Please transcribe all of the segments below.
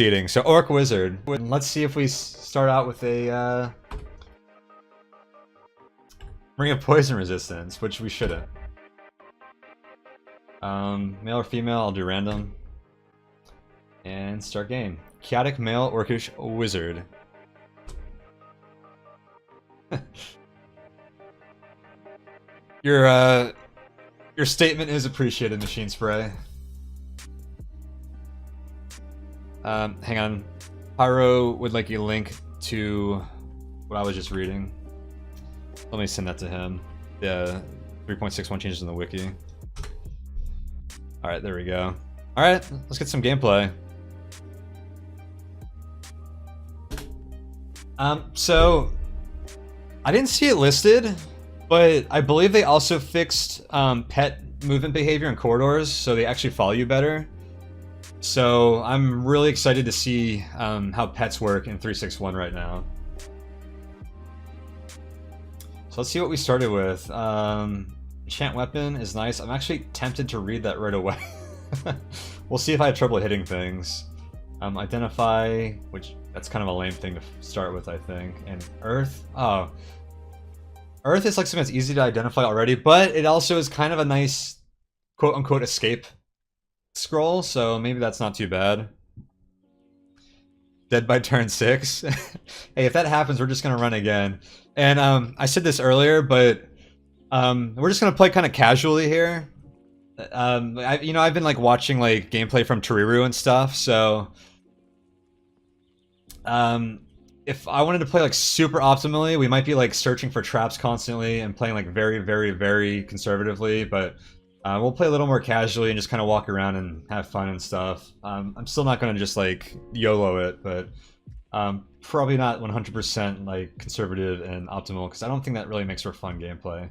Seating. So Orc Wizard. Let's see if we start out with a Ring of Poison Resistance, which we shouldn't. Male or female, I'll do random. And start game. Chaotic Male Orcish Wizard. Your statement is appreciated, Machine Spray. Hang on. Pyro would like a link to what I was just reading. Let me send that to him. The 3.61 changes in the wiki. Alright, there we go. Alright, let's get some gameplay. So I didn't see it listed, but I believe they also fixed pet movement behavior in corridors, so they actually follow you better. So I'm really excited to see how pets work in 3.6.1 right now. So let's see what we started with. Enchant Weapon is nice. I'm actually tempted to read that right away. We'll see if I have trouble hitting things. Identify, which that's kind of a lame thing to start with, I think. And Earth. Oh. Earth is like something that's easy to identify already, but it also is kind of a nice quote-unquote escape scroll, so maybe that's not too bad. Dead by turn 6. Hey, if that happens, we're just gonna run again. And I said this earlier, but we're just gonna play kind of casually here. I've been like watching like gameplay from Toriru and stuff, so if I wanted to play like super optimally, we might be like searching for traps constantly and playing like very, very, very conservatively, but we'll play a little more casually and just kind of walk around and have fun and stuff. I'm still not going to just like YOLO it, but probably not 100% like conservative and optimal, because I don't think that really makes for fun gameplay.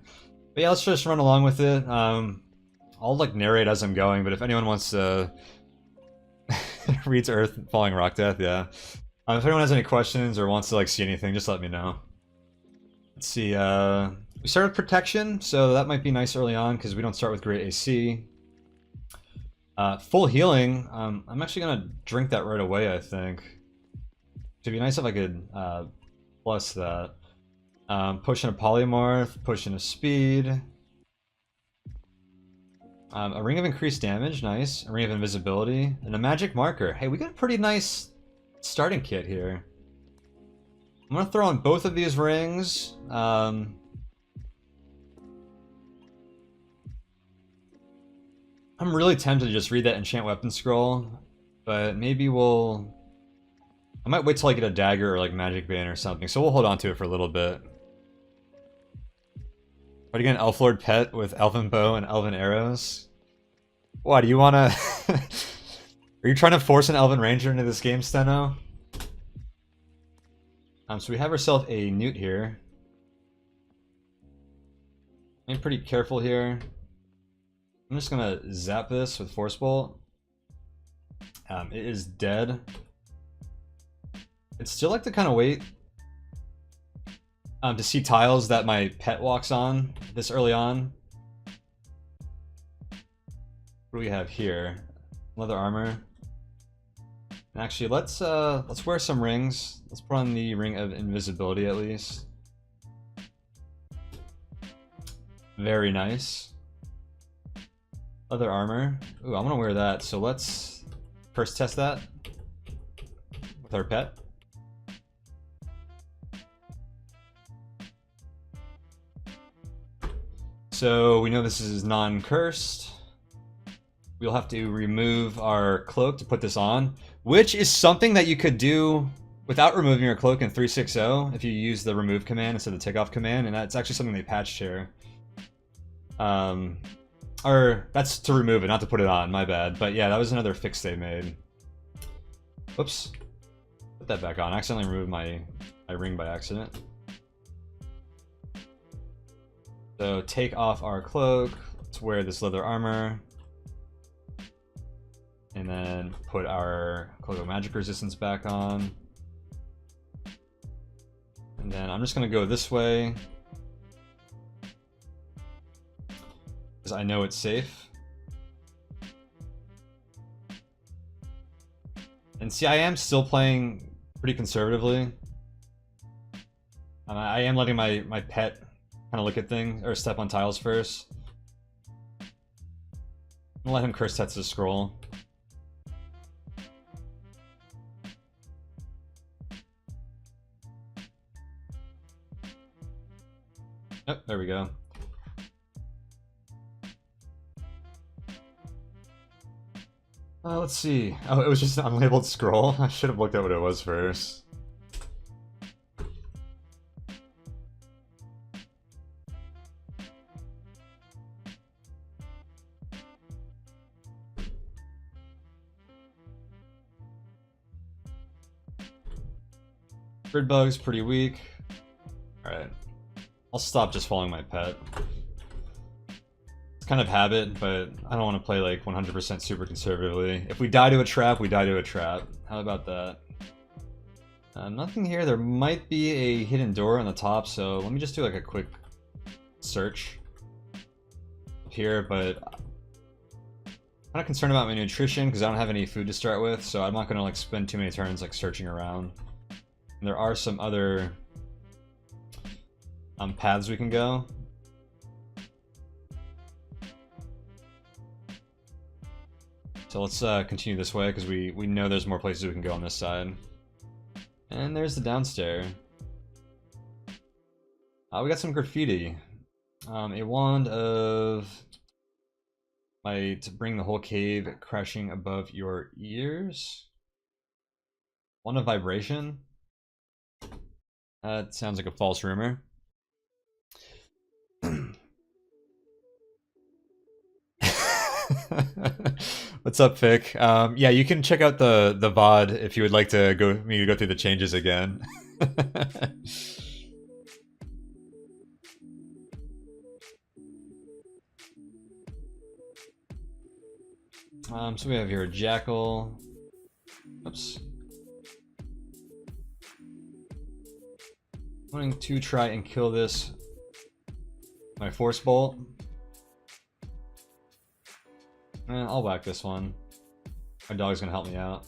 But yeah, let's just run along with it. I'll like narrate as I'm going, but if anyone wants to reads Earth Falling Rock Death, yeah. If anyone has any questions or wants to like see anything, just let me know. Let's see, we start with Protection, so that might be nice early on because we don't start with great AC. Full Healing, I'm actually gonna drink that right away, I think. It'd be nice if I could plus that. Pushing a Polymorph, pushing a Speed. A Ring of Increased Damage, nice. A Ring of Invisibility, and a Magic Marker. Hey, we got a pretty nice starting kit here. I'm gonna throw on both of these rings. I'm really tempted to just read that Enchant Weapon scroll, but maybe I might wait till I get a dagger or like Magic Bane or something, so we'll hold on to it for a little bit. But again, Elf Lord Pet with Elven Bow and Elven Arrows. What, do you wanna... Are you trying to force an Elven Ranger into this game, Steno? So we have ourselves a Newt here. I'm pretty careful here. I'm just gonna zap this with Force Bolt. It is dead. I'd still like to kind of wait to see tiles that my pet walks on this early on. What do we have here? Leather armor. Actually, let's wear some rings. Let's put on the Ring of Invisibility at least. Very nice. Leather armor. Ooh, I'm gonna wear that. So let's first test that with our pet. So we know this is non-cursed. We'll have to remove our cloak to put this on, which is something that you could do without removing your cloak in 3.6.0 if you use the remove command instead of the takeoff command, and that's actually something they patched here. Or that's to remove it, not to put it on, my bad. But yeah, that was another fix they made. Oops. Put that back on. I accidentally removed my ring by accident. So take off our cloak. Let's wear this leather armor. And then put our Cloak of Magic Resistance back on. And then I'm just going to go this way, because I know it's safe. And see, I am still playing pretty conservatively. I am letting my pet kind of look at things, or step on tiles first. I'm gonna let him curse test the scroll. Oh, there we go. Let's see. Oh, it was just an unlabeled scroll. I should have looked at what it was first. Grid bug's pretty weak. Alright. I'll stop just following my pet. It's kind of habit, but I don't want to play like 100% super conservatively. If we die to a trap, we die to a trap. How about that? Nothing here. There might be a hidden door on the top, so let me just do like a quick search here, but I'm kind of concerned about my nutrition because I don't have any food to start with, so I'm not going to like spend too many turns like searching around. And there are some other paths we can go. So let's continue this way because we know there's more places we can go on this side. And there's the downstairs. We got some graffiti. A wand of might bring the whole cave crashing above your ears. Wand of vibration. That sounds like a false rumor. What's up, Vic? Yeah, you can check out the VOD if you would like to go through the changes again. So we have here a jackal. Oops. I'm going to try and kill this. My force bolt. I'll whack this one. My dog's gonna help me out.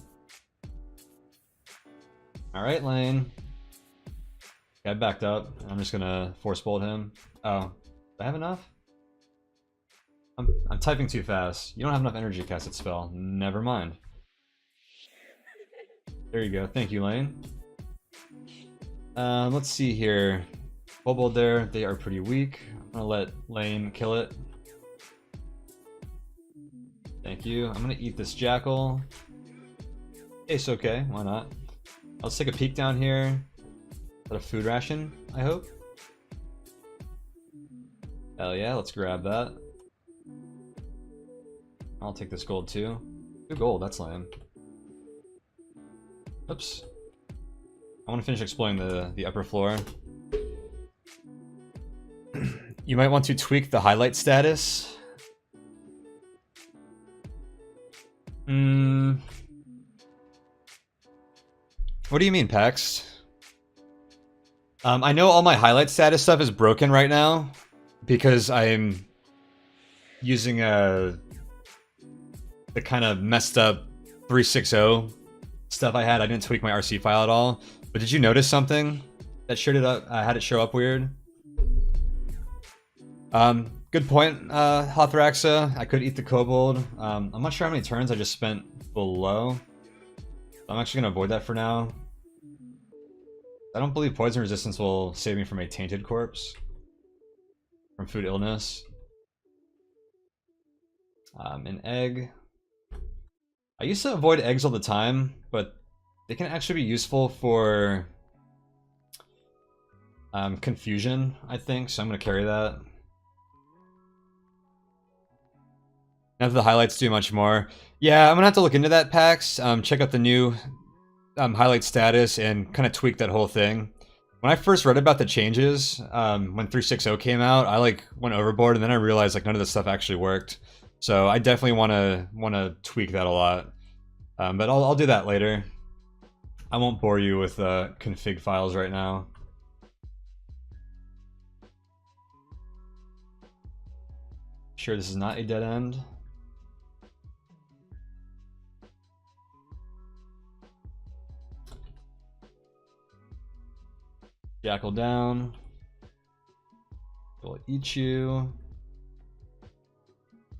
Alright, Lane. Okay, I backed up. I'm just gonna force bolt him. Oh, do I have enough? I'm typing too fast. You don't have enough energy to cast that spell. Never mind. There you go. Thank you, Lane. Let's see here. Kobold there. They are pretty weak. I'm gonna let Lane kill it. Thank you. I'm gonna eat this jackal. It's okay. Why not? Let's take a peek down here. Is that a food ration, I hope? Hell yeah, let's grab that. I'll take this gold too. 2 gold, that's lame. Oops. I want to finish exploring the upper floor. You might want to tweak the highlight status. What do you mean, Pax? I know all my highlight status stuff is broken right now because I'm using the kind of messed up 360 stuff I had. I didn't tweak my RC file at all. But did you notice something that showed it up? I had it show up weird. Good point, Hothraxa. I could eat the kobold. I'm not sure how many turns I just spent below. I'm actually gonna avoid that for now. I don't believe poison resistance will save me from a tainted corpse. From food illness. An egg. I used to avoid eggs all the time, but they can actually be useful for confusion, I think, so I'm gonna carry that. Not that the highlights do much more. Yeah, I'm gonna have to look into that, Pax. Check out the new highlight status and kind of tweak that whole thing. When I first read about the changes, when 360 came out, I like went overboard, and then I realized like none of this stuff actually worked. So I definitely want to tweak that a lot. But I'll do that later. I won't bore you with config files right now. Sure, this is not a dead end. Jackal down. Will eat you.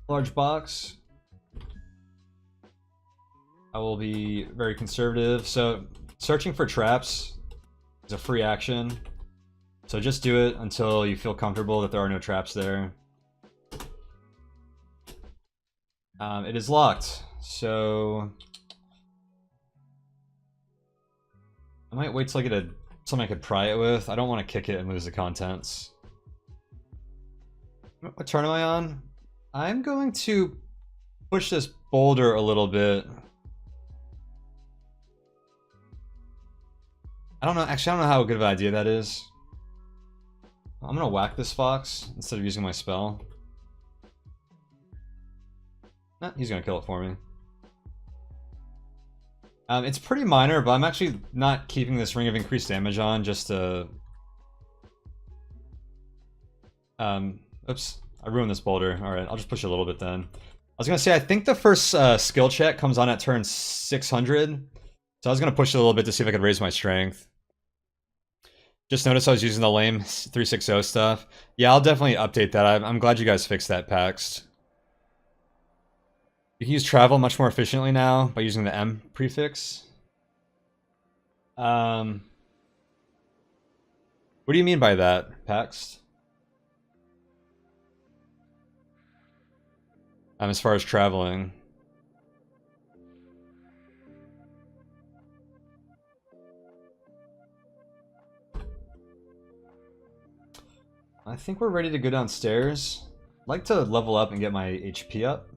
Large box. I will be very conservative. So searching for traps is a free action. So just do it until you feel comfortable that there are no traps there. It is locked, so I might wait till I get something I could pry it with. I don't want to kick it and lose the contents. What turn am I on? I'm going to push this boulder a little bit. I don't know. Actually, I don't know how good of an idea that is. I'm gonna whack this fox instead of using my spell. Nah, he's gonna kill it for me. It's pretty minor, but I'm actually not keeping this ring of increased damage on just to... oops, I ruined this boulder. Alright, I'll just push it a little bit then. I was gonna say, I think the first skill check comes on at turn 600. So I was gonna push it a little bit to see if I could raise my strength. Just noticed I was using the lame 360 stuff. Yeah, I'll definitely update that. I'm glad you guys fixed that, Paxed. You can use travel much more efficiently now by using the M prefix. What do you mean by that, Paxed? As far as traveling. I think we're ready to go downstairs. I'd like to level up and get my HP up.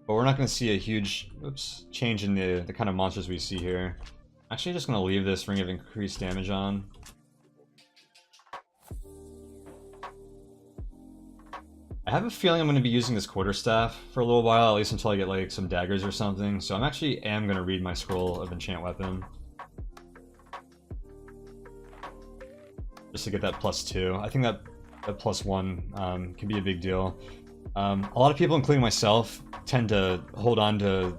But we're not going to see a huge change in the kind of monsters we see here. Actually, just going to leave this ring of increased damage on. I have a feeling I'm going to be using this quarterstaff for a little while, at least until I get like some daggers or something. So I'm actually going to read my scroll of enchant weapon. Just to get that +2. I think that +1 can be a big deal. A lot of people, including myself, tend to hold on to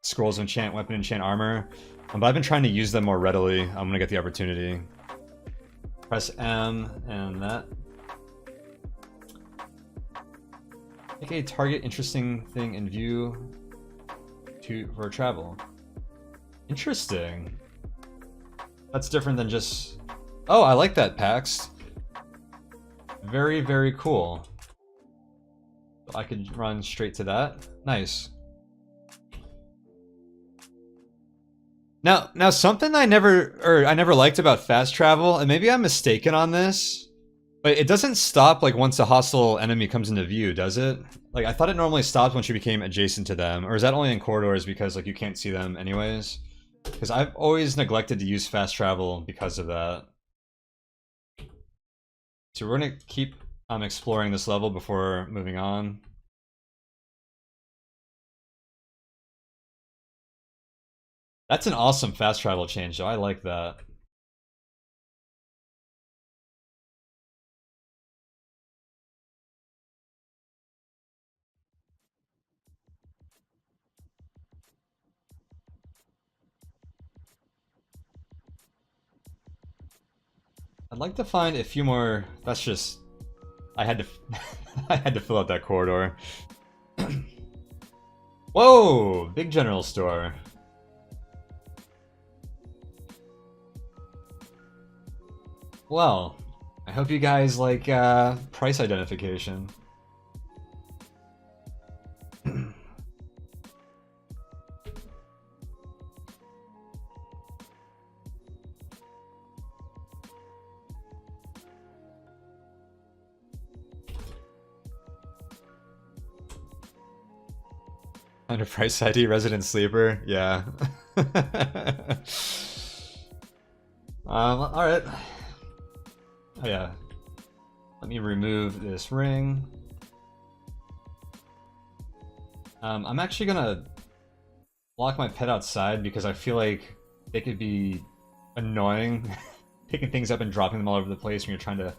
scrolls of enchant weapon, enchant armor, but I've been trying to use them more readily. I'm gonna get the opportunity. Press M and that. Make a target interesting thing in view for travel. Interesting. That's different than just... Oh, I like that, Pax. Very, very cool. I could run straight to that. Nice. Now something I never liked about fast travel, and maybe I'm mistaken on this, but it doesn't stop like once a hostile enemy comes into view, does it? Like I thought it normally stopped once you became adjacent to them, or is that only in corridors because like you can't see them anyways? Because I've always neglected to use fast travel because of that. So we're gonna keep exploring this level before moving on. That's an awesome fast travel change, though. I like that. I'd like to find a few more. That's just... I had to I had to fill out that corridor. Whoa! Big general store. Well, I hope you guys like price identification. Underpriced ID, resident sleeper, yeah. Alright. Oh yeah. Let me remove this ring. I'm actually gonna lock my pet outside because I feel like it could be annoying picking things up and dropping them all over the place when you're trying to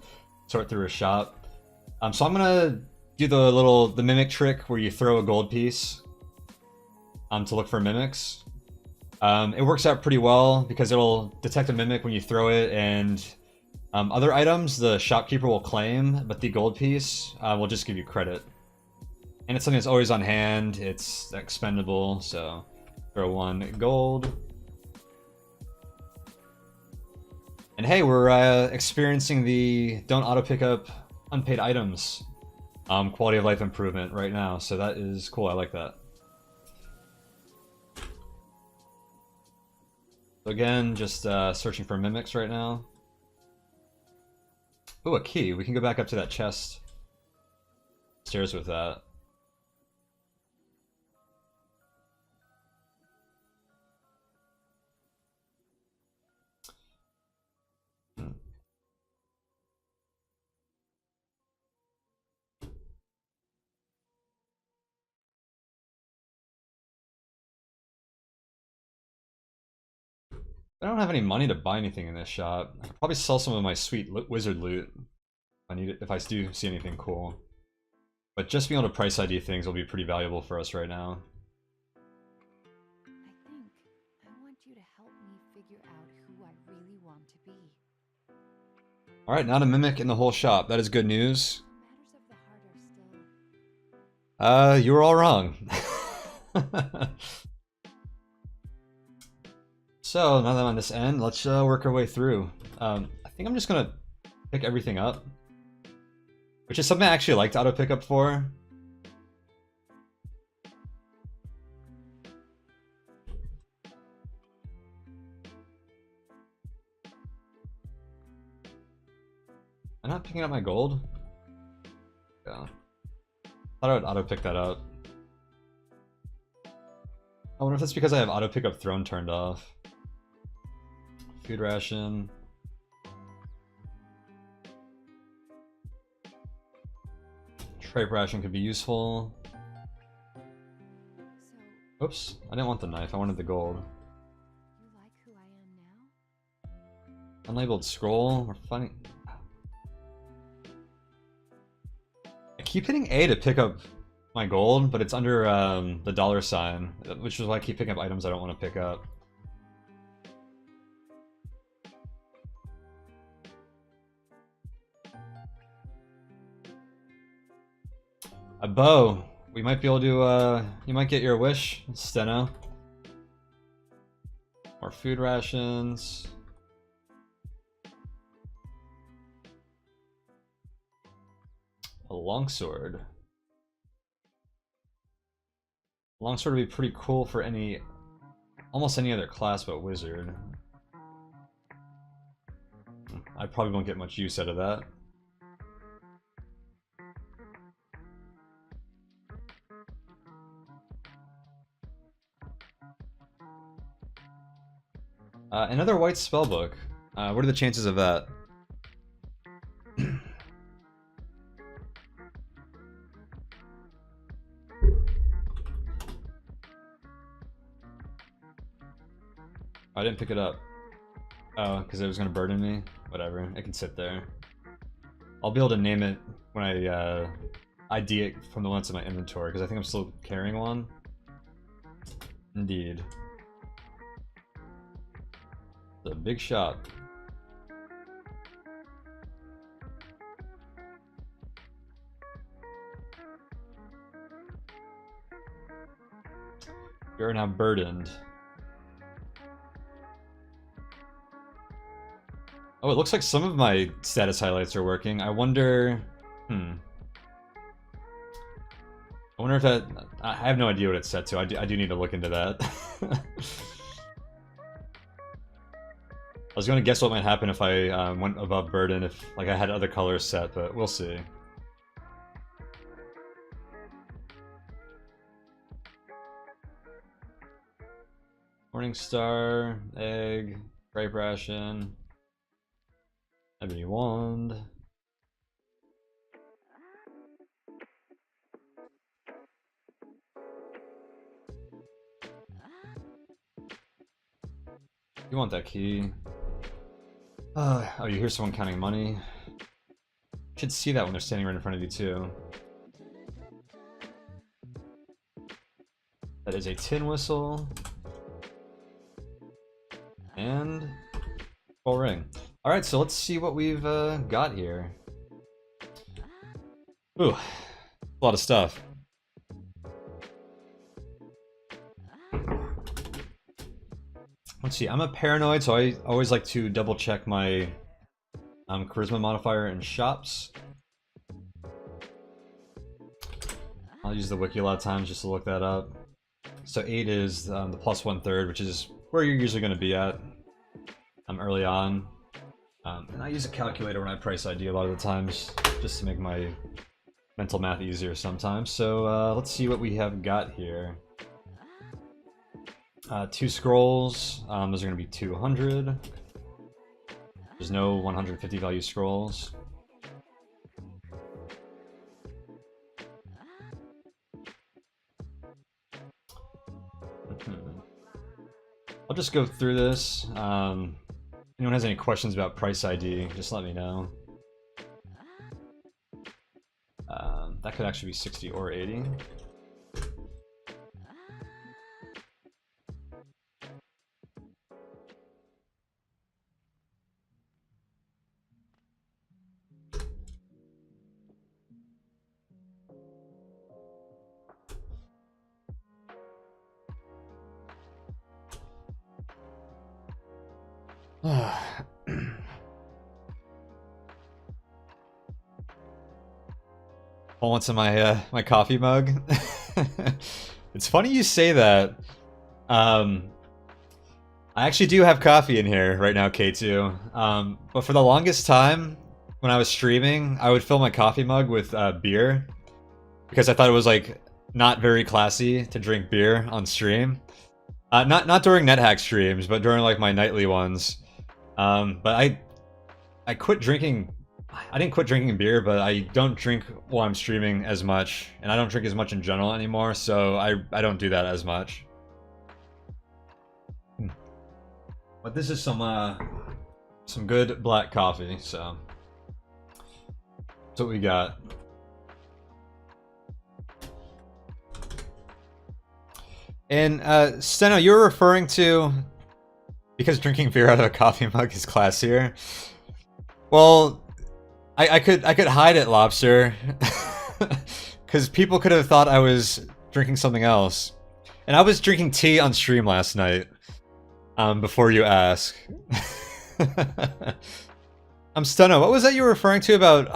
sort through a shop. So I'm gonna do the mimic trick where you throw a gold piece to look for mimics. It works out pretty well because it'll detect a mimic when you throw it, and other items the shopkeeper will claim, but the gold piece will just give you credit. And it's something that's always on hand, it's expendable, so throw 1 gold. And hey, we're experiencing the don't auto pick up unpaid items quality of life improvement right now, so that is cool, I like that. So again, just searching for mimics right now. Ooh, a key. We can go back up to that chest. Stairs with that. I don't have any money to buy anything in this shop. I could probably sell some of my sweet wizard loot if I do see anything cool. But just being able to price ID things will be pretty valuable for us right now. I want you to help me figure out who I really want to be. Alright, not a mimic in the whole shop. That is good news. Matters of the heart are still... You were all wrong. So, now that I'm on this end, let's work our way through. I think I'm just gonna pick everything up. Which is something I actually like to auto pick up for. I'm not picking up my gold? Yeah. Thought I would auto pick that up. I wonder if that's because I have auto pick up throne turned off. Food ration. Tripe ration could be useful. So, Oops, I didn't want the knife, I wanted the gold. you like who I am now? Unlabeled scroll, we're funny. I keep hitting A to pick up my gold, but it's under the $sign, which is why I keep picking up items I don't want to pick up. A bow. We might be able to, you might get your wish, Steno. More food rations. A longsword. Longsword would be pretty cool for almost any other class but wizard. I probably won't get much use out of that. Another white spellbook. What are the chances of that? I didn't pick it up. Oh, because it was going to burden me? Whatever, it can sit there. I'll be able to name it when I ID it from the ones in my inventory, because I think I'm still carrying one. Indeed. It's a big shop. You're now burdened. Oh, it looks like some of my status highlights are working. I wonder... I wonder if that... I have no idea what it's set to. I do need to look into that. I was going to guess what might happen if I went above burden, if like I had other colors set, but we'll see. Morningstar, egg, grape ration, ebony wand. You want that key? Oh, you hear someone counting money? You should see that when they're standing right in front of you too. That is a tin whistle. And full ring. Alright, so let's see what we've got here. Ooh, a lot of stuff. Let's see, I'm a paranoid, so I always like to double check my charisma modifier in shops. I'll use the wiki a lot of times just to look that up. So 8 is the plus 1/3, which is where you're usually going to be at early on. And I use a calculator when I price ID a lot of the times, just to make my mental math easier sometimes. So let's see what we have got here. 2 scrolls, those are going to be 200. There's no 150 value scrolls. I'll just go through this. Anyone has any questions about price ID, just let me know. That could actually be 60 or 80. Pull into my my coffee mug. It's funny you say that. I actually do have coffee in here right now, K2. But for the longest time, when I was streaming, I would fill my coffee mug with beer because I thought it was like not very classy to drink beer on stream. Not during NetHack streams, but during like my nightly ones. But I quit drinking. I didn't quit drinking beer, but I don't drink while I'm streaming as much, and I don't drink as much in general anymore, so I don't do that as much. But this is some good black coffee, so that's what we got. And Steno, you were referring to because drinking beer out of a coffee mug is classier. Well, I could hide it, Lobster, because people could have thought I was drinking something else, and I was drinking tea on stream last night. Before you ask, Steno, what was that you were referring to about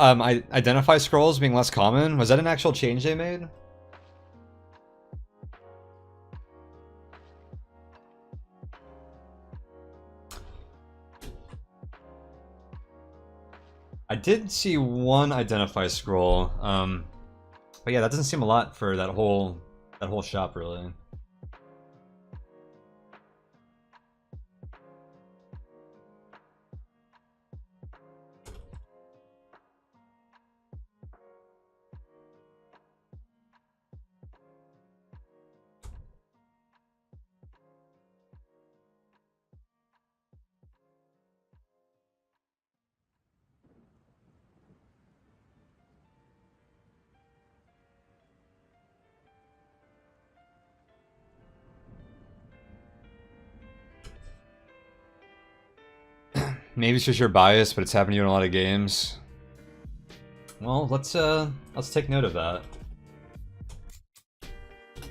identify scrolls being less common? Was that an actual change they made? I did see one identify scroll, but yeah, that doesn't seem a lot for that whole shop, really. Maybe it's just your bias, but it's happened to you in a lot of games. Well, let's take note of that.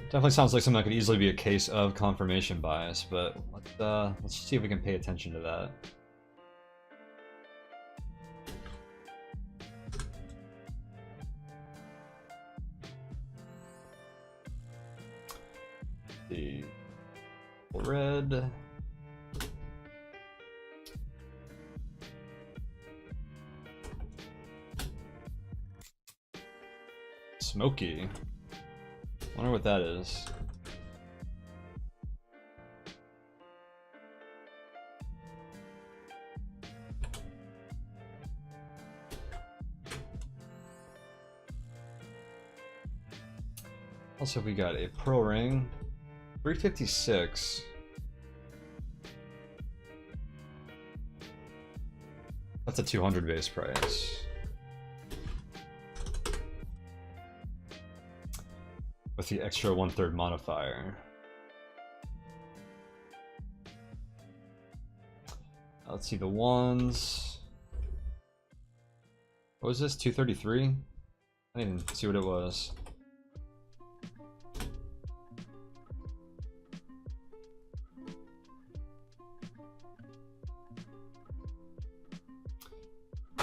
Definitely sounds like something that could easily be a case of confirmation bias, but let's see if we can pay attention to that. The red. Smoky. Wonder what that is. Also, we got a pearl ring, 356. That's a 200 base price. With the extra 1/3 modifier. Let's see the ones. What was this? 233? I didn't even see what it was.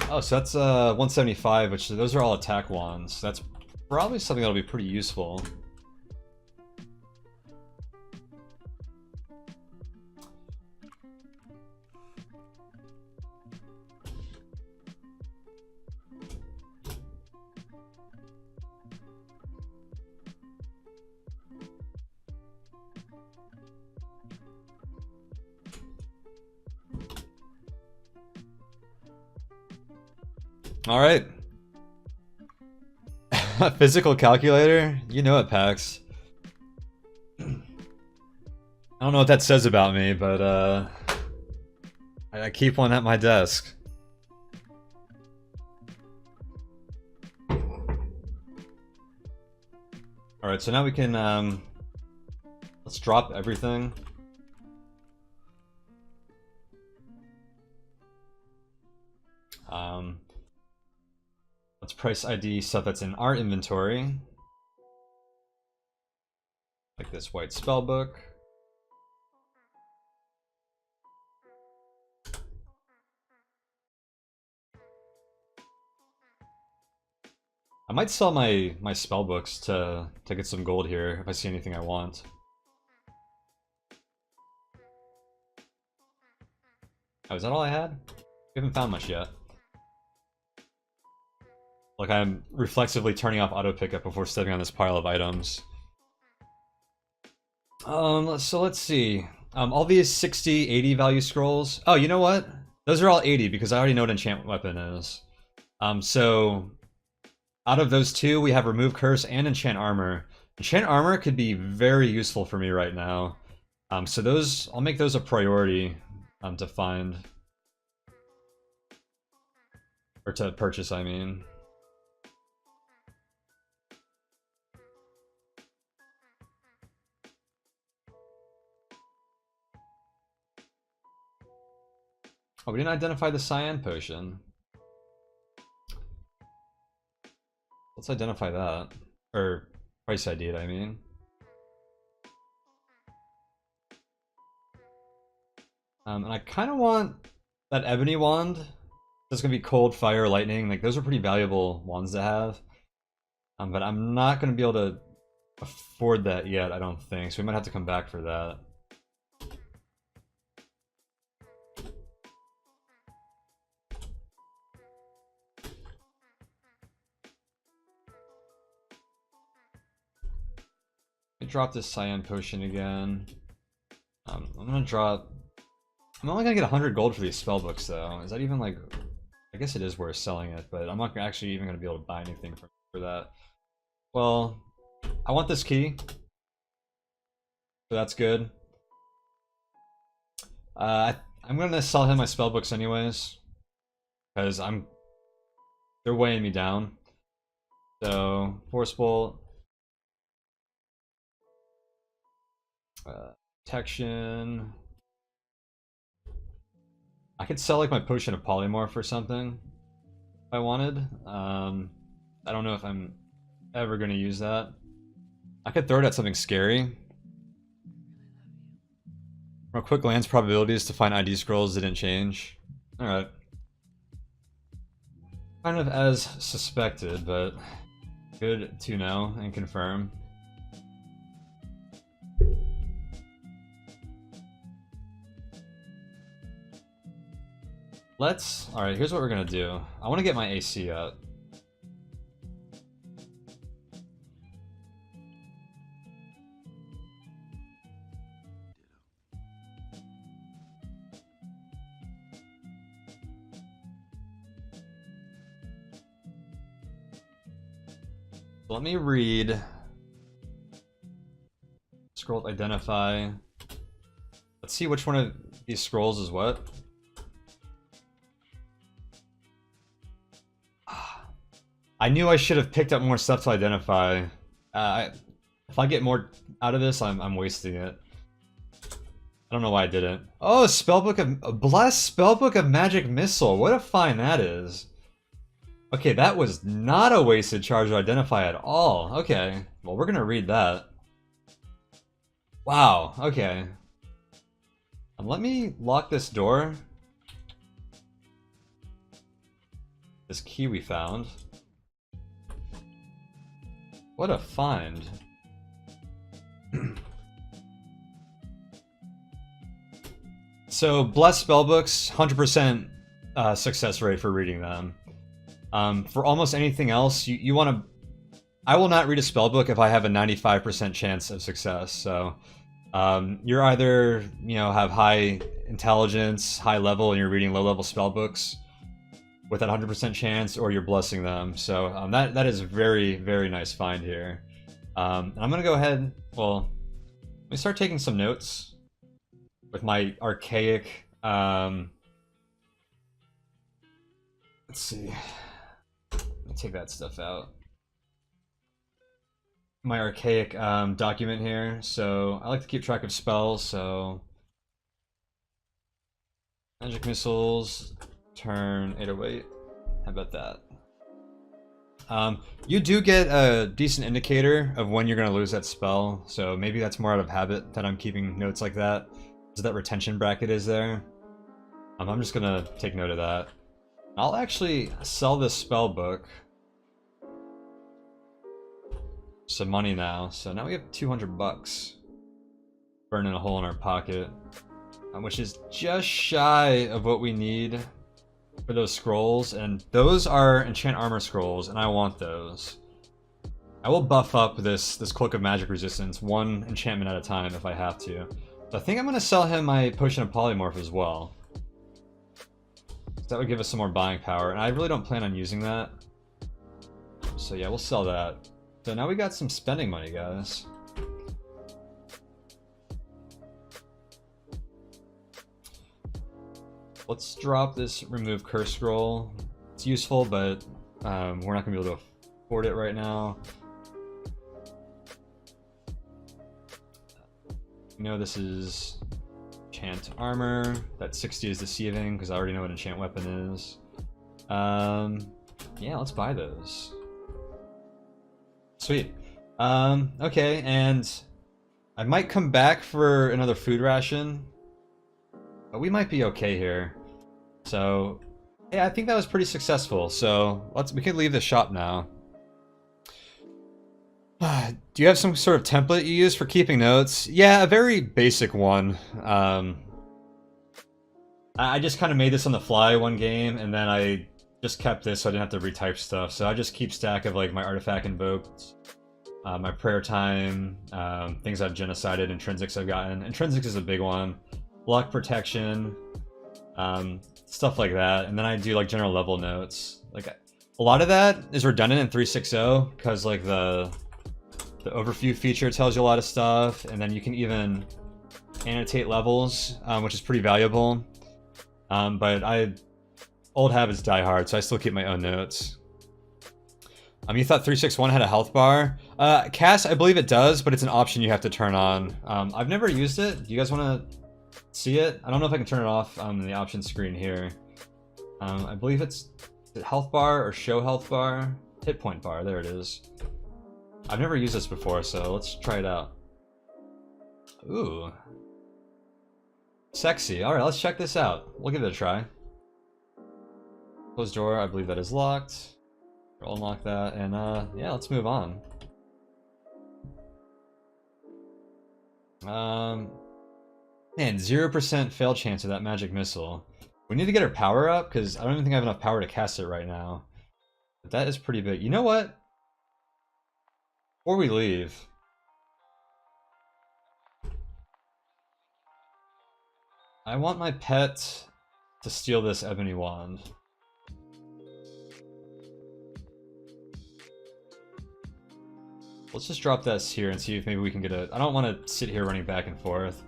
Oh, so that's 175, which those are all attack wands. That's probably something that'll be pretty useful. All right. Physical calculator? You know it, Pax. I don't know what that says about me, but I keep one at my desk. Alright, so now we can let's drop everything. Let's price ID stuff that's in our inventory. Like this white spellbook. I might sell my spellbooks to get some gold here if I see anything I want. Oh, is that all I had? We haven't found much yet. Like, I'm reflexively turning off auto pickup before stepping on this pile of items. So let's see. All these 60, 80 value scrolls. Oh, you know what? Those are all 80 because I already know what enchantment weapon is. So out of those two, we have remove curse and enchant armor. Enchant armor could be very useful for me right now. So those, I'll make those a priority to find. Or to purchase, I mean. Oh, we didn't identify the cyan potion. Let's identify that. Or price ID it, I mean. And I kind of want that ebony wand. That's gonna be cold, fire, lightning. Like, those are pretty valuable wands to have. But I'm not gonna be able to afford that yet, I don't think. So we might have to come back for that. Drop this cyan potion again. I'm gonna drop. I'm only gonna get 100 gold for these spellbooks, though. Is that even like? I guess it is worth selling it, but I'm not actually even gonna be able to buy anything for that. Well, I want this key, so that's good. I'm gonna sell him my spellbooks anyways, because they're weighing me down. So force bolt. Protection. I could sell like my potion of polymorph or something if I wanted. I don't know if I'm ever going to use that. I could throw it at something scary. From a quick glance, probabilities to find ID scrolls didn't change. Alright. Kind of as suspected, but good to know and confirm. Alright, here's what we're gonna do. I want to get my AC up. Let me read. Scroll identify. Let's see which one of these scrolls is what. I knew I should have picked up more stuff to identify. If I get more out of this, I'm wasting it. I don't know why I didn't. Oh, Spellbook of Blessed Spellbook of Magic Missile. What a find that is. Okay, that was not a wasted charge to identify at all. Okay, well we're gonna read that. Wow. Okay. Let me lock this door. This key we found. What a find. So, Blessed Spellbooks, 100% success rate for reading them. For almost anything else, you want to... I will not read a spellbook if I have a 95% chance of success, so... you're either, you know, have high intelligence, high level, and you're reading low-level spellbooks with that 100% chance, or you're blessing them. So that is a very, very nice find here. And I'm gonna go ahead, well, let me start taking some notes with my archaic, let's see, let me take that stuff out. My archaic document here, so I like to keep track of spells, so magic missiles, turn 808. How about that? You do get a decent indicator of when you're going to lose that spell, so maybe that's more out of habit that I'm keeping notes like that, so that retention bracket is there. I'm just going to take note of that. I'll actually sell this spell book. Some money now, so now we have 200 bucks burning a hole in our pocket, which is just shy of what we need for those scrolls, and those are enchant armor scrolls, and I want those. I will buff up this Cloak of Magic Resistance one enchantment at a time if I have to. So I think I'm going to sell him my Potion of Polymorph as well. That would give us some more buying power, and I really don't plan on using that. So yeah, we'll sell that. So now we got some spending money, guys. Let's drop this remove curse scroll. It's useful, but we're not gonna be able to afford it right now. You know this is enchant armor. That 60 is deceiving because I already know what enchant weapon is. Yeah, let's buy those. Sweet. Okay, and I might come back for another food ration, but we might be okay here. So, yeah, I think that was pretty successful. So we can leave the shop now. Do you have some sort of template you use for keeping notes? Yeah, a very basic one. I just kind of made this on the fly one game, and then I just kept this so I didn't have to retype stuff. So I just keep stack of like my artifact invoked, my prayer time, things I've genocided, intrinsics I've gotten. Intrinsics is a big one. Block protection, stuff like that. And then I do like general level notes. Like a lot of that is redundant in 3.6.0 because like the overview feature tells you a lot of stuff, and then you can even annotate levels, which is pretty valuable. But old habits die hard, so I still keep my own notes. You thought 361 had a health bar? Cass, I believe it does, but it's an option you have to turn on. I've never used it. Do you guys want to see it? I don't know if I can turn it off on the options screen here. I believe is it health bar or show health bar? Hit point bar, there it is. I've never used this before, so let's try it out. Ooh. Sexy. Alright, let's check this out. We'll give it a try. Closed door, I believe that is locked. We'll unlock that, and yeah, let's move on. Man, 0% fail chance of that magic missile. We need to get our power up, because I don't even think I have enough power to cast it right now. But that is pretty big. You know what? Before we leave, I want my pet to steal this ebony wand. Let's just drop this here and see if maybe we can get a... I don't want to sit here running back and forth.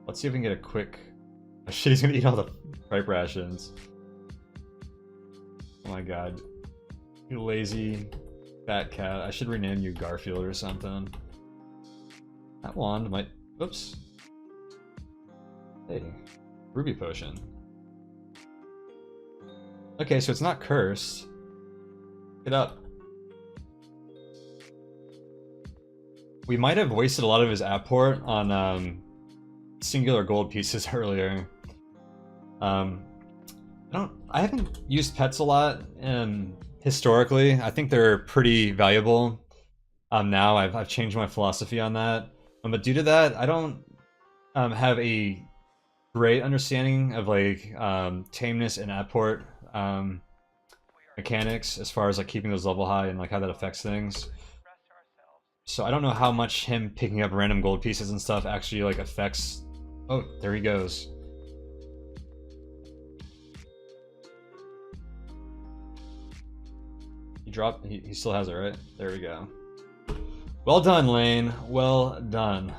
Let's see if we can get a quick... Oh shit, he's gonna eat all the ripe rations. Oh my god. You lazy fat cat. I should rename you Garfield or something. That wand might... Oops. Hey, ruby potion. Okay, so it's not cursed. Get up. We might have wasted a lot of his app port on singular gold pieces earlier. I haven't used pets a lot, and historically, I think they're pretty valuable. Now I've changed my philosophy on that. But due to that, I don't have a great understanding of like tameness and app port mechanics as far as like keeping those level high and like how that affects things. So I don't know how much him picking up random gold pieces and stuff actually like affects. Oh, there he goes. He dropped. He still has it, right? There we go. Well done, Lane. Well done.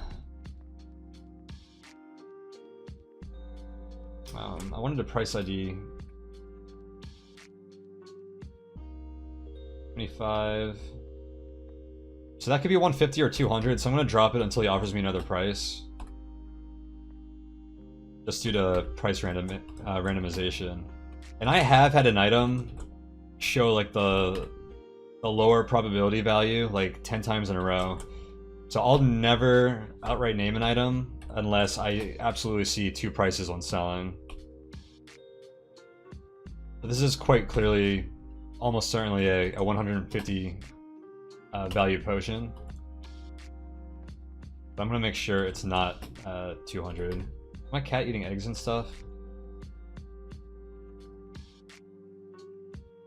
I wanted to price ID 25. So that could be 150 or 200, so I'm gonna drop it until he offers me another price. Just due to price randomization. And I have had an item show like the lower probability value like 10 times in a row. So I'll never outright name an item unless I absolutely see two prices on selling. But this is quite clearly, almost certainly a 150 value potion. But I'm gonna make sure it's not 200. Is my cat eating eggs and stuff?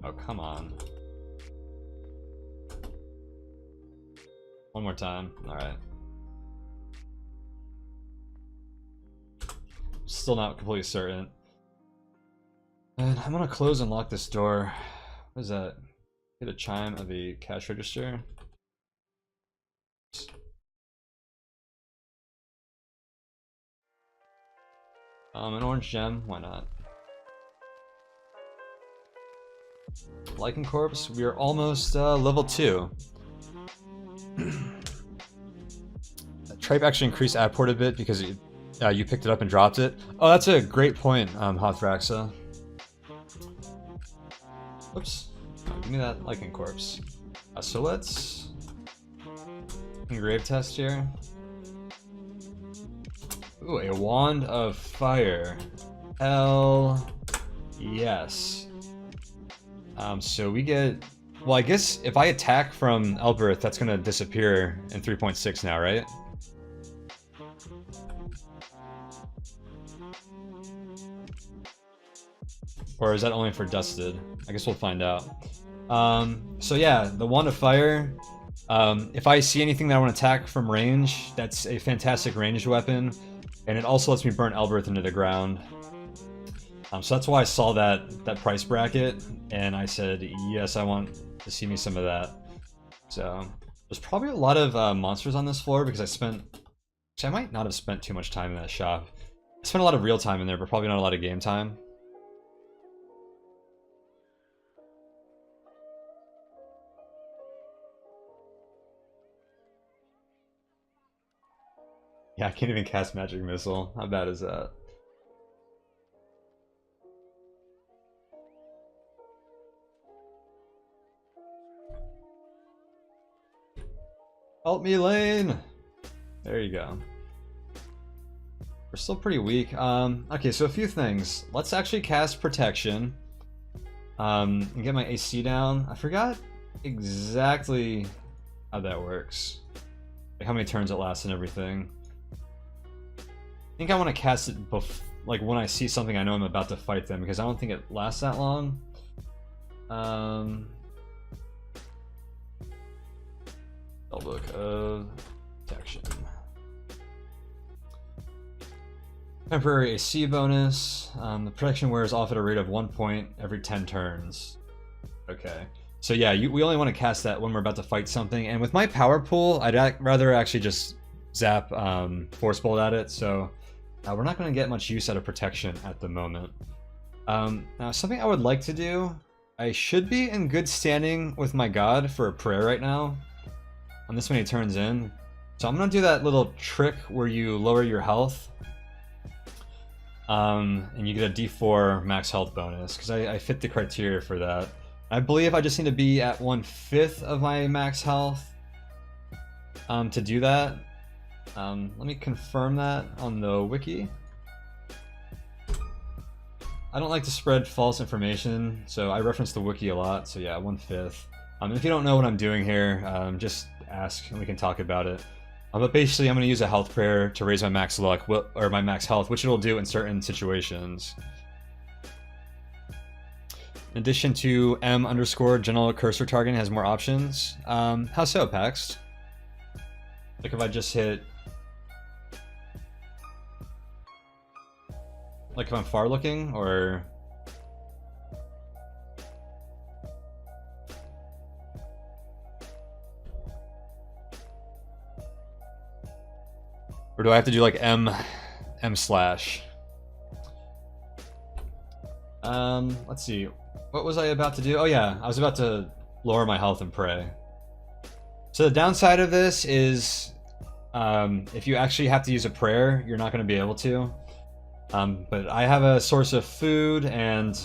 Oh, come on. One more time. Alright. Still not completely certain. And I'm gonna close and lock this door. What is that? Get a chime of the cash register. An orange gem, why not? Lichen Corpse, we are almost level 2. Tripe actually increased app port a bit because you picked it up and dropped it. Oh, that's a great point, Hothraxa. Oops. Oh, give me that Lichen Corpse. So let's engrave test here. Ooh, a Wand of Fire. Hell yes. So we get... Well, I guess if I attack from Elberth, that's gonna disappear in 3.6 now, right? Or is that only for Dusted? I guess we'll find out. So yeah, the Wand of Fire. If I see anything that I want to attack from range, that's a fantastic ranged weapon. And it also lets me burn Elberth into the ground. So that's why I saw that price bracket, and I said, yes, I want to see me some of that. So there's probably a lot of monsters on this floor because actually, I might not have spent too much time in that shop. I spent a lot of real time in there, but probably not a lot of game time. Yeah, I can't even cast Magic Missile. How bad is that? Help me, Lane! There you go. We're still pretty weak. Okay, so a few things. Let's actually cast Protection. And get my AC down. I forgot exactly how that works. Like how many turns it lasts and everything. I think I want to cast it like when I see something I know I'm about to fight them, because I don't think it lasts that long. Book of Protection. Temporary AC bonus. The protection wears off at a rate of 1 point every 10 turns. Okay. So yeah, we only want to cast that when we're about to fight something. And with my power pool, I'd rather actually just zap Force Bolt at it. So we're not going to get much use out of protection at the moment. Now, something I would like to do, I should be in good standing with my god for a prayer right now. On this many turns in. So I'm going to do that little trick where you lower your health. And you get a D4 max health bonus, because I fit the criteria for that. I believe I just need to be at 1/5 of my max health to do that. Let me confirm that on the wiki. I don't like to spread false information, so I reference the wiki a lot, so yeah, 1/5. If you don't know what I'm doing here, just ask and we can talk about it. But basically, I'm going to use a health prayer to raise my max luck, or my max health, which it'll do in certain situations. In addition to M_ general cursor targeting has more options. How so, Pax? Like if I just hit... Like if I'm far looking, or... Or do I have to do like M/? Let's see. What was I about to do? Oh yeah, I was about to lower my health and pray. So the downside of this is, if you actually have to use a prayer, you're not going to be able to. But I have a source of food, and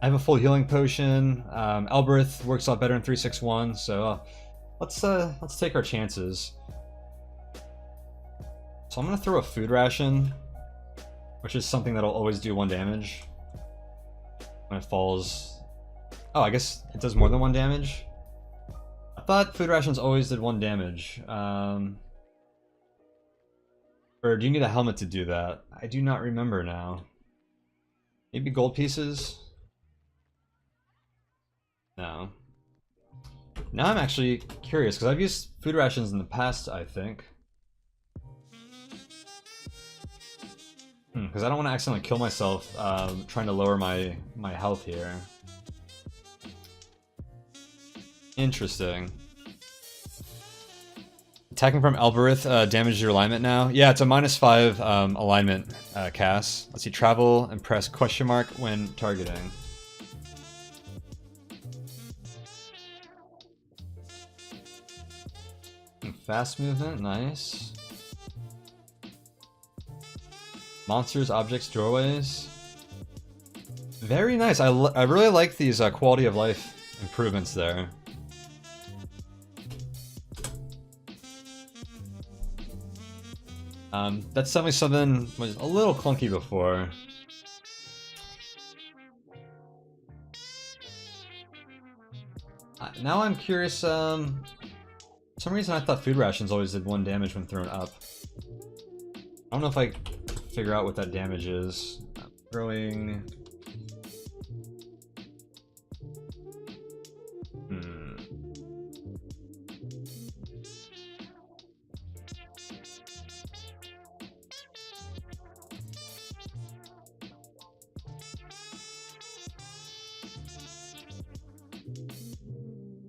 I have a full healing potion. Elbereth works a lot better in 361, so let's take our chances. So I'm gonna throw a food ration, which is something that'll always do 1 damage when it falls. Oh, I guess it does more than 1 damage. I thought food rations always did 1 damage. Or do you need a helmet to do that? I do not remember now. Maybe gold pieces? No. Now I'm actually curious, because I've used food rations in the past, I think. Because I don't want to accidentally kill myself trying to lower my health here. Interesting. Attacking from Elbereth damages your alignment now. Yeah, it's a -5 alignment cast. Let's see, travel and press question mark when targeting. Fast movement, nice. Monsters, objects, doorways. Very nice. I really like these quality of life improvements there. That's definitely something was a little clunky before. Now I'm curious. For some reason I thought food rations always did 1 damage when thrown up. I don't know if I figure out what that damage is. Throwing...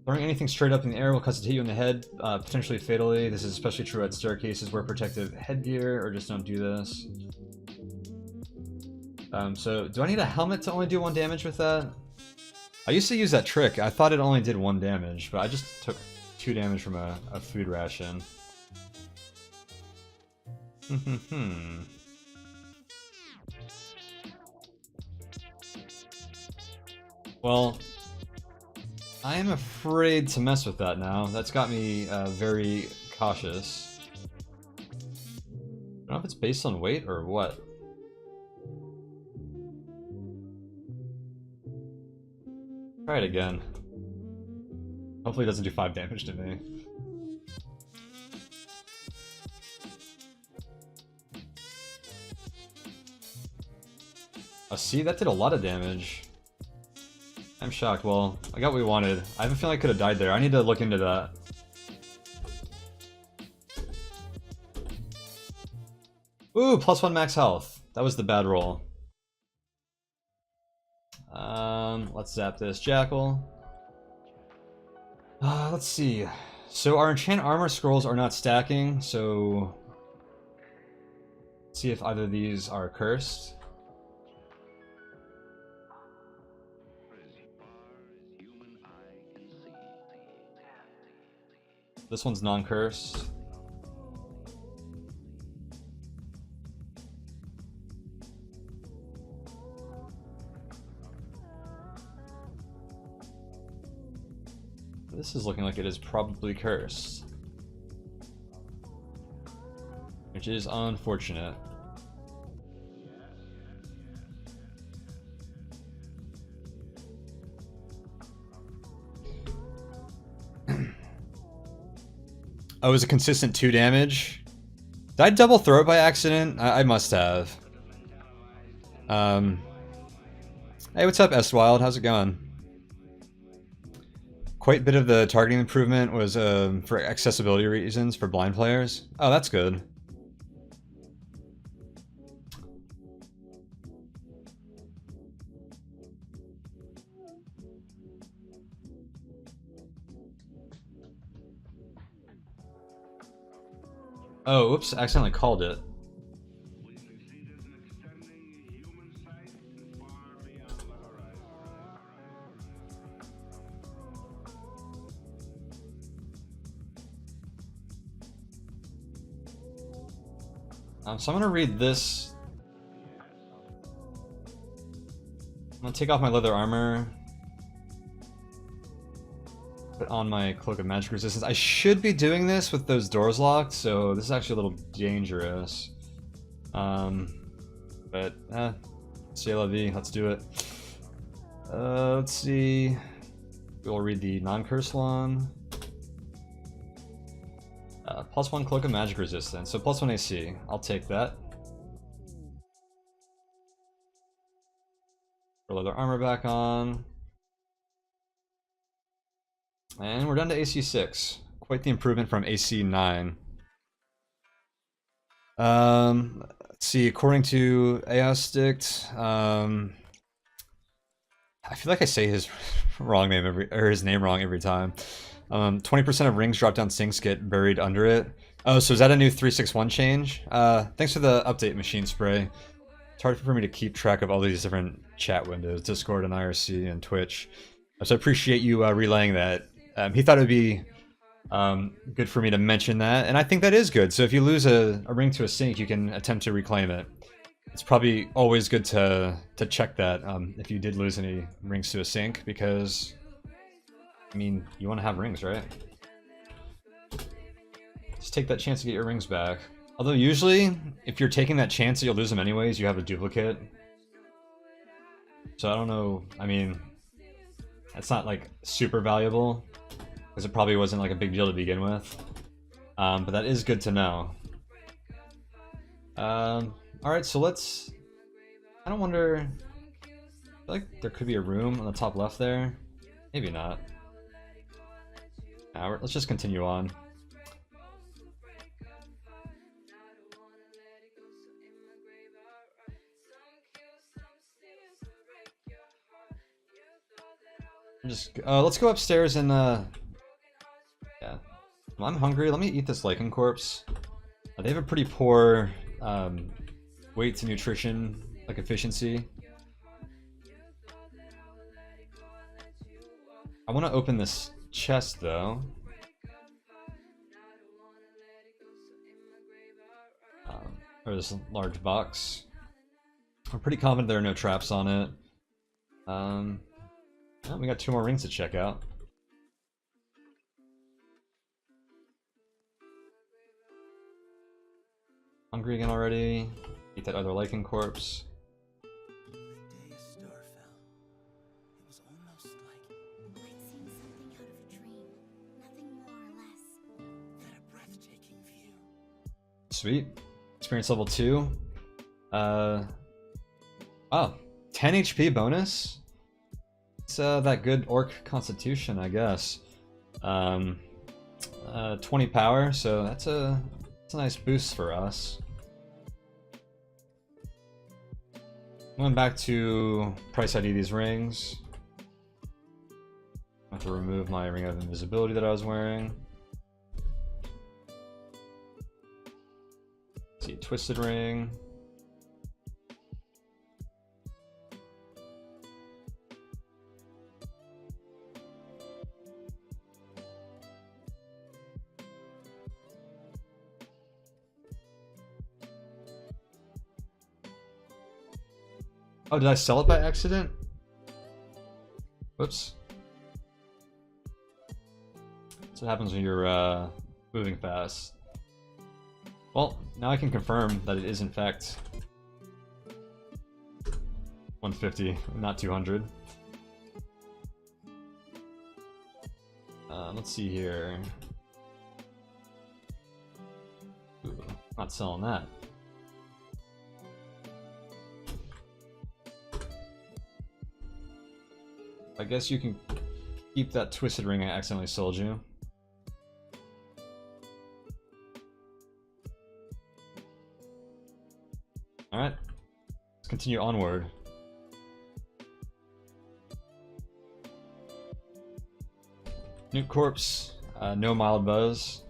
Throwing anything straight up in the air will cause it to hit you in the head, potentially fatally. This is especially true at staircases where protective headgear, or just don't do this. So, do I need a helmet to only do 1 damage with that? I used to use that trick. I thought it only did 1 damage, but I just took 2 damage from a food ration. Well, I am afraid to mess with that now. That's got me very cautious. I don't know if it's based on weight or what. Try it again. Hopefully it doesn't do 5 damage to me. Oh, see, that did a lot of damage. I'm shocked. Well, I got what we wanted. I have a feeling I could have died there. I need to look into that. Ooh, +1 max health. That was the bad roll. Let's zap this Jackal. Let's see. So our enchant armor scrolls are not stacking, so... Let's see if either of these are cursed. This one's non-cursed. This is looking like it is probably cursed, which is unfortunate. Oh, it was a consistent 2 damage. Did I double throw it by accident? I must have. Hey, what's up, S-Wild? How's it going? Quite a bit of the targeting improvement was for accessibility reasons for blind players. Oh, that's good. Oh, oops, accidentally called it. So I'm gonna read this. I'm gonna take off my leather armor. Put on my cloak of magic resistance. I should be doing this with those doors locked, so this is actually a little dangerous. But c'est la vie. Let's do it. Let's see. We'll read the non-curse one. +1 cloak of magic resistance, so +1 AC. I'll take that. Put leather armor back on. And we're down to AC 6. Quite the improvement from AC 9. Let's see, according to Aostict, I feel like I say his wrong name his name wrong every time. 20% of rings drop down sinks get buried under it. Oh, so is that a new 361 change? Thanks for the update, Machine Spray. It's hard for me to keep track of all these different chat windows, Discord and IRC and Twitch. So I appreciate you relaying that. He thought it would be good for me to mention that, and I think that is good. So if you lose a ring to a sink, you can attempt to reclaim it. It's probably always good to check that if you did lose any rings to a sink, because I mean, you want to have rings, right? Just take that chance to get your rings back. Although usually, if you're taking that chance that you'll lose them anyways, you have a duplicate. So I don't know, I mean, it's not like super valuable, because it probably wasn't like a big deal to begin with. But that is good to know. Alright, so let's... I don't wonder... I feel like there could be a room on the top left there. Maybe not. Let's just continue on. Let's go upstairs and yeah. Well, I'm hungry. Let me eat this lichen corpse. They have a pretty poor weight to nutrition, like efficiency. I want to open this chest though. Or this large box. I'm pretty confident there are no traps on it. Oh, we got 2 more rings to check out. Hungry again already. Eat that other lichen corpse. Sweet. Experience level 2. Oh, 10 HP bonus? It's that good orc constitution, I guess. 20 power, so that's a nice boost for us. Going back to price ID these rings. I have to remove my ring of invisibility that I was wearing. Let's see, twisted ring. Oh, did I sell it by accident? Whoops. what happens when you're moving fast. Well, now I can confirm that it is in fact 150, not 200. Let's see here. Ooh, not selling that. I guess you can keep that twisted ring I accidentally sold you. Alright, let's continue onward. Nuke Corpse, no mild buzz.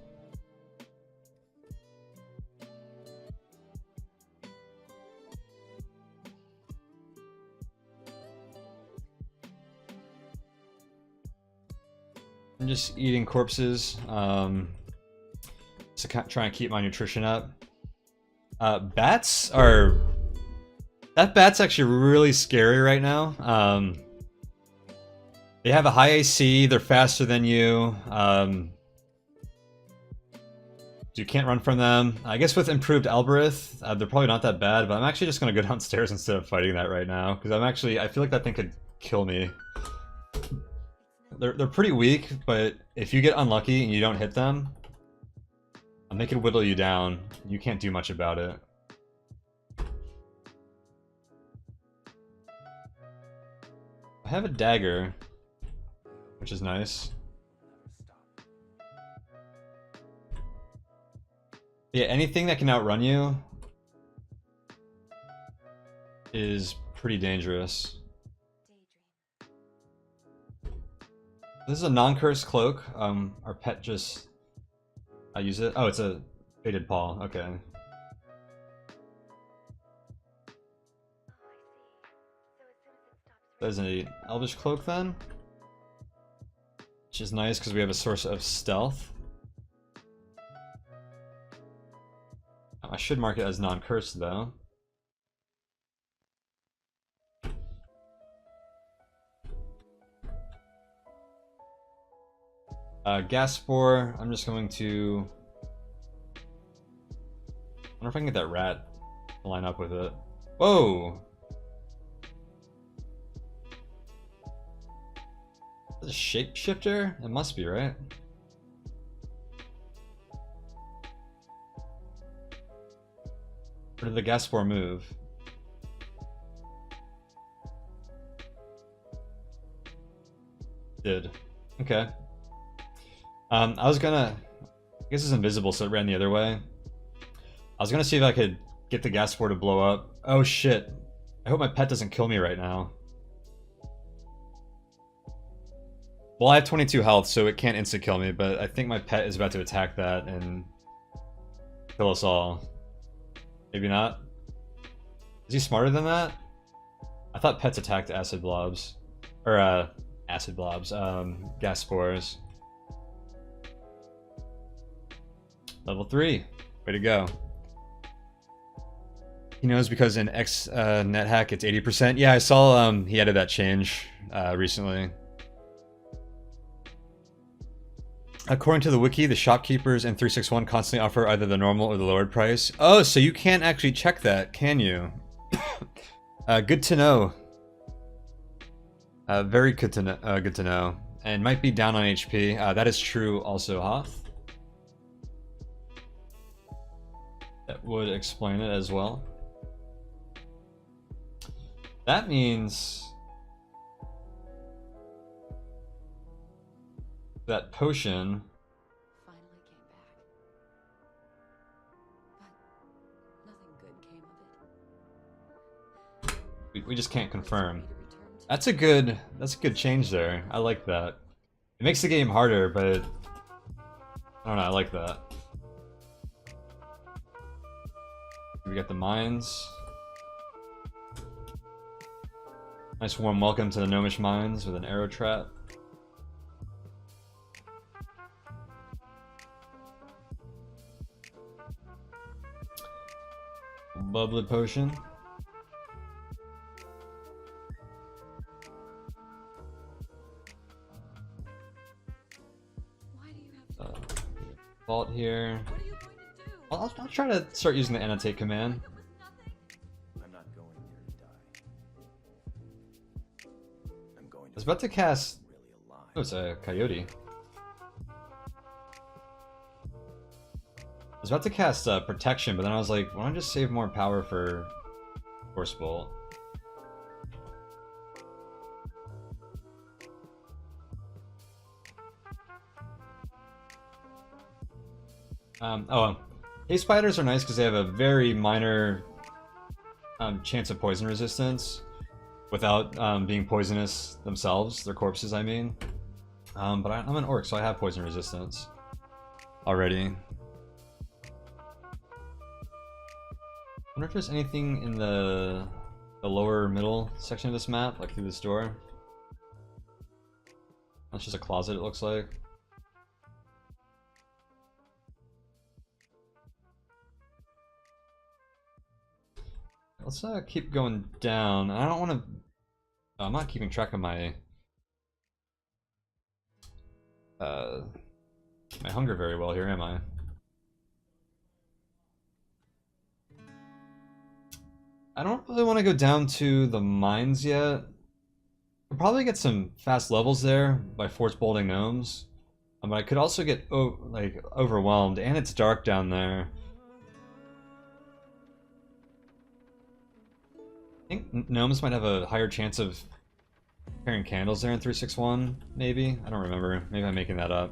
I'm just eating corpses to try and keep my nutrition up. Bats are... That bat's actually really scary right now. They have a high AC, they're faster than you. So you can't run from them. I guess with improved Alberith, they're probably not that bad, but I'm actually just gonna go downstairs instead of fighting that right now, because I feel like that thing could kill me. They're pretty weak, but if you get unlucky and you don't hit them, they can whittle you down. You can't do much about it. I have a dagger, which is nice. Yeah, anything that can outrun you is pretty dangerous. This is a non-cursed cloak. Our pet just... I use it. Oh, it's a faded paw. Okay. There's an elvish cloak then, which is nice because we have a source of stealth. I should mark it as non-cursed though. Gas spore, I'm just going to... I wonder if I can get that rat to line up with it. Whoa! Is it a shapeshifter? It must be, right? Or did the gas spore move? Did. Okay. I was gonna... I guess it's invisible, so it ran the other way. I was gonna see if I could get the gas spore to blow up. Oh shit. I hope my pet doesn't kill me right now. Well, I have 22 health, so it can't insta-kill me, but I think my pet is about to attack that and kill us all. Maybe not? Is he smarter than that? I thought pets attacked acid blobs. Or, acid blobs. Gas spores. Level 3. Way to go. He knows because in NetHack it's 80%. Yeah, I saw he added that change recently. According to the wiki, the shopkeepers in 361 constantly offer either the normal or the lowered price. Oh, so you can't actually check that, can you? Good to know. Very good to know. Good to know. And might be down on HP. That is true also, Hoth. That would explain it as well. That means that potion Finally came back. But nothing good came of it. we just can't confirm. To return to That's a good change there. I like that. It makes the game harder, but I don't know, I like that. We got the mines. Nice warm welcome to the Gnomish Mines with an arrow trap. Bubbly potion. Why do you have Vault here. I'll try to start using the annotate command. I'm not going there to die. I'm going to I was about to cast. really alive. Oh, it's a coyote. I was about to cast protection, but then I was like, why don't I just save more power for Force Bolt? Haze spiders are nice because they have a very minor chance of poison resistance without being poisonous themselves, their corpses, I mean. But I'm an orc, so I have poison resistance already. I wonder if there's anything in the lower middle section of this map, like through this door. That's just a closet, it looks like. Let's keep going down. I don't want to. I'm not keeping track of my my hunger very well here, am I? I don't really want to go down to the mines yet. I'll probably get some fast levels there by force bolting gnomes. But I could also get like overwhelmed, and it's dark down there. I think gnomes might have a higher chance of carrying candles there in 361, maybe? I don't remember. Maybe I'm making that up.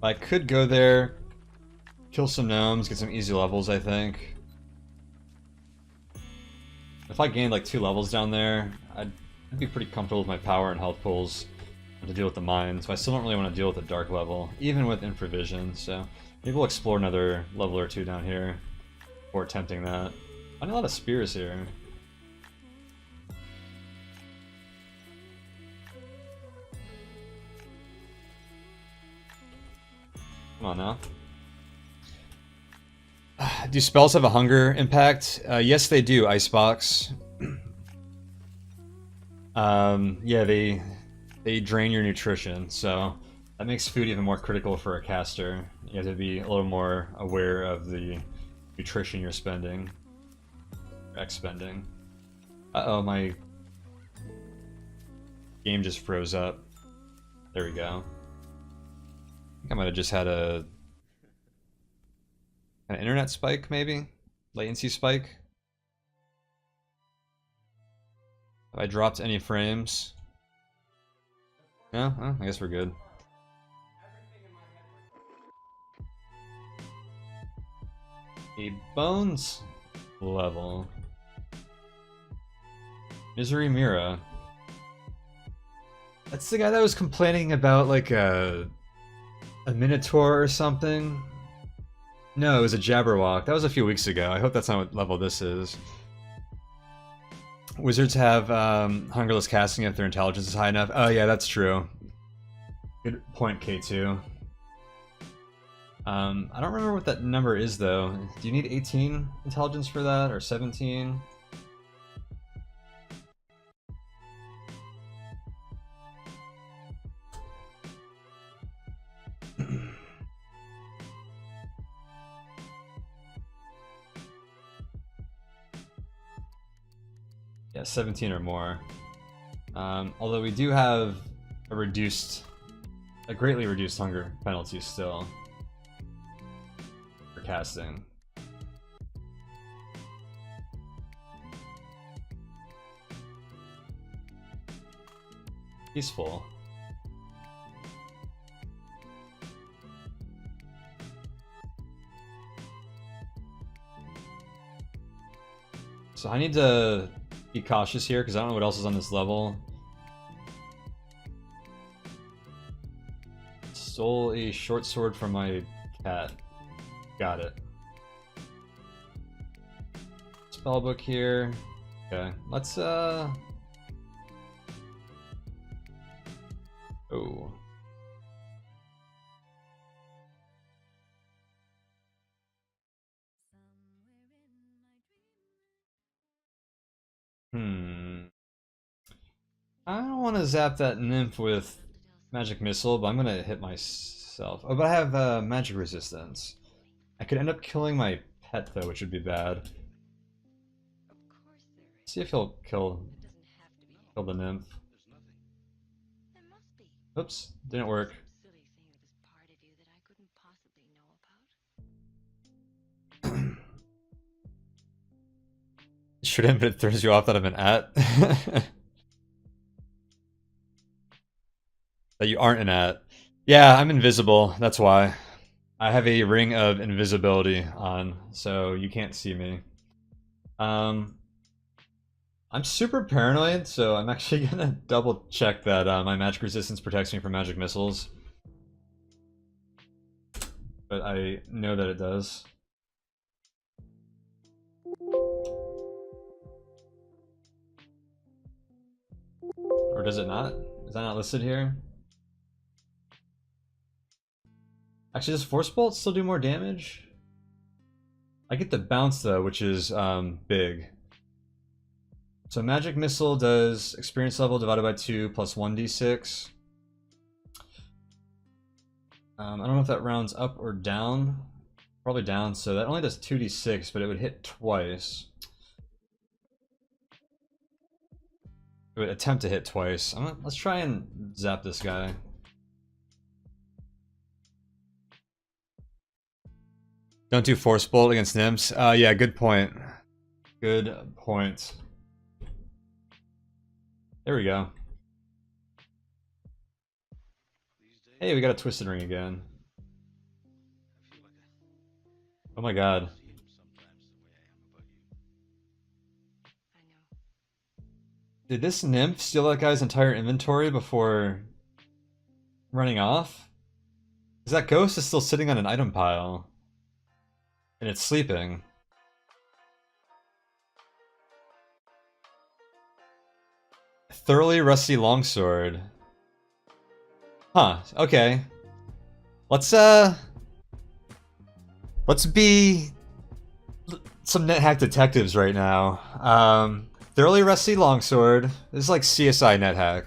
I could go there, kill some gnomes, get some easy levels, I think. If I gained like 2 levels down there, I'd be pretty comfortable with my power and health pools to deal with the mines, but I still don't really want to deal with the dark level, even with infravision, so maybe we'll explore another level or 2 down here before attempting that. I need a lot of spears here. Come on now. Do spells have a hunger impact? Yes, they do, Icebox. Yeah, they drain your nutrition, so that makes food even more critical for a caster. You have to be a little more aware of the nutrition you're spending. Or expending. Uh-oh, my game just froze up. There we go. I think I might have just had an internet spike, maybe? Latency spike? Have I dropped any frames? No? Oh, I guess we're good. A bones level. Misery Mira. That's the guy that was complaining about like a Minotaur or something. No, it was a Jabberwock. That was a few weeks ago. I hope that's not what level this is. Wizards have hungerless casting if their intelligence is high enough. Oh yeah, that's true. Good point, K2. I don't remember what that number is though. Do you need 18 intelligence for that, or 17? Yeah, 17 or more. Although we do have a greatly reduced hunger penalty still for casting. Peaceful. So I need to be cautious here because I don't know what else is on this level. Stole a short sword from my cat. Got it. Spellbook here. Okay, let's Oh. I don't want to zap that nymph with magic missile, but I'm gonna hit myself. Oh, but I have magic resistance. I could end up killing my pet though, which would be bad. See if he'll kill the nymph. Oops, didn't work. Shouldn't, but it throws you off that I'm an at. That you aren't an at. Yeah, I'm invisible, that's why. I have a ring of invisibility on, so you can't see me. I'm super paranoid, so I'm actually gonna double check that my magic resistance protects me from magic missiles. But I know that it does. Or does it not? Is that not listed here? Actually, does Force Bolt still do more damage? I get the bounce though, which is big. So Magic Missile does experience level divided by 2 plus 1d6. I don't know if that rounds up or down. Probably down, so that only does 2d6, but it would hit twice. It would attempt to hit twice. Let's try and zap this guy. Don't do Force Bolt against nymphs. Yeah, good point. Good point. There we go. Hey, we got a Twisted Ring again. Oh my god. Did this nymph steal that guy's entire inventory before running off? Because that ghost is still sitting on an item pile. And it's sleeping. Thoroughly Rusty Longsword. Huh, okay. Let's be some NetHack detectives right now. Thoroughly Rusty Longsword. This is like CSI NetHack.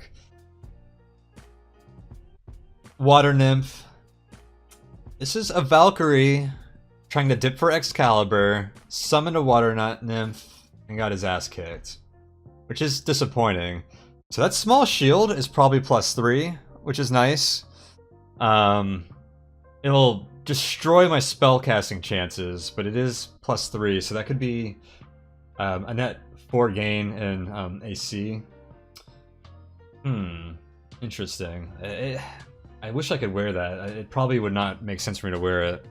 Water Nymph. This is a Valkyrie trying to dip for Excalibur, summoned a Water Nymph, and got his ass kicked. Which is disappointing. So that small shield is probably +3, which is nice. It'll destroy my spellcasting chances, but it is +3, so that could be a net 4 gain in AC. Interesting. I wish I could wear that. It probably would not make sense for me to wear it.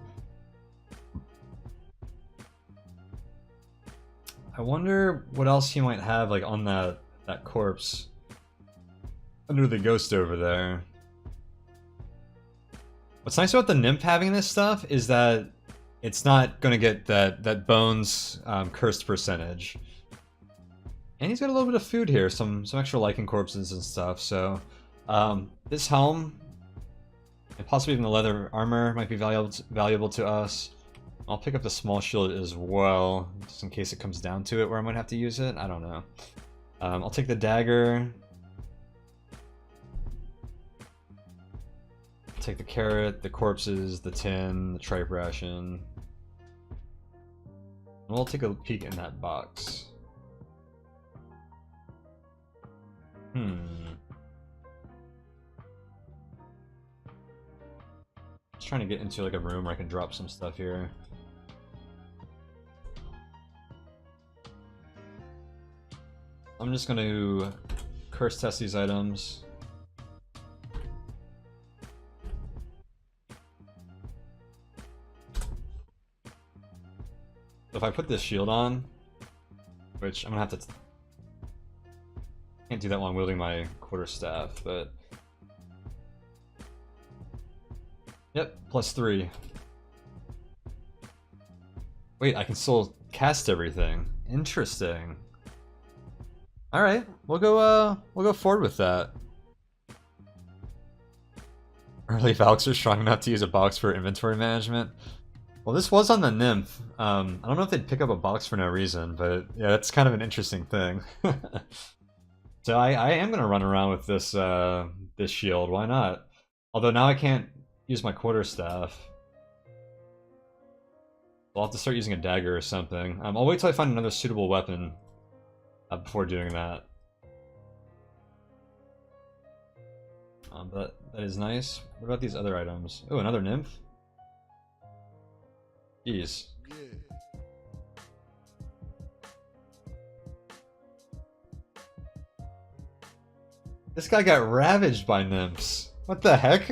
I wonder what else he might have like on that corpse under the ghost over there. What's nice about the nymph having this stuff is that it's not going to get that bones cursed percentage. And he's got a little bit of food here, some extra lichen corpses and stuff. So this helm and possibly even the leather armor might be valuable to us. I'll pick up the small shield as well, just in case it comes down to it where I might have to use it. I don't know. I'll take the dagger. I'll take the carrot, the corpses, the tin, the tripe ration. And we'll take a peek in that box. Just trying to get into like a room where I can drop some stuff here. I'm just going to curse test these items. If I put this shield on, which I'm going to have to... Can't do that while I'm wielding my quarterstaff, but... Yep, +3. Wait, I can still cast everything. Interesting. All right, we'll go forward with that. Early Valks are strong enough to use a box for inventory management. Well, this was on the nymph. I don't know if they'd pick up a box for no reason, but yeah, that's kind of an interesting thing. So I am gonna run around with this this shield. Why not? Although now I can't use my quarterstaff. I'll have to start using a dagger or something. I'll wait till I find another suitable weapon before doing that. But that is nice. What about these other items? Oh, another nymph? Jeez. This guy got ravaged by nymphs. What the heck?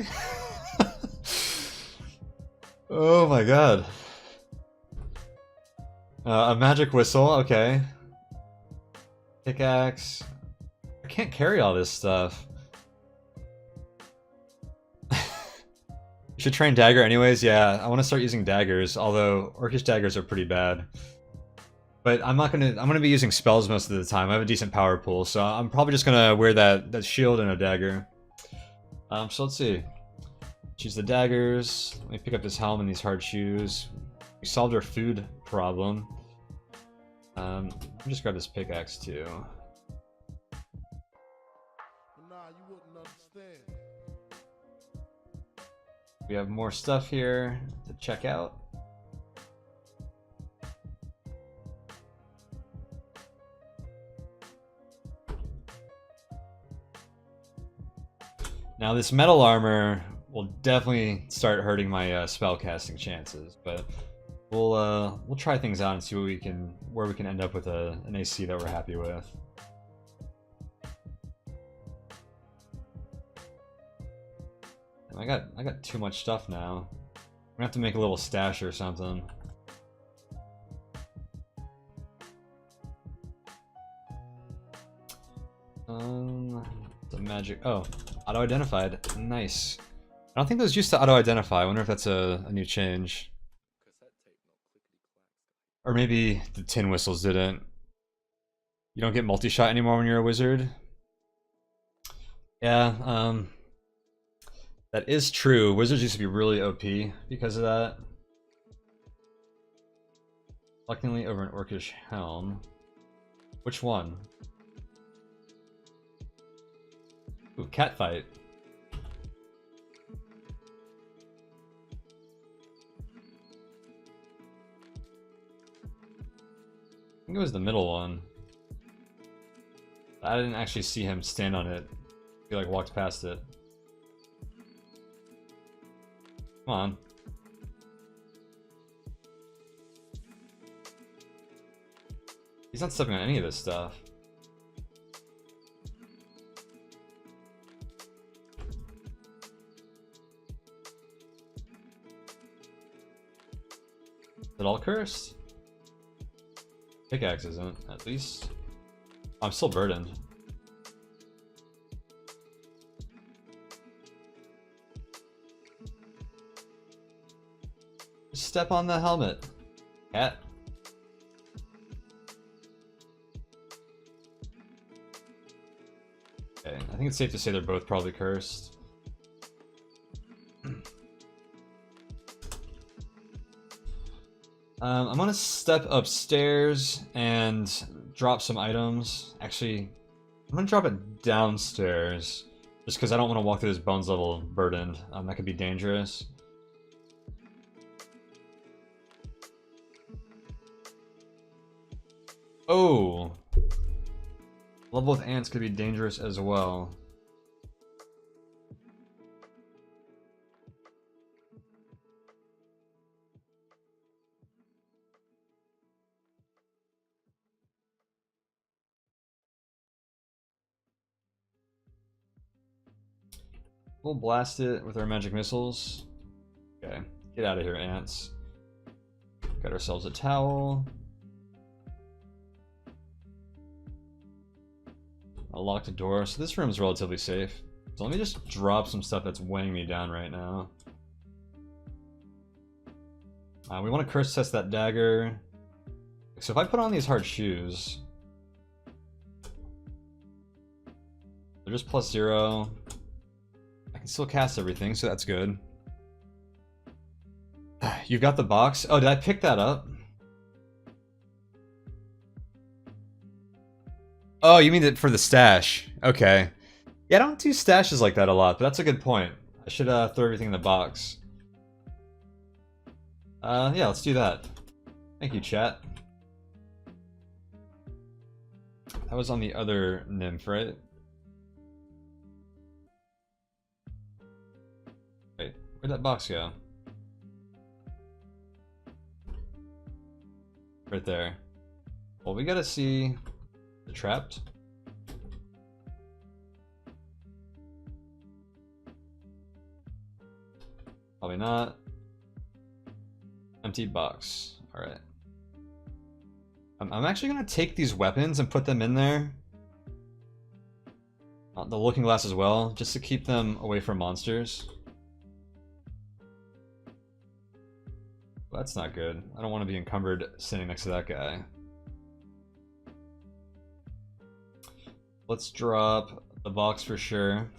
Oh my god. A magic whistle, okay. Pickaxe. I can't carry all this stuff. You should train dagger anyways, yeah. I want to start using daggers, although orcish daggers are pretty bad. But I'm gonna be using spells most of the time. I have a decent power pool, so I'm probably just gonna wear that shield and a dagger. So let's see. Choose the daggers. Let me pick up this helm and these hard shoes. We solved our food problem. Let me just grab this pickaxe too. Nah, you wouldn't understand. We have more stuff here to check out. Now this metal armor will definitely start hurting my spellcasting chances, but we'll try things out and see where we can end up with an AC that we're happy with. I got too much stuff now. I'm gonna have to make a little stash or something. The magic. Oh, auto-identified. Nice. I don't think those used to auto-identify. I wonder if that's a new change. Or maybe the tin whistles didn't. You don't get multi-shot anymore when you're a wizard? Yeah, that is true. Wizards used to be really OP because of that. Luckily over an orcish helm. Which one? Ooh, cat fight. I think it was the middle one. I didn't actually see him stand on it. He like walked past it. Come on. He's not stepping on any of this stuff. Is it all cursed? Pickaxe isn't, at least. I'm still burdened. Just step on the helmet, cat. Okay, I think it's safe to say they're both probably cursed. I'm gonna step upstairs and drop some items. Actually, I'm gonna drop it downstairs just because I don't want to walk through this bones level burdened. That could be dangerous. Oh, level with ants could be dangerous as well. We'll blast it with our magic missiles. Okay, get out of here, ants. Got ourselves a towel. A locked door, so this room's relatively safe. So let me just drop some stuff that's weighing me down right now. We want to curse test that dagger. So if I put on these hard shoes, they're just +0. I can still cast everything, so that's good. You got the box? Oh, did I pick that up? Oh, you mean it for the stash. Okay. Yeah, I don't do stashes like that a lot, but that's a good point. I should throw everything in the box. Yeah, let's do that. Thank you, chat. That was on the other nymph, right? Wait, where'd that box go? Right there. Well, we gotta see the trapped. Probably not. Empty box. Alright. I'm actually gonna take these weapons and put them in there. The looking glass as well, just to keep them away from monsters. That's not good. I don't want to be encumbered sitting next to that guy. Let's drop the box for sure.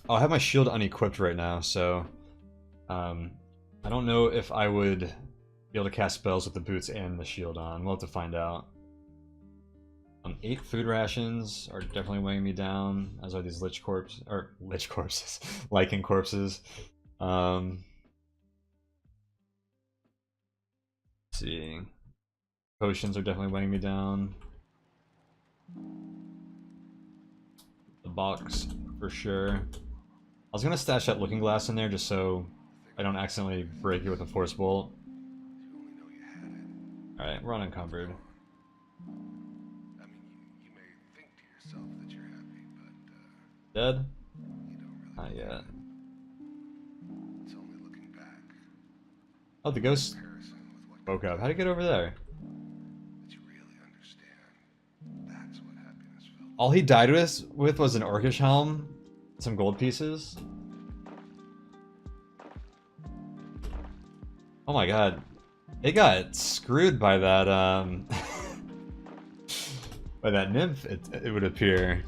Oh, I have my shield unequipped right now, so I don't know if I would be able to cast spells with the boots and the shield on. We'll have to find out. 8 food rations are definitely weighing me down, as are these lich corpses, lichen corpses. Let's see. Potions are definitely weighing me down. The box for sure. I was gonna stash that looking glass in there just so I don't accidentally break it with a force bolt. Alright, we're unencumbered. Dead? Not yet. Oh, the ghost woke up. How'd it get over there? All he died with was an orcish helm, some gold pieces. Oh my god. They got screwed by that, by that nymph, it would appear.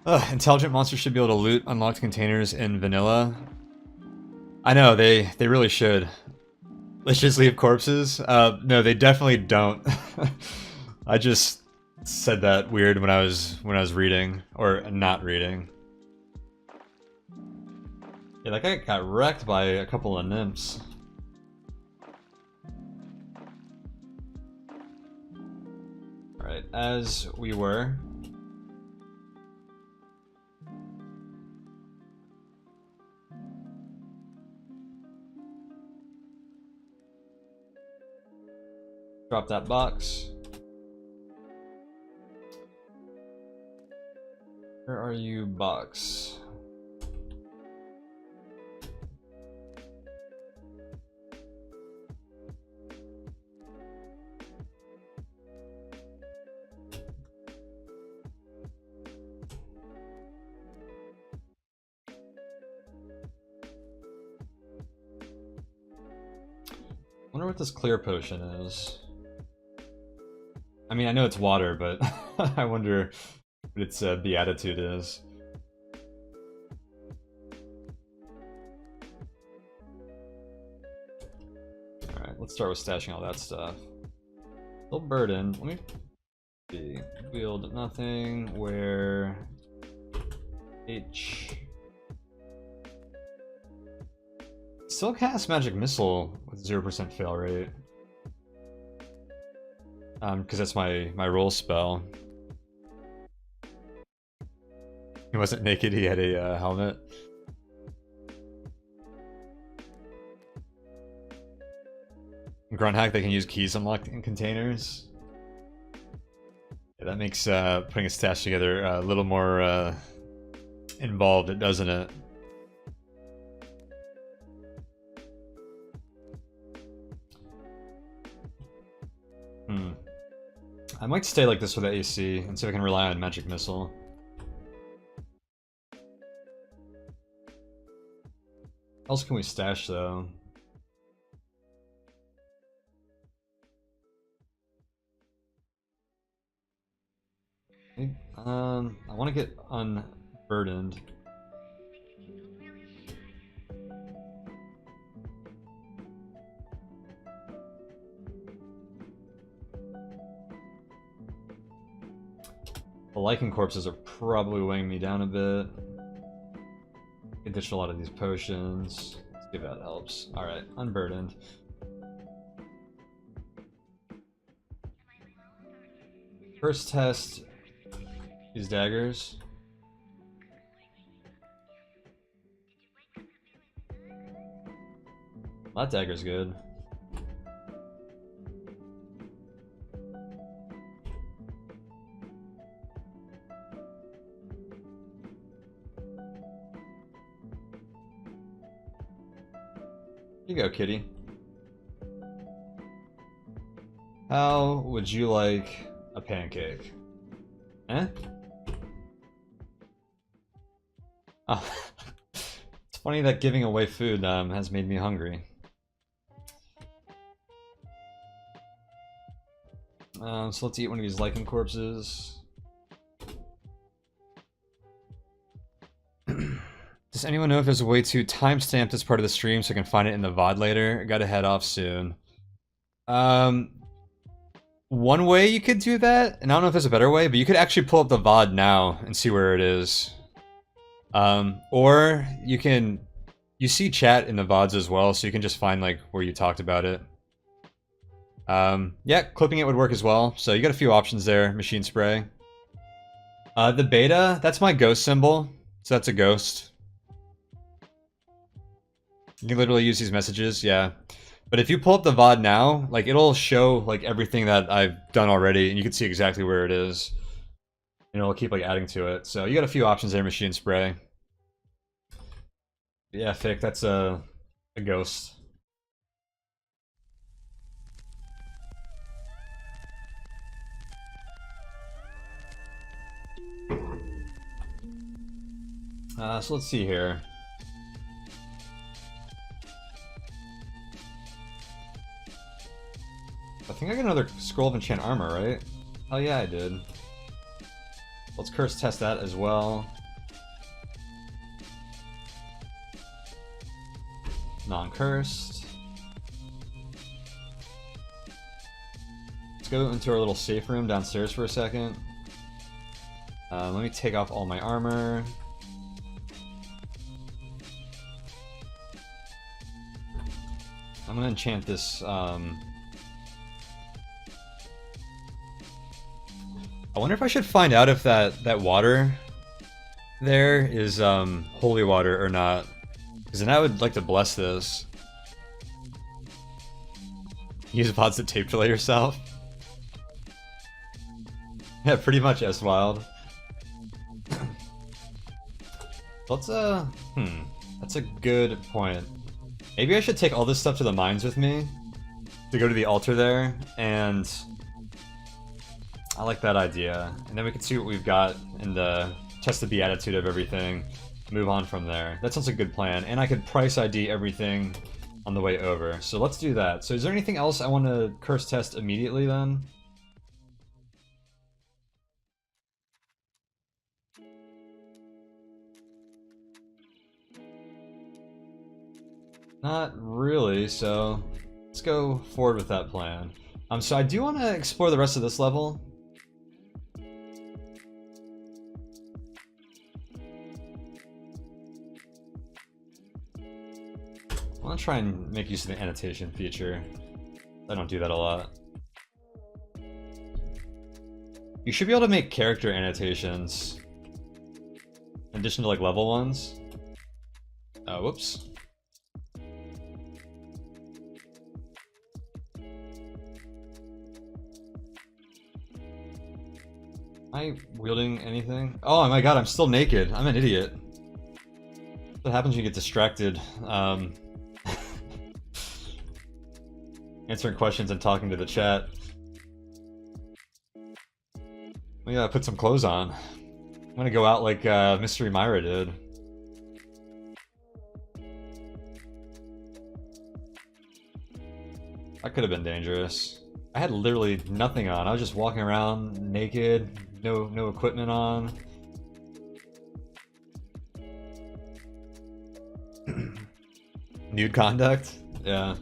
Intelligent monsters should be able to loot unlocked containers in vanilla. I know, they really should. Let's just leave corpses? No, they definitely don't. I just said that weird when I was reading, or not reading. Yeah, that guy got wrecked by a couple of nymphs. Alright, as we were. Drop that box. Where are you, box? Wonder what this clear potion is. I mean, I know it's water, but I wonder what its beatitude is. Alright, let's start with stashing all that stuff. Little burden. Let me see. Wield nothing. Where H. Still cast magic missile with 0% fail rate. Because that's my roll spell. He wasn't naked, he had a helmet. In Grunthack, they can use keys unlocked in containers. Yeah, that makes putting a stash together a little more involved, doesn't it? I might stay like this with the AC and see if I can rely on magic missile. What else can we stash though? want to get unburdened. The lichen corpses are probably weighing me down a bit. I ditched a lot of these potions. Let's see if that helps. Alright, unburdened. First test these daggers. That dagger's good. Here you go, kitty. How would you like a pancake? Eh? Oh. It's funny that giving away food has made me hungry. So let's eat one of these lichen corpses. Does anyone know if there's a way to timestamp this part of the stream so I can find it in the VOD later? I gotta head off soon. One way you could do that, and I don't know if there's a better way, but you could actually pull up the VOD now and see where it is. Or you can... You see chat in the VODs as well, so you can just find like where you talked about it. Yeah, clipping it would work as well. So you got a few options there. Machine spray. The beta, that's my ghost symbol. So that's a ghost. You can literally use these messages, yeah. But if you pull up the VOD now, like it'll show like everything that I've done already, and you can see exactly where it is. And it'll keep like adding to it. So you got a few options there, machine spray. Yeah, Fick, that's a ghost. So let's see here. I think I got another scroll of enchant armor, right? Oh yeah, I did. Let's curse test that as well. Non-cursed. Let's go into our little safe room downstairs for a second. Let me take off all my armor. I'm gonna enchant this, I wonder if I should find out if that water there is, holy water or not. Because then I would like to bless this. Use pods to tape delay yourself. Yeah, pretty much S-Wild. Let's, that's a good point. Maybe I should take all this stuff to the mines with me. To go to the altar there, and... I like that idea. And then we can see what we've got and test the beatitude of everything. Move on from there. That sounds like a good plan. And I could price ID everything on the way over. So let's do that. So is there anything else I want to curse test immediately then? Not really, so let's go forward with that plan. So I do want to explore the rest of this level. I want to try and make use of the annotation feature. I don't do that a lot. You should be able to make character annotations in addition to like level ones. Oh, whoops. Am I wielding anything? Oh my god, I'm still naked. I'm an idiot. What happens when you get distracted? Answering questions and talking to the chat. We gotta put some clothes on. I'm gonna go out like Mystery Myra did. That could have been dangerous. I had literally nothing on. I was just walking around naked, no equipment on. Nude conduct? Yeah.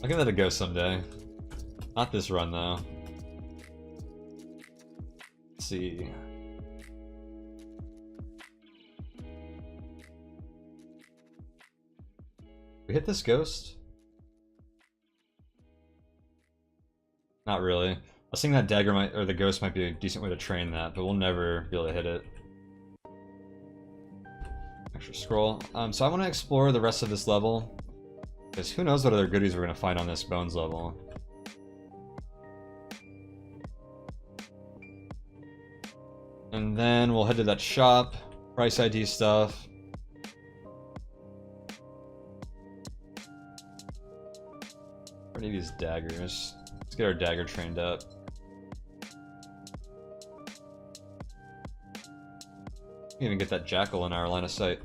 I'll give that a go someday. Not this run, though. Let's see. We hit this ghost? Not really. I was thinking that dagger might, or the ghost might be a decent way to train that, but we'll never be able to hit it. Extra scroll. So I want to explore the rest of this level, because who knows what other goodies we're going to find on this bones level. And then we'll head to that shop, price ID stuff. Where are these daggers? Let's get our dagger trained up. We can even get that jackal in our line of sight.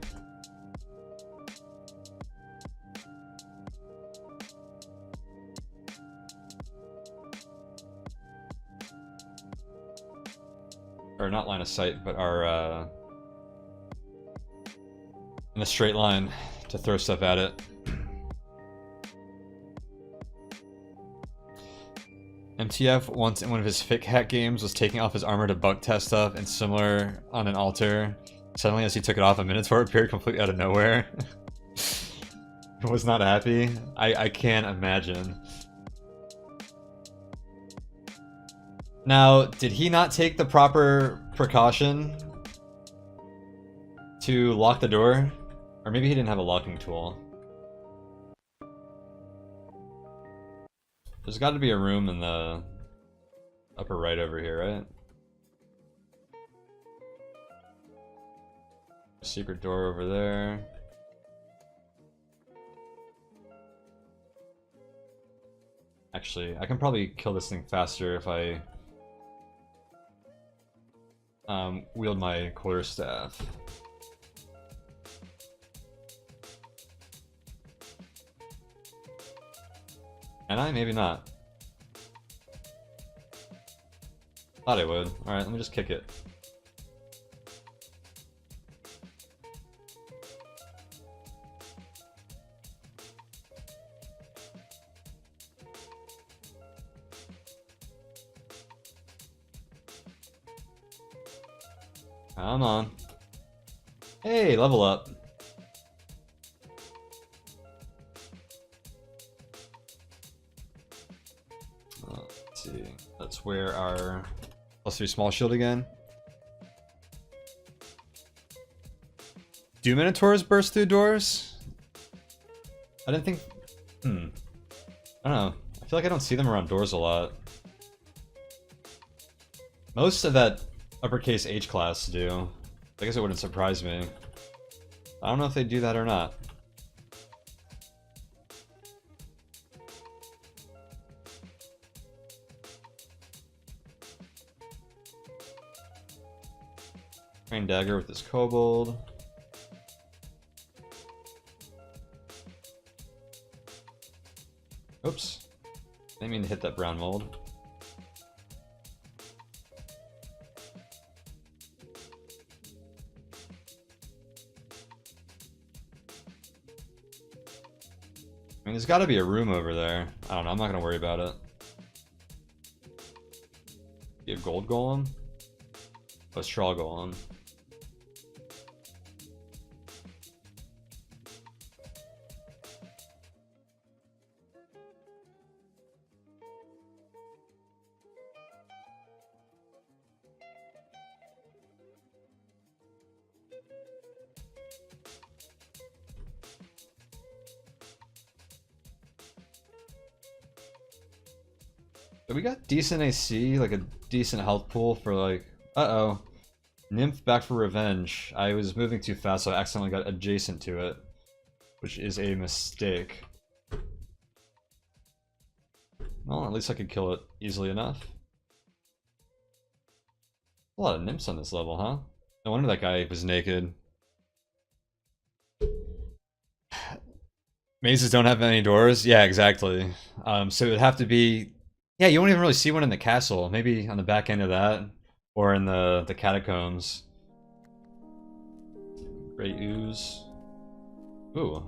Or not line of sight, but our in a straight line to throw stuff at it. MTF once in one of his fake hack games was taking off his armor to bug test stuff, and similar on an altar. Suddenly as he took it off, a Minotaur appeared completely out of nowhere. Was not happy. I can't imagine. Now, did he not take the proper precaution to lock the door? Or maybe he didn't have a locking tool. There's got to be a room in the upper right over here, right? A secret door over there. Actually, I can probably kill this thing faster if I wield my quarterstaff. Can I? Maybe not. Thought I would. Alright, let me just kick it. Come on. Hey, level up. Let's see. Let's wear our +3 small shield again. Do Minotaurs burst through doors? I didn't think... I don't know. I feel like I don't see them around doors a lot. Most of that uppercase H class do. I guess it wouldn't surprise me. I don't know if they do that or not. Train dagger with this kobold. Oops. Didn't mean to hit that brown mold. I mean, there's got to be a room over there. I don't know. I'm not going to worry about it. You have gold golem? Oh, straw golem. So we got decent AC, like a decent health pool for like... Uh-oh. Nymph back for revenge. I was moving too fast, so I accidentally got adjacent to it. Which is a mistake. Well, at least I could kill it easily enough. A lot of nymphs on this level, huh? No wonder that guy was naked. Mazes don't have any doors? Yeah, exactly. So it would have to be... Yeah, you won't even really see one in the castle. Maybe on the back end of that. Or in the catacombs. Great ooze. Ooh.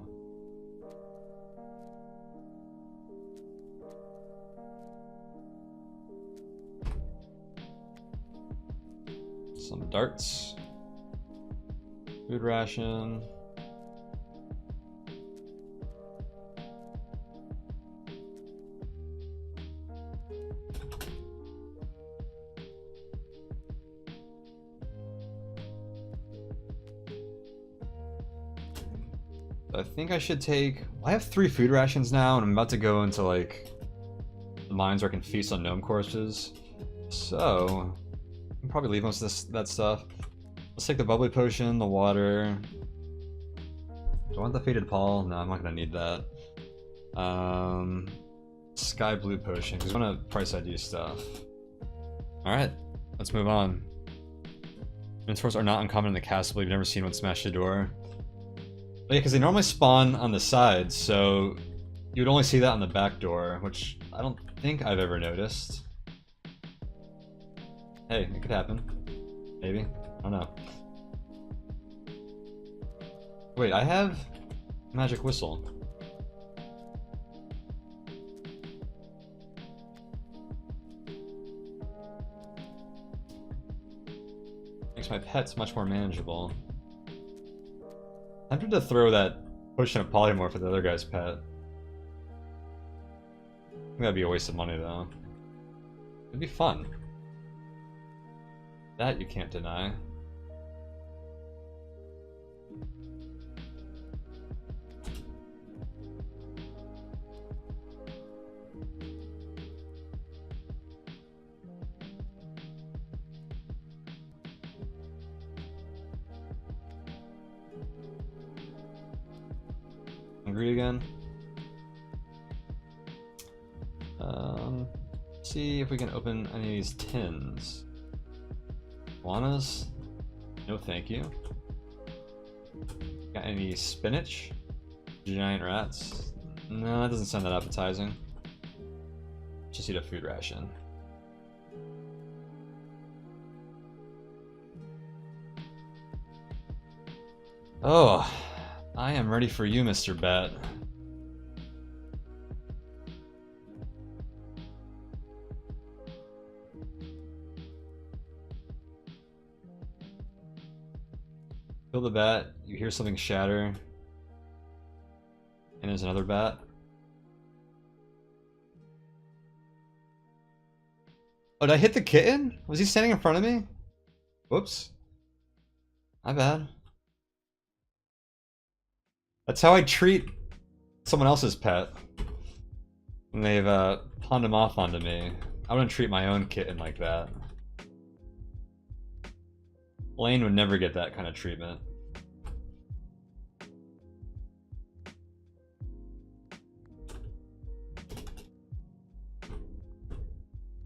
Some darts. Food ration. I think I should take... I have 3 food rations now, and I'm about to go into, like, the mines where I can feast on gnome corpses. So, I can probably leave most of that stuff. Let's take the bubbly potion, the water. Do I want the faded pall? No, I'm not gonna need that. Sky blue potion, because we want to price ID stuff. Alright, let's move on. Minotaurs are not uncommon in the castle, but you've never seen one smash the door. Oh yeah, because they normally spawn on the sides, so you would only see that on the back door, which I don't think I've ever noticed. Hey, it could happen. Maybe. I don't know. Wait, I have magic whistle. Makes my pets much more manageable. I'm tempted to throw that potion of polymorph for the other guy's pet. I think that'd be a waste of money though. It'd be fun. That you can't deny. Hungry again? See if we can open any of these tins. Iguanas? No thank you. Got any spinach? Giant rats? No, that doesn't sound that appetizing. Just eat a food ration. Oh, I am ready for you, Mr. Bat. Kill the bat, you hear something shatter, and there's another bat. Oh, did I hit the kitten? Was he standing in front of me? Whoops. My bad. That's how I treat someone else's pet. When they've pawned him off onto me. I wouldn't treat my own kitten like that. Lane would never get that kind of treatment.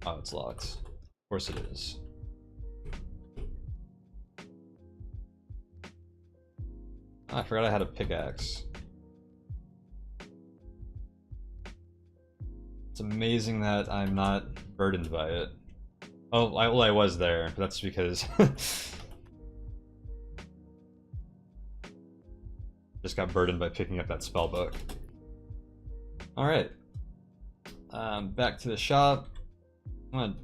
Oh, it's locked. Of course it is. Oh, I forgot I had a pickaxe. It's amazing that I'm not burdened by it. Oh, well, I was there, but that's because... just got burdened by picking up that spell book. Alright. Back to the shop. I'm gonna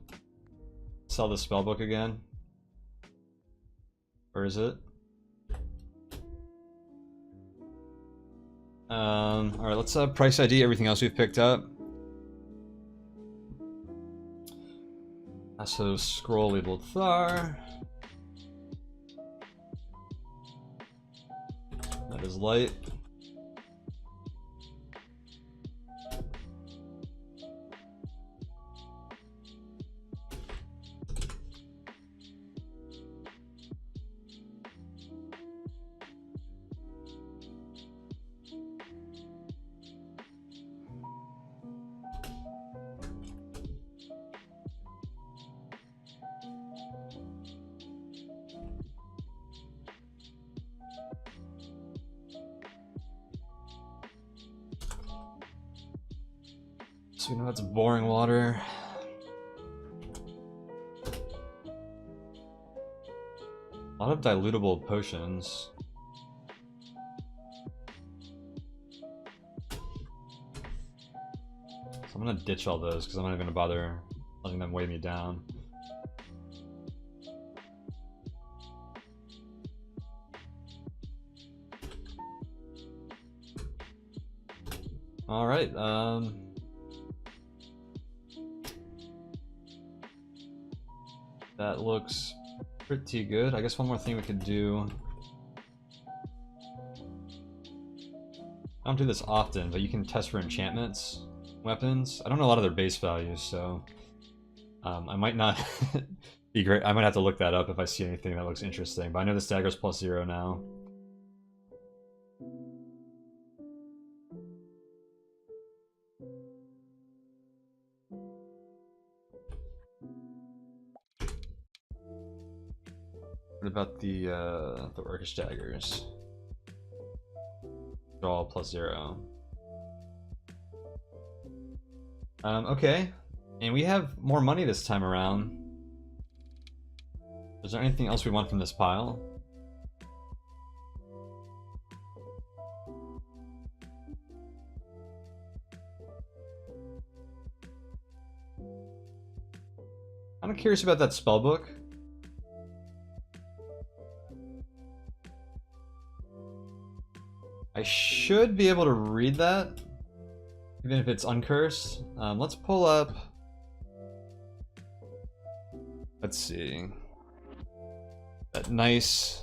sell the spell book again. Where is it? Alright, let's price ID everything else we've picked up. So scroll labeled Thar. That is light. So we know it's boring water. A lot of dilutable potions. gonna ditch all those because I'm not even gonna bother letting them weigh me down. All right. That looks pretty good. I guess one more thing we could do. I don't do this often, but you can test for enchantments, weapons. I don't know a lot of their base values, so I might not be great. I might have to look that up if I see anything that looks interesting. But I know this dagger's +0 now. What about the orcish daggers? They're all +0. Okay, and we have more money this time around. Is there anything else we want from this pile? I'm curious about that spell book. I should be able to read that, even if it's uncursed. Let's pull up. Let's see. That nice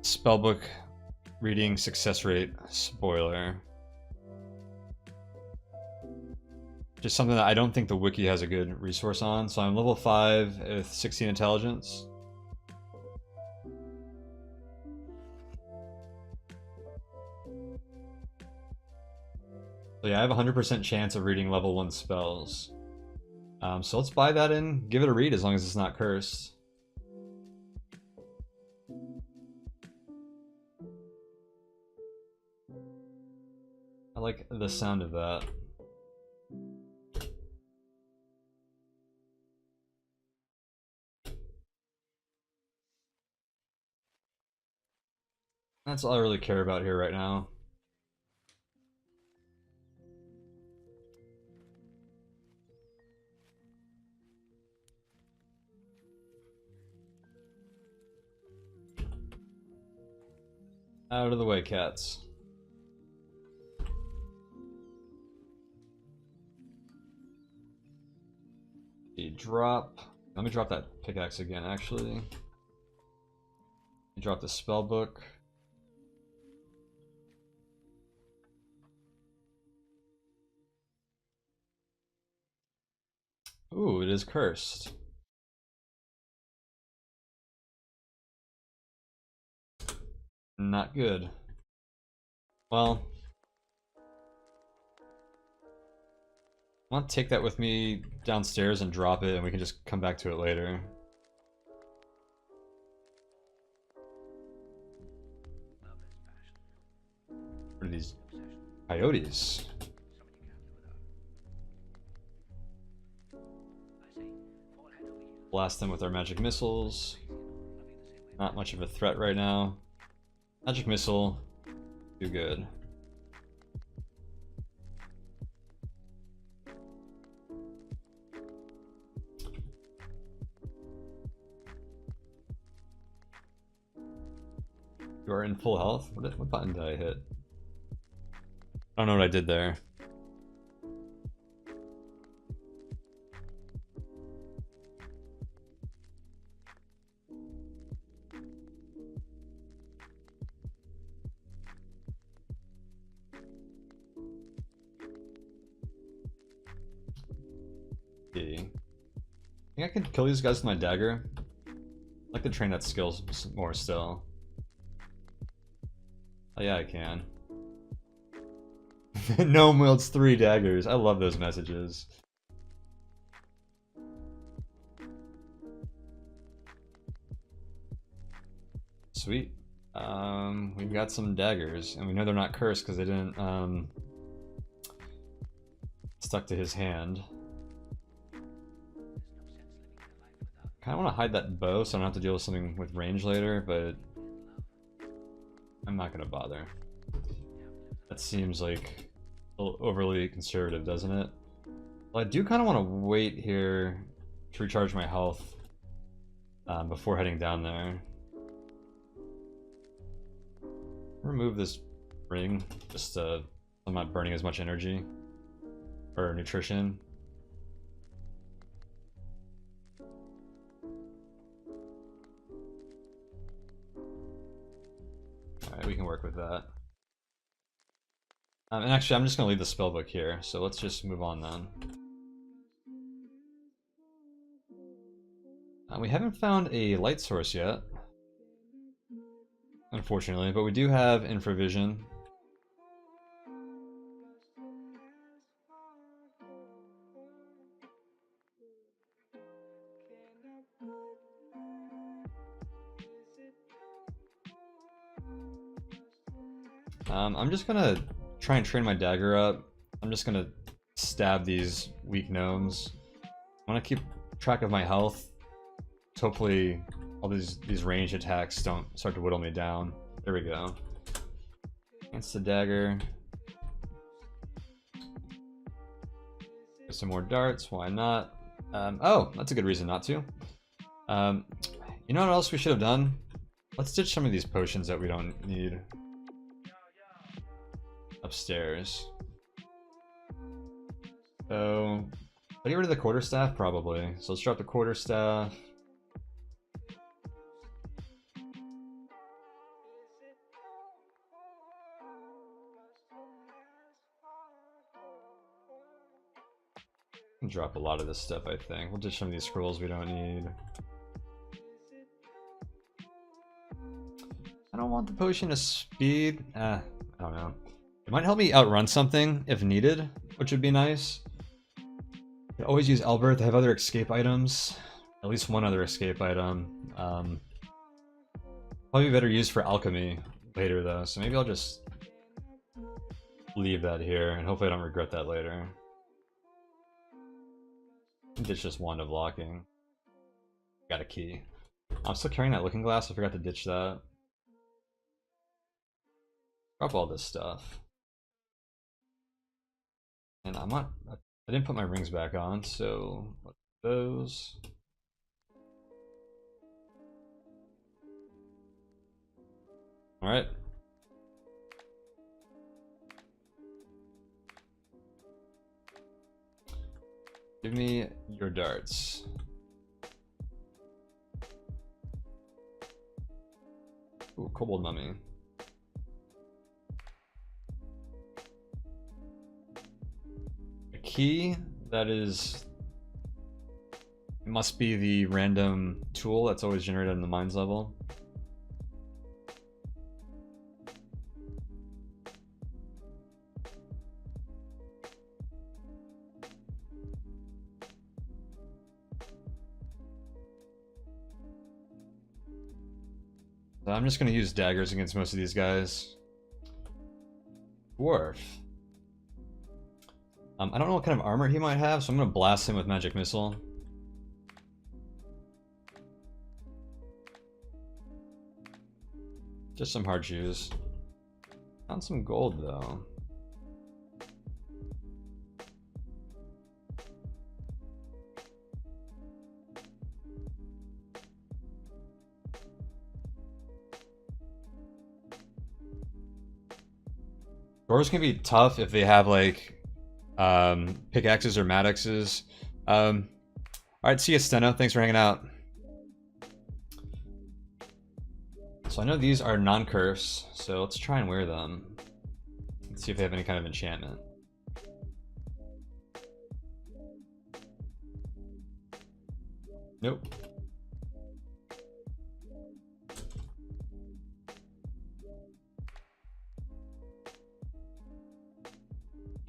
spellbook reading success rate spoiler. Just something that I don't think the wiki has a good resource on. So I'm level 5 with 16 intelligence. So yeah, I have a 100% chance of reading level 1 spells. So let's buy that in, give it a read as long as it's not cursed. I like the sound of that. That's all I really care about here right now. Out of the way, cats. Drop. Let me drop that pickaxe again, actually. Drop the spell book. Ooh, it is cursed. Not good. Well, I want to take that with me downstairs and drop it, and we can just come back to it later. What are these coyotes? Blast them with our magic missiles. Not much of a threat right now. Magic missile, do good. You are in full health? What button did I hit? I don't know what I did there. I think I can kill these guys with my dagger. I'd like to train that skill more still. Oh yeah, I can. Gnome wields 3 daggers. I love those messages. Sweet. We've got some daggers, and we know they're not cursed because they didn't stuck to his hand. Kind of want to hide that bow so I don't have to deal with something with range later, but I'm not gonna bother. That seems like a little overly conservative, doesn't it? Well, I do kind of want to wait here to recharge my health before heading down there. Remove this ring just so I'm not burning as much energy or nutrition. Alright, we can work with that. And actually, I'm just going to leave the spellbook here, so let's just move on then. We haven't found a light source yet, unfortunately, but we do have infravision. I'm just gonna try and train my dagger up. I'm just gonna stab these weak gnomes. I want to keep track of my health. Hopefully all these ranged attacks don't start to whittle me down. There we go. Against the dagger. Get some more darts, why not? Oh, that's a good reason not to. You know what else we should have done? Let's ditch some of these potions that we don't need. Upstairs. So, I'll get rid of the quarterstaff probably. So let's drop the quarterstaff. Drop a lot of this stuff, I think. We'll ditch some of these scrolls we don't need. I don't want the potion of speed. I don't know. It might help me outrun something if needed, which would be nice. I always use Albert. They have other escape items. At least one other escape item. Probably better used for alchemy later though, so maybe I'll just leave that here and hopefully I don't regret that later. Ditch this wand of locking. Got a key. I'm still carrying that looking glass, I forgot to ditch that. Drop all this stuff. And I'm not, I didn't put my rings back on, so what's those? Alright. Give me your darts. Ooh, kobold mummy. A key that is... It must be the random tool that's always generated in the mines level. I'm just going to use daggers against most of these guys. Dwarf. I don't know what kind of armor he might have, so I'm going to blast him with magic missile. Just some hard shoes. Found some gold though. Dwarves can be tough if they have like pickaxes or mad-axes. Alright, see you, Steno. Thanks for hanging out. So I know these are non-curse, so let's try and wear them. Let's see if they have any kind of enchantment. Nope.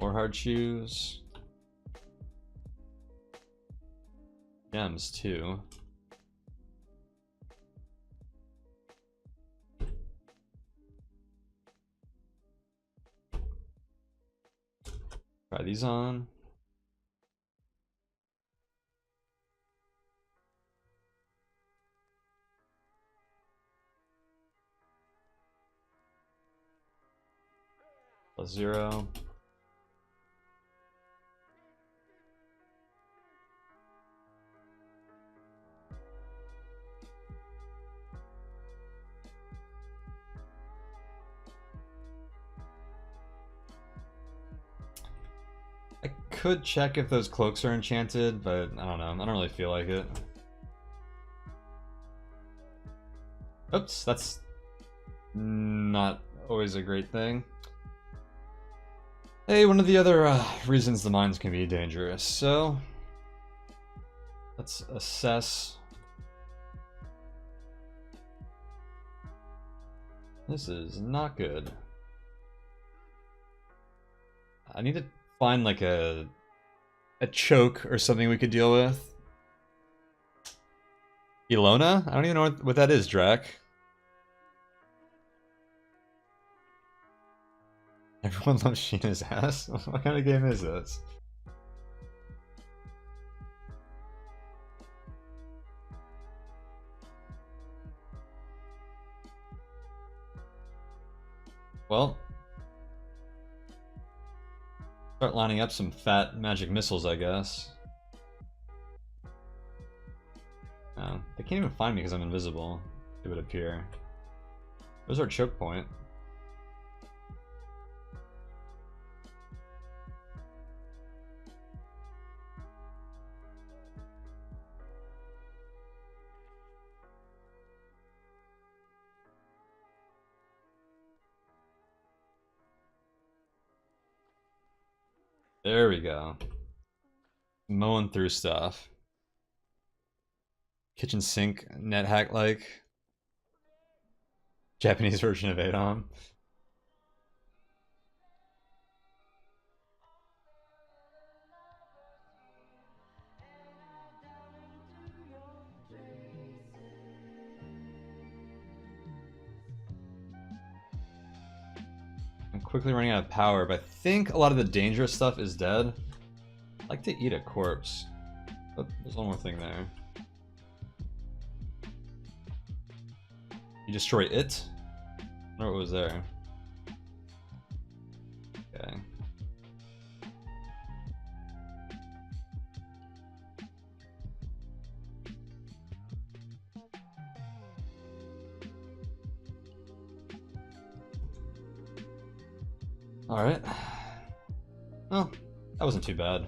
More hard shoes. Gems too. Try these on. +0. I could check if those cloaks are enchanted, but I don't know. I don't really feel like it. Oops, that's not always a great thing. Hey, one of the other reasons the mines can be dangerous. So, let's assess. This is not good. I need to find like a choke or something we could deal with. Ilona? I don't even know what that is, Drac. Everyone loves Sheena's ass? What kind of game is this? Well, start lining up some fat magic missiles, I guess. Oh, they can't even find me because I'm invisible. It would appear. There's our choke point. There we go. Mowing through stuff. Kitchen sink, NetHack like. Japanese version of ADOM. I'm quickly running out of power, but I think a lot of the dangerous stuff is dead. I'd like to eat a corpse. Oh, there's one more thing there. You destroy it? I wonder what was there. Okay. Alright. Well, that wasn't too bad.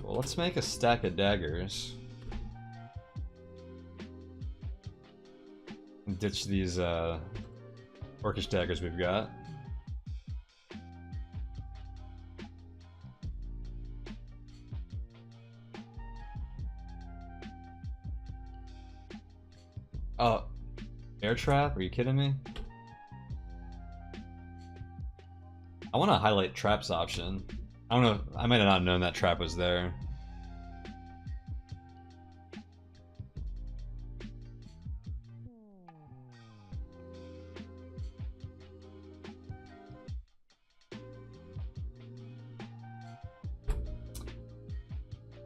Well, let's make a stack of daggers. And ditch these orcish daggers we've got. Oh, air trap? Are you kidding me? I want to highlight traps option. I don't know, I might have not known that trap was there.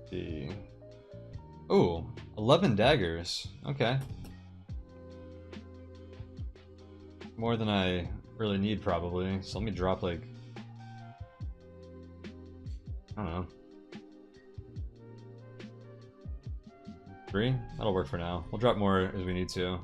See. Ooh, 11 daggers. Okay. More than I really need, probably. So let me drop, like... I don't know. 3? That'll work for now. We'll drop more as we need to.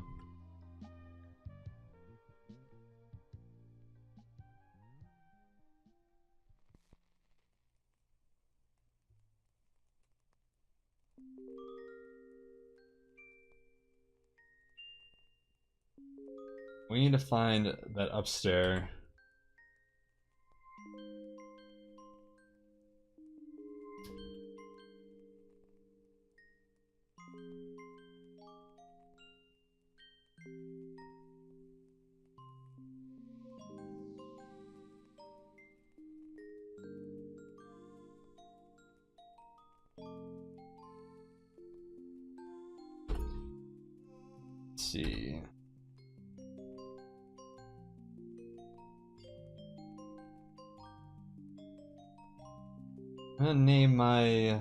We need to find that upstairs. Let's see. I'm gonna name my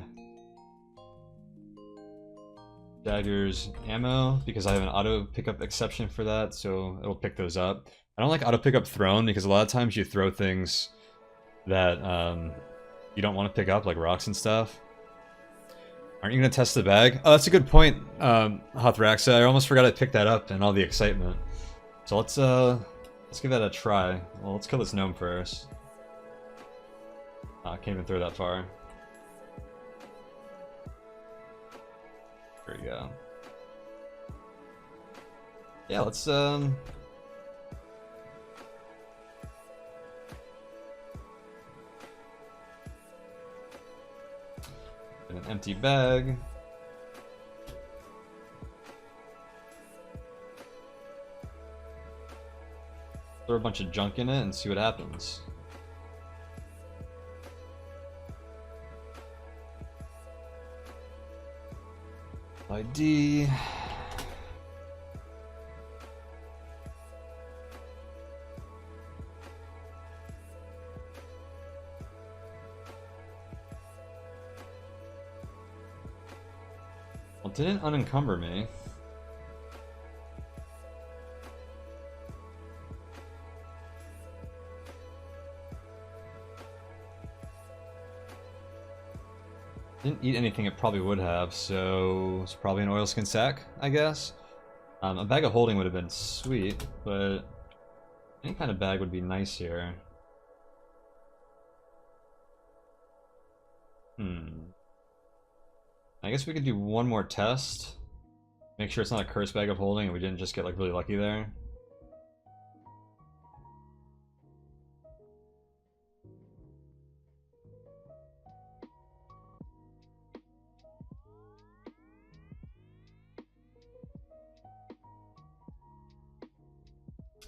daggers, ammo, because I have an auto pickup exception for that, so it'll pick those up. I don't like auto pickup thrown because a lot of times you throw things that you don't want to pick up, like rocks and stuff. Aren't you gonna test the bag? Oh, that's a good point, Hothraxa. I almost forgot to pick that up in all the excitement. So let's give that a try. Well, let's kill this gnome first. I can't even throw that far. There we go. Yeah, let's an empty bag. Throw a bunch of junk in it and see what happens. ID. Well, it didn't unencumber me. Didn't eat anything it probably would have, so it's probably an oilskin sack, I guess. A bag of holding would have been sweet, but any kind of bag would be nice here. I guess we could do one more test. Make sure it's not a cursed bag of holding and we didn't just get like really lucky there.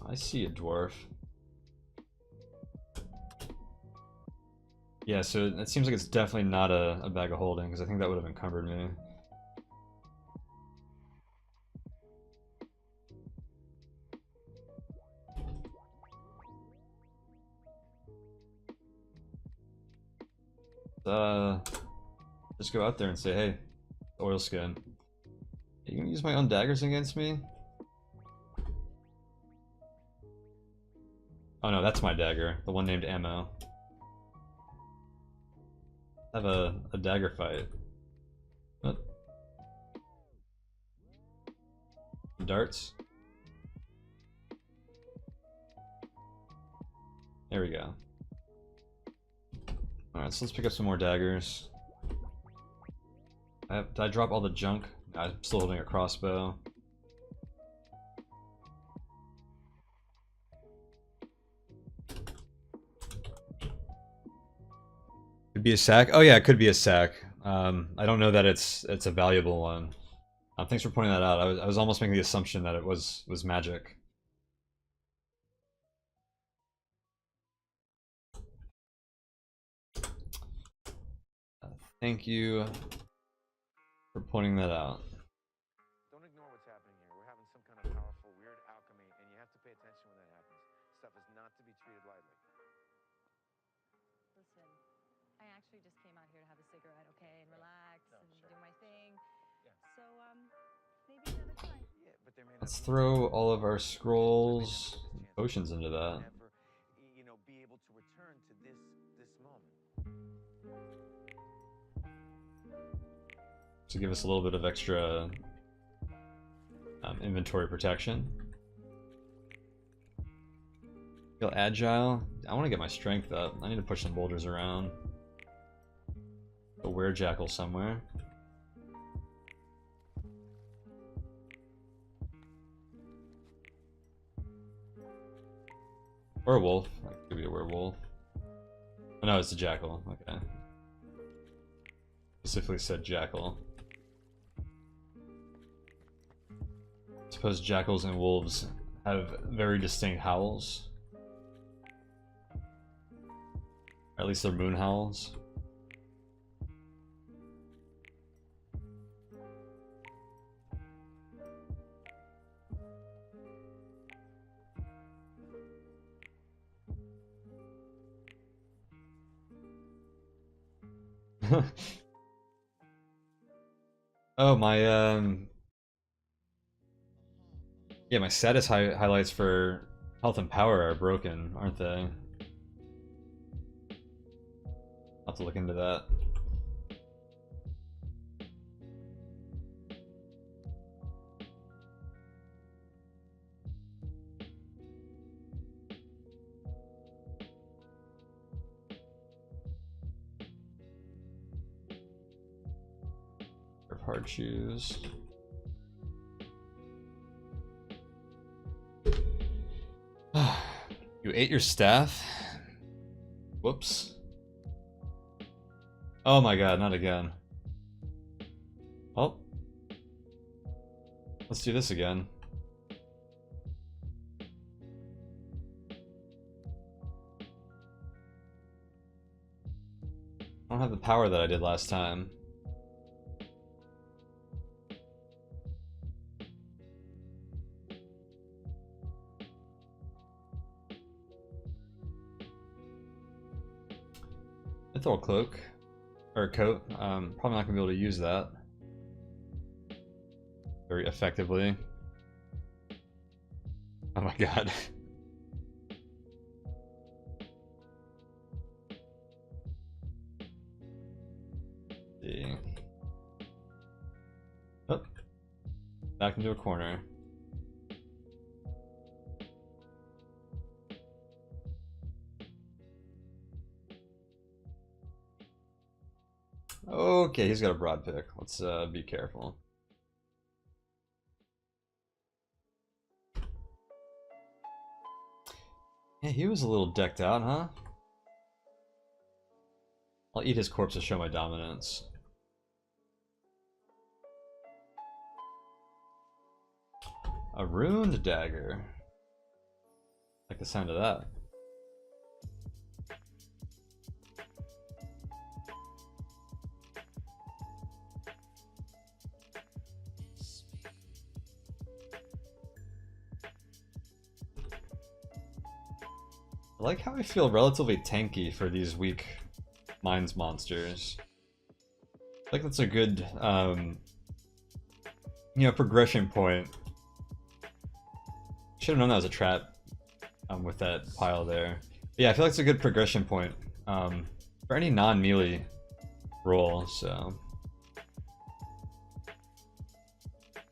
I see a dwarf. Yeah, so it seems like it's definitely not a bag of holding, because I think that would have encumbered me. Just go out there and say, hey, oilskin. Are you gonna use my own daggers against me? Oh no, that's my dagger, the one named Ammo. I have a dagger fight. What? Darts? There we go. Alright, so let's pick up some more daggers. Did I drop all the junk? I'm still holding a crossbow. Could be a sack. Oh yeah, it could be a sack. I don't know that it's a valuable one. Thanks for pointing that out. I was almost making the assumption that it was magic. Thank you for pointing that out. Don't ignore what's happening here. We're having some kind of powerful, weird alchemy, and you have to pay attention when that happens. Stuff is not to be treated lightly. Listen, I actually just came out here to have a cigarette, okay, and relax and do my thing. So, maybe another time. Yeah, but there may not Let's be throw all of our scrolls and potions into that. ever, you know, be able to return to this moment. To give us a little bit of extra inventory protection. Feel agile. I want to get my strength up. I need to push some boulders around. A werejackal somewhere. Or a wolf. It could be a werewolf. Oh no, it's a jackal. Okay. Specifically said jackal. Suppose jackals and wolves have very distinct howls. Or at least they're moon howls. Oh, my yeah, my status highlights for health and power are broken, aren't they? I'll have to look into that. Hard shoes. You ate your staff? Whoops. Oh my god, not again. Well, let's do this again. I don't have the power that I did last time. Mithril cloak. Or coat. Probably not gonna be able to use that very effectively. Oh my god. See. Oh. Back into a corner. Okay, he's got a broad pick. Let's be careful. Yeah, he was a little decked out, huh? I'll eat his corpse to show my dominance. A ruined dagger. Like the sound of that. I like how I feel relatively tanky for these weak mines monsters. I think that's a good, you know, progression point. Should have known that was a trap with that pile there. But yeah, I feel like it's a good progression point for any non-melee roll, so.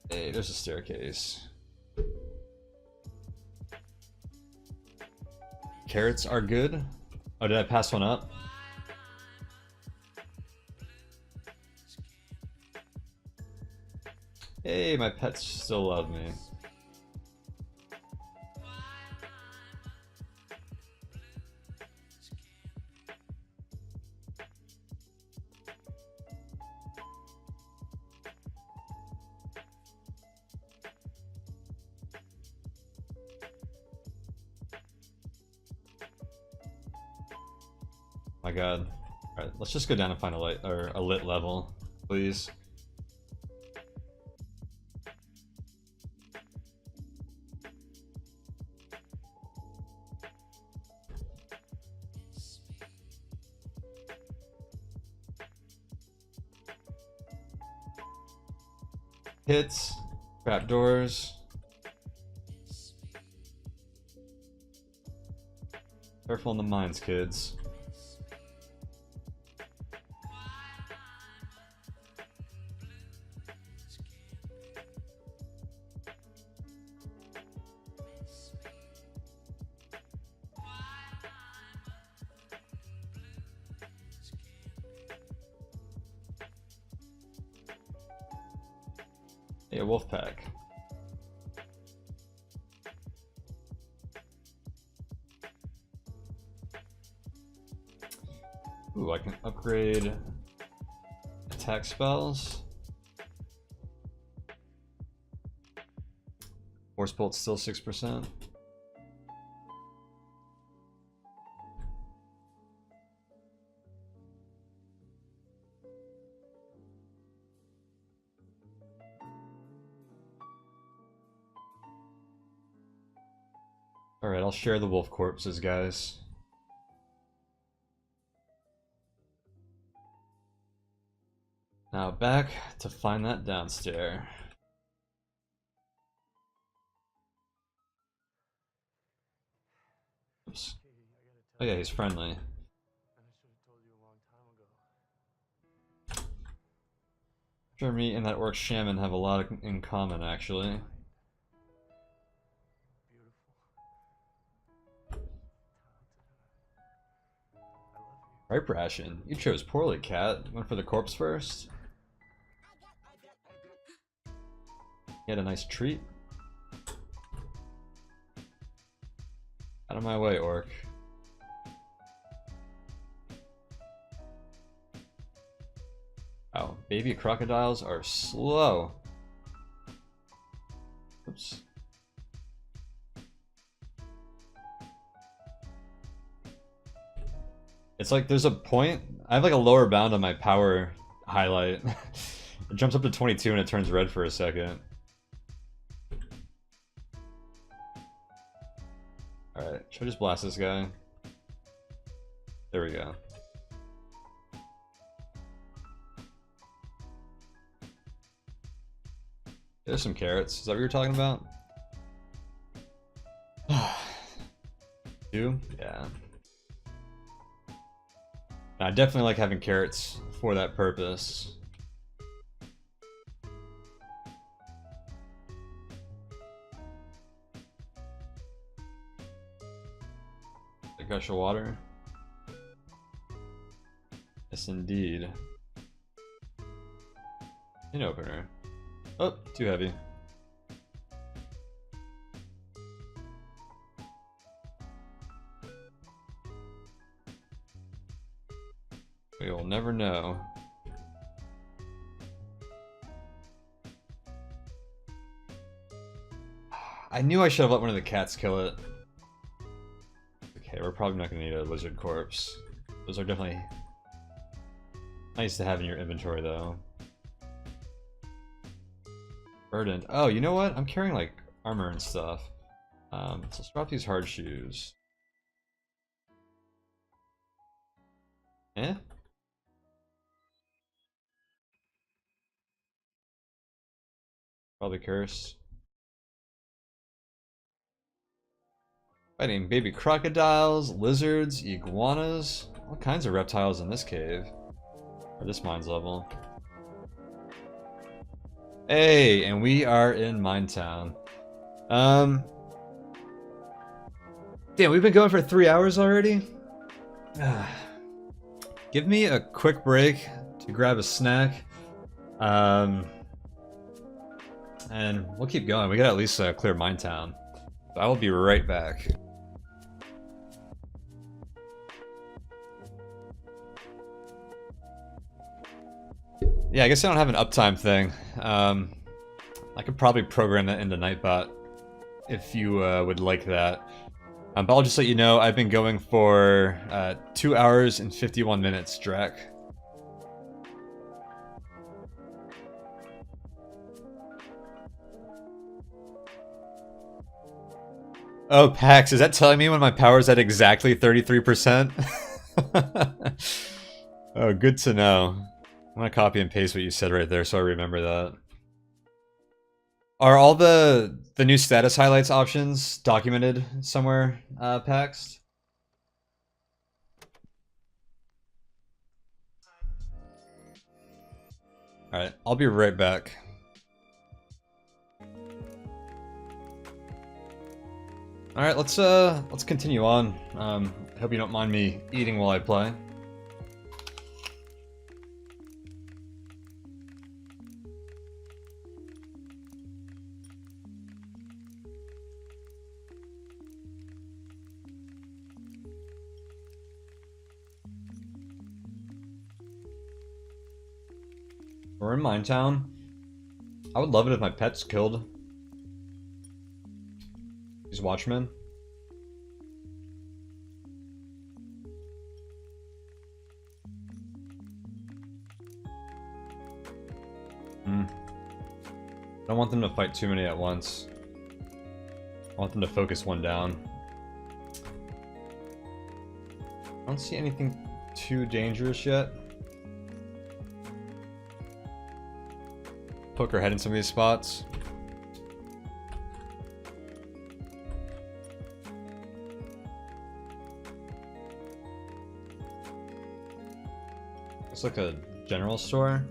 Hey, there's a staircase. Carrots are good. Oh, did I pass one up? Hey, my pets still love me. My god. Alright, let's just go down and find a light or a lit level, please. Hits, trapdoors. Careful in the mines, kids. Hey, a wolf pack. Ooh, I can upgrade attack spells. Force bolt's still 6%. Alright, I'll share the wolf corpses, guys. Now back to find that downstairs. Oops. Oh yeah, he's friendly. Sure, me and that orc shaman have a lot in common, actually. Ripe ration. You chose poorly, cat. Went for the corpse first. You had a nice treat. Out of my way, orc. Oh, baby crocodiles are slow. Oops. It's like there's a point. I have like a lower bound on my power highlight. It jumps up to 22 and it turns red for a second. Alright, should I just blast this guy? There we go. There's some carrots. Is that what you're talking about? 2? Yeah. I definitely like having carrots for that purpose. A gush of water. Yes, indeed. Tin opener. Oh, too heavy. We will never know. I knew I should have let one of the cats kill it. Okay, we're probably not going to need a lizard corpse. Those are definitely nice to have in your inventory, though. Burdened. Oh, you know what? I'm carrying, like, armor and stuff. So let's drop these hard shoes. Eh? Probably cursed. Fighting baby crocodiles, lizards, iguanas, all kinds of reptiles in this cave. Or this mine's level. Hey, and we are in Minetown. Damn, we've been going for 3 hours already? Give me a quick break to grab a snack. And we'll keep going. We gotta at least clear Minetown. So I will be right back. Yeah, I guess I don't have an uptime thing. I could probably program that into Nightbot if you would like that. But I'll just let you know, I've been going for 2 hours and 51 minutes, Drac. Oh, Pax, is that telling me when my power's at exactly 33%? Oh, good to know. I'm gonna copy and paste what you said right there so I remember that. Are all the new status highlights options documented somewhere, Pax? Alright, I'll be right back. Alright, let's continue on. I hope you don't mind me eating while I play. We're in Minetown. I would love it if my pets killed these watchmen. I don't want them to fight too many at once. I want them to focus one down. I don't see anything too dangerous yet. poke our head in some of these spots. It's like a general store.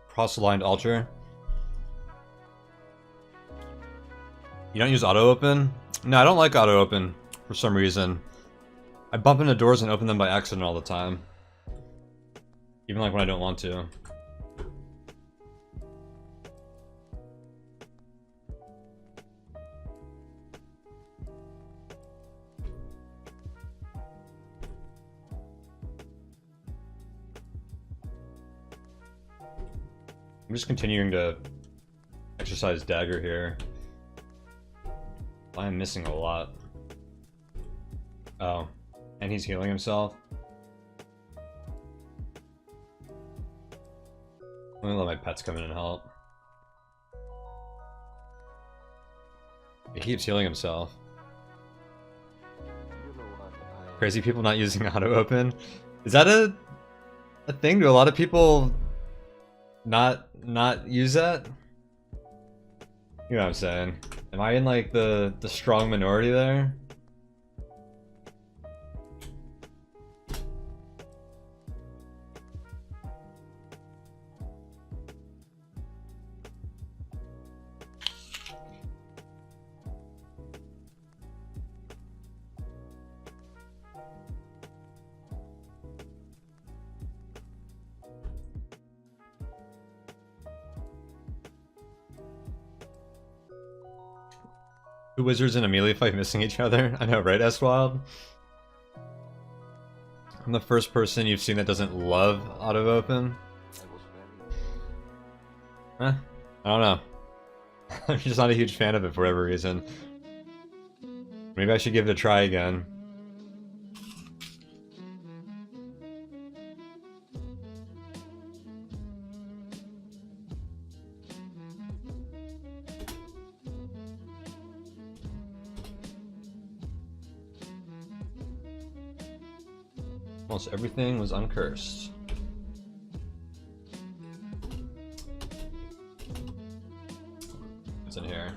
Cross-aligned altar. You don't use auto-open? No, I don't like auto-open for some reason. I bump into doors and open them by accident all the time. Even like when I don't want to. I'm just continuing to exercise dagger here. I am missing a lot. Oh, and he's healing himself. Let me let my pets come in and help. He keeps healing himself. Crazy people not using auto open. Is that a thing? Do a lot of people not use that? You know what I'm saying? Am I in like the strong minority there? Two wizards in a melee fight missing each other? I know, right, S-Wild? I'm the first person you've seen that doesn't love auto-open. I don't know. I'm just not a huge fan of it for whatever reason. Maybe I should give it a try again. Almost everything was uncursed. What's in here?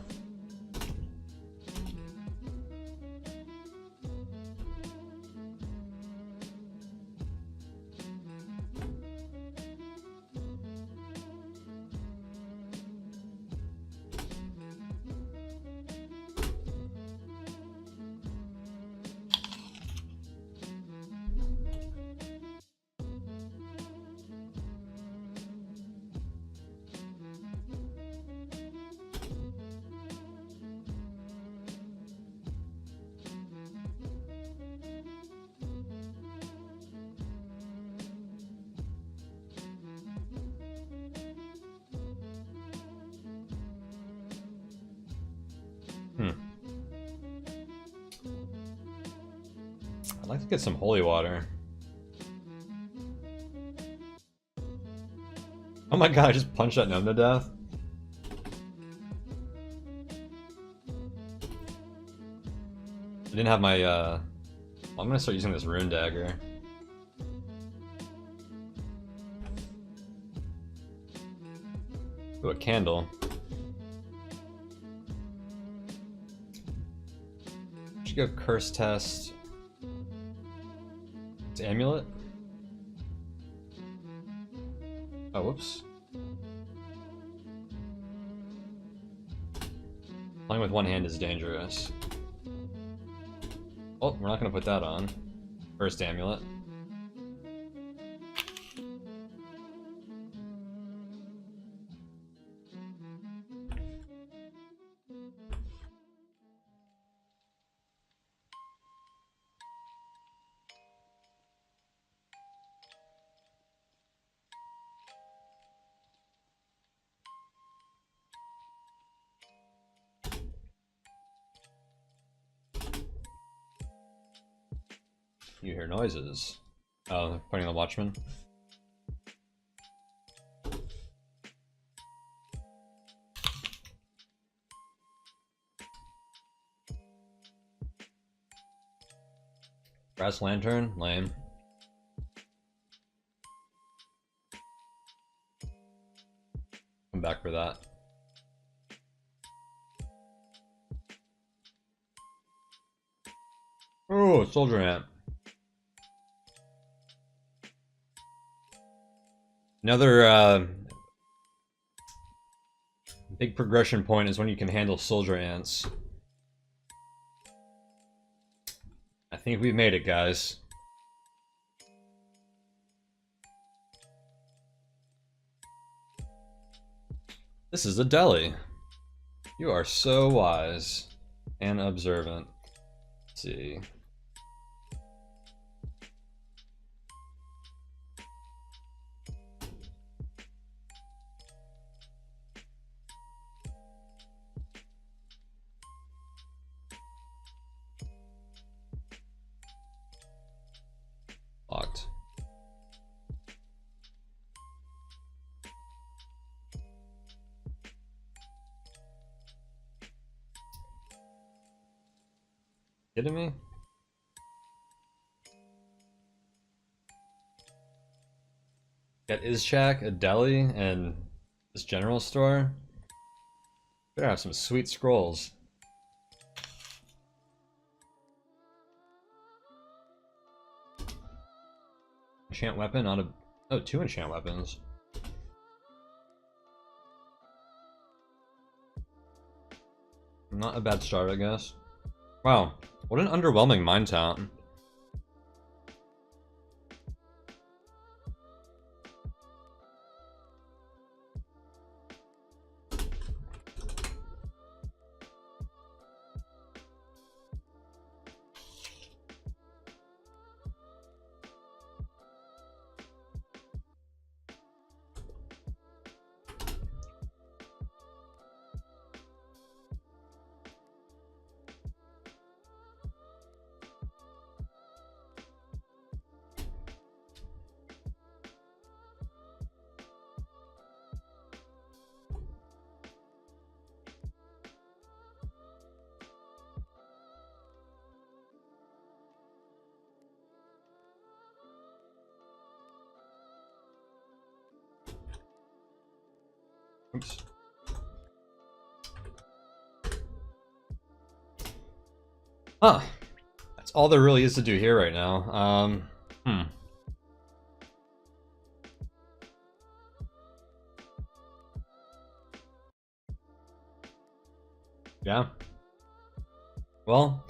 I'd like to get some holy water. Oh my god, I just punched that gnome to death. I didn't have my, well, I'm gonna start using this rune dagger. Ooh, a candle. Should go curse test. It's amulet. Oh, whoops. Playing with one hand is dangerous. Oh, we're not gonna put that on. First amulet. You hear noises. Oh, they're pointing the watchman. Brass lantern? Lame. Come back for that. Oh, soldier ant. Another big progression point is when you can handle soldier ants. I think we've made it, guys. This is a deli. You are so wise and observant. Let's see. Locked. Kidding me? Got Izchak, a deli, and this general store. Better have some sweet scrolls. Enchant weapon on a... Oh, 2 enchant weapons. Not a bad start, I guess. Wow, what an underwhelming mine town. Oops. Huh. That's all there really is to do here right now. Yeah. Well,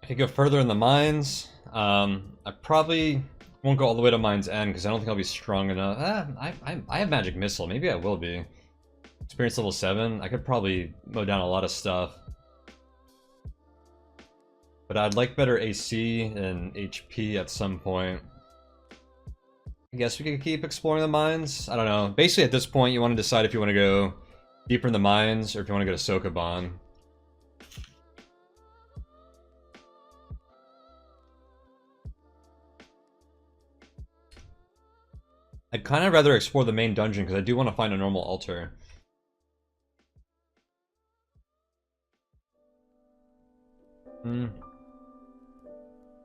I could go further in the mines. I probably won't go all the way to Mine's End because I don't think I'll be strong enough. I have Magic Missile. Maybe I will be. Experience level 7. I could probably mow down a lot of stuff. But I'd like better AC and HP at some point. I guess we could keep exploring the mines. I don't know. Basically, at this point, you want to decide if you want to go deeper in the mines or if you want to go to Sokoban. I'd kind of rather explore the main dungeon because I do want to find a normal altar.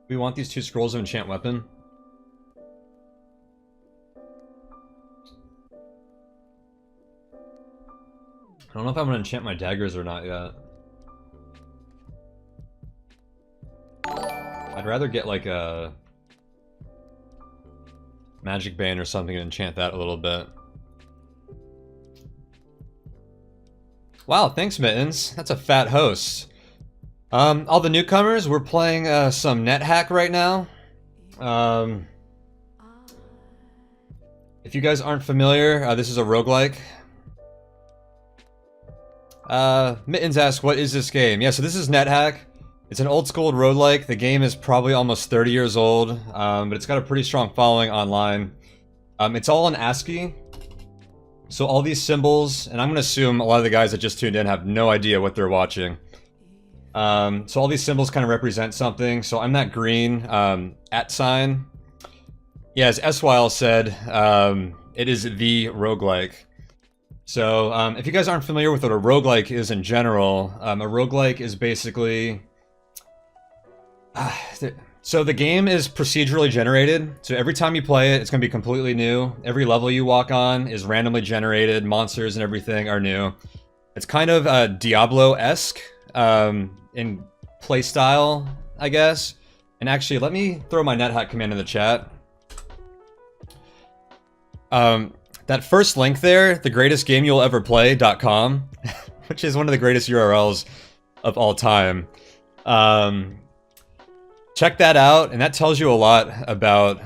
We want these 2 scrolls of enchant weapon. I don't know if I'm gonna enchant my daggers or not yet. I'd rather get like a magic band or something and enchant that a little bit. Wow, thanks Mittens. That's a fat host. All the newcomers, we're playing some NetHack right now. If you guys aren't familiar, this is a roguelike. Mittens asks, what is this game? Yeah, so this is NetHack. It's an old school roguelike. The game is probably almost 30 years old, but it's got a pretty strong following online. It's all in ASCII. So all these symbols, and I'm going to assume a lot of the guys that just tuned in have no idea what they're watching. So all these symbols kind of represent something. So I'm that green @ sign. Yeah, as Swile said, it is the roguelike. So if you guys aren't familiar with what a roguelike is in general, a roguelike is basically... So the game is procedurally generated. So every time you play it, it's going to be completely new. Every level you walk on is randomly generated. Monsters and everything are new. It's kind of Diablo-esque in playstyle, I guess. And actually, let me throw my NetHack command in the chat. That first link there, thegreatestgameyou'lleverplay.com, which is one of the greatest URLs of all time. Check that out, and that tells you a lot about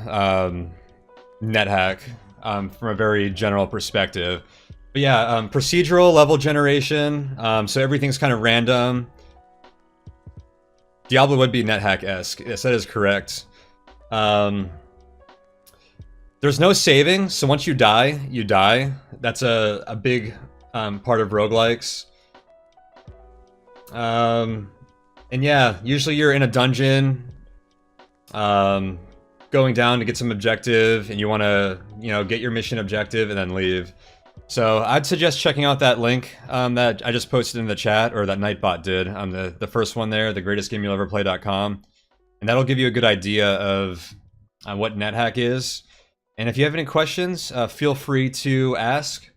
NetHack from a very general perspective. But yeah, procedural level generation, so everything's kind of random. Diablo would be NetHack-esque. Yes, that is correct. There's no saving, so once you die, you die. That's a big part of roguelikes. And yeah, usually you're in a dungeon, going down to get some objective, and you want to, you know, get your mission objective and then leave. So I'd suggest checking out that link that I just posted in the chat, or that Nightbot did, the first one there, thegreatestgameyou'lleverplay.com, and that'll give you a good idea of what NetHack is. And if you have any questions, feel free to ask.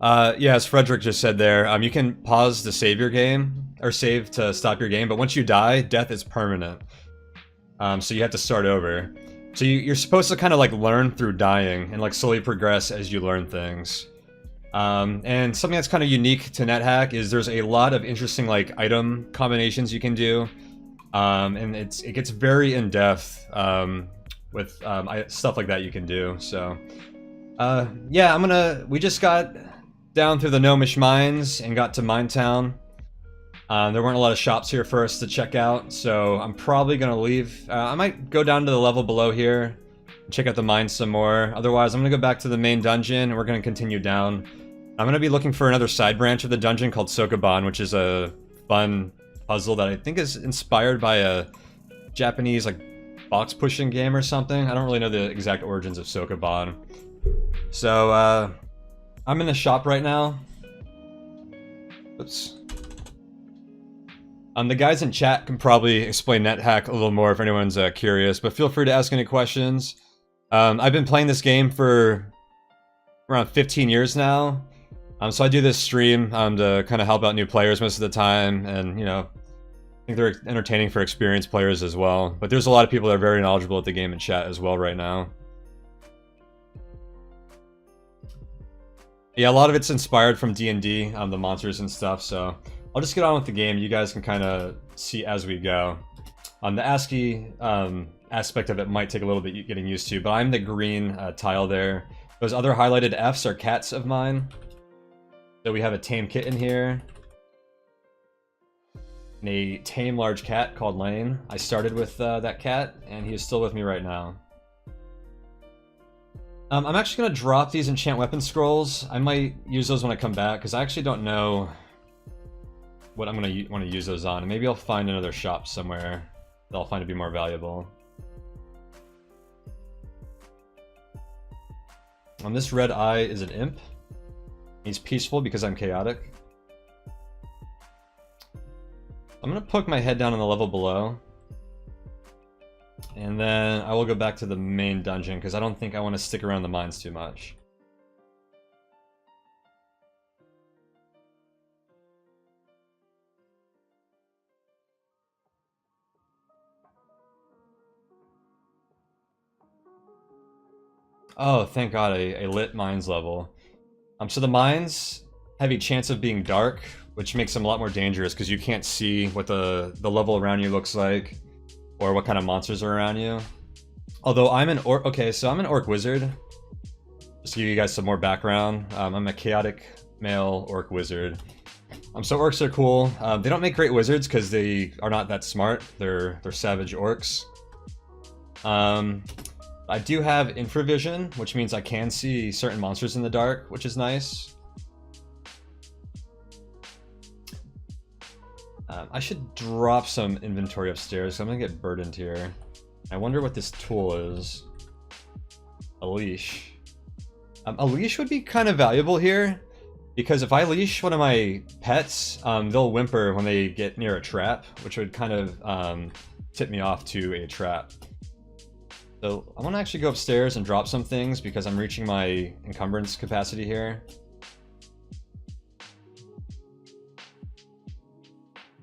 Yeah, as Frederick just said there, you can pause to save your game, or save to stop your game, but once you die, death is permanent. So you have to start over. So you're supposed to kind of like learn through dying, and like slowly progress as you learn things. And something that's kind of unique to NetHack is there's a lot of interesting like item combinations you can do. And it gets very in-depth with stuff like that you can do. So yeah, we just got down through the Gnomish Mines and got to Minetown. There weren't a lot of shops here for us to check out, so I'm probably gonna leave. I might go down to the level below here and check out the mines some more. Otherwise, I'm gonna go back to the main dungeon and we're gonna continue down. I'm gonna be looking for another side branch of the dungeon called Sokoban, which is a fun puzzle that I think is inspired by a Japanese like box pushing game or something. I don't really know the exact origins of Sokoban. So I'm in the shop right now. Oops. The guys in chat can probably explain NetHack a little more if anyone's curious, but feel free to ask any questions. I've been playing this game for around 15 years now. So I do this stream to kind of help out new players most of the time, and you know, I think they're entertaining for experienced players as well. But there's a lot of people that are very knowledgeable at the game in chat as well right now. Yeah, a lot of it's inspired from D&D, the monsters and stuff, so I'll just get on with the game. You guys can kind of see as we go. The ASCII aspect of it might take a little bit getting used to, but I'm the green tile there. Those other highlighted Fs are cats of mine. So we have a tame kitten here. And a tame large cat called Lane. I started with that cat, and he is still with me right now. I'm actually going to drop these enchant weapon scrolls. I might use those when I come back, because I actually don't know what I'm going to want to use those on. And maybe I'll find another shop somewhere that I'll find to be more valuable. This red eye is an imp. He's peaceful because I'm chaotic. I'm going to poke my head down on the level below. And then I will go back to the main dungeon, because I don't think I want to stick around the mines too much. Oh, thank god, a lit mines level. So the mines have a chance of being dark, which makes them a lot more dangerous, because you can't see what the level around you looks like, or what kind of monsters are around you. Although I'm an orc. Okay, so I'm an orc wizard. Just to give you guys some more background, I'm a chaotic male orc wizard. So orcs are cool. They don't make great wizards because they are not that smart. They're savage orcs. I do have infravision, which means I can see certain monsters in the dark, which is nice. I should drop some inventory upstairs. I'm gonna get burdened here. I wonder what this tool is. A leash. A leash would be kind of valuable here, because if I leash one of my pets, they'll whimper when they get near a trap, which would kind of tip me off to a trap. So I want to actually go upstairs and drop some things because I'm reaching my encumbrance capacity here.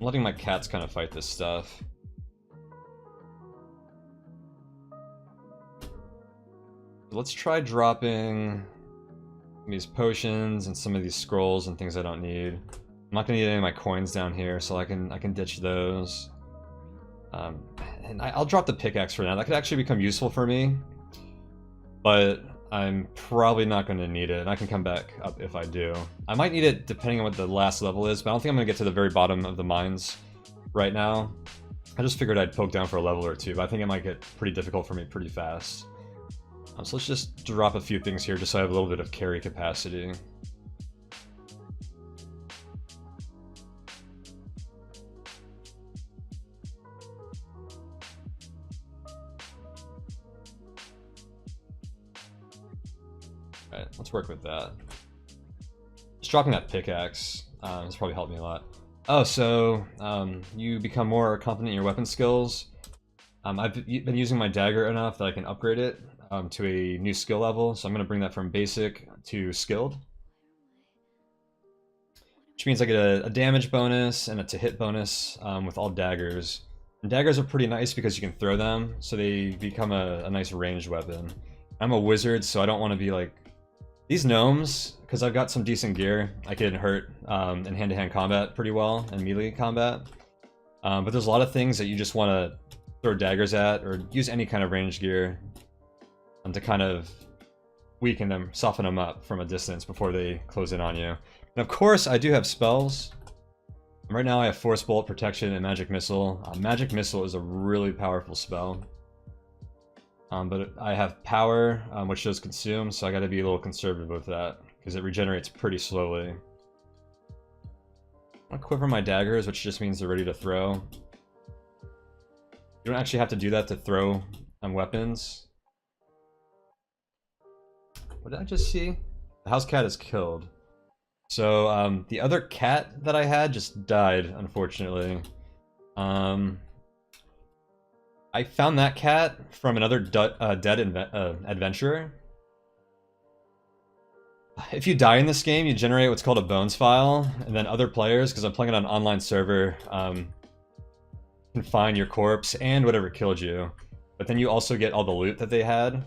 I'm letting my cats kind of fight this stuff. Let's try dropping these potions and some of these scrolls and things I don't need. I'm not gonna need any of my coins down here, so I can ditch those. And I'll drop the pickaxe for now. That could actually become useful for me, but I'm probably not going to need it. And I can come back up if I do. I might need it depending on what the last level is, but I don't think I'm going to get to the very bottom of the mines right now. I just figured I'd poke down for a level or two, but I think it might get pretty difficult for me pretty fast. So let's just drop a few things here just so I have a little bit of carry capacity. Alright, let's work with that. Just dropping that pickaxe has probably helped me a lot. Oh, so you become more confident in your weapon skills. I've been using my dagger enough that I can upgrade it to a new skill level, so I'm going to bring that from basic to skilled. Which means I get a damage bonus and a to hit bonus with all daggers. And daggers are pretty nice because you can throw them, so they become a nice ranged weapon. I'm a wizard, so I don't want to be like... These gnomes, because I've got some decent gear, I can hurt in hand-to-hand combat pretty well, and melee combat. But there's a lot of things that you just want to throw daggers at, or use any kind of ranged gear to kind of weaken them, soften them up from a distance before they close in on you. And of course, I do have spells. Right now I have Force Bolt, Protection, and Magic Missile. Magic Missile is a really powerful spell. But I have Power, which does consume, so I gotta be a little conservative with that, because it regenerates pretty slowly. I want to quiver my daggers, which just means they're ready to throw. You don't actually have to do that to throw weapons. What did I just see? The house cat is killed. So, the other cat that I had just died, unfortunately. I found that cat from another dead adventurer. If you die in this game, you generate what's called a bones file, and then other players, because I'm playing it on an online server, can find your corpse and whatever killed you. But then you also get all the loot that they had.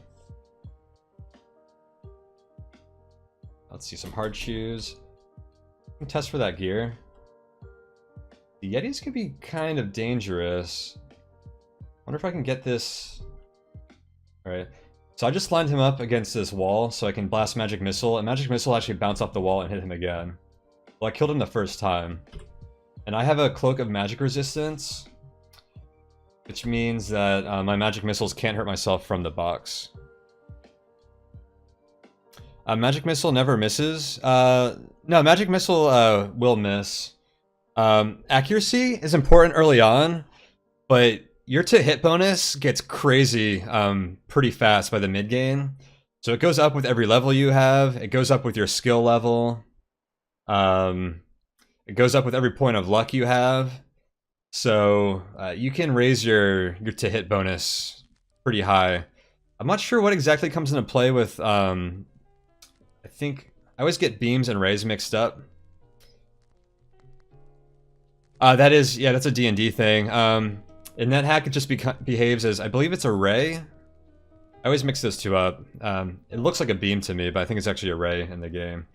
Let's see, some hard shoes. I can test for that gear. The Yetis can be kind of dangerous. Wonder if I can get this... Alright. So I just lined him up against this wall so I can blast Magic Missile, and Magic Missile actually bounce off the wall and hit him again. Well, I killed him the first time. And I have a Cloak of Magic Resistance, which means that my Magic Missiles can't hurt myself from the box. Magic Missile never misses. No, Magic Missile will miss. Accuracy is important early on, but your to-hit bonus gets crazy pretty fast by the mid-game. So it goes up with every level you have. It goes up with your skill level. It goes up with every point of luck you have. So you can raise your to-hit bonus pretty high. I'm not sure what exactly comes into play with... I think... I always get beams and rays mixed up. That is... Yeah, that's a D&D thing. In NetHack, it just behaves as, I believe it's a ray. I always mix those two up. It looks like a beam to me, but I think it's actually a ray in the game.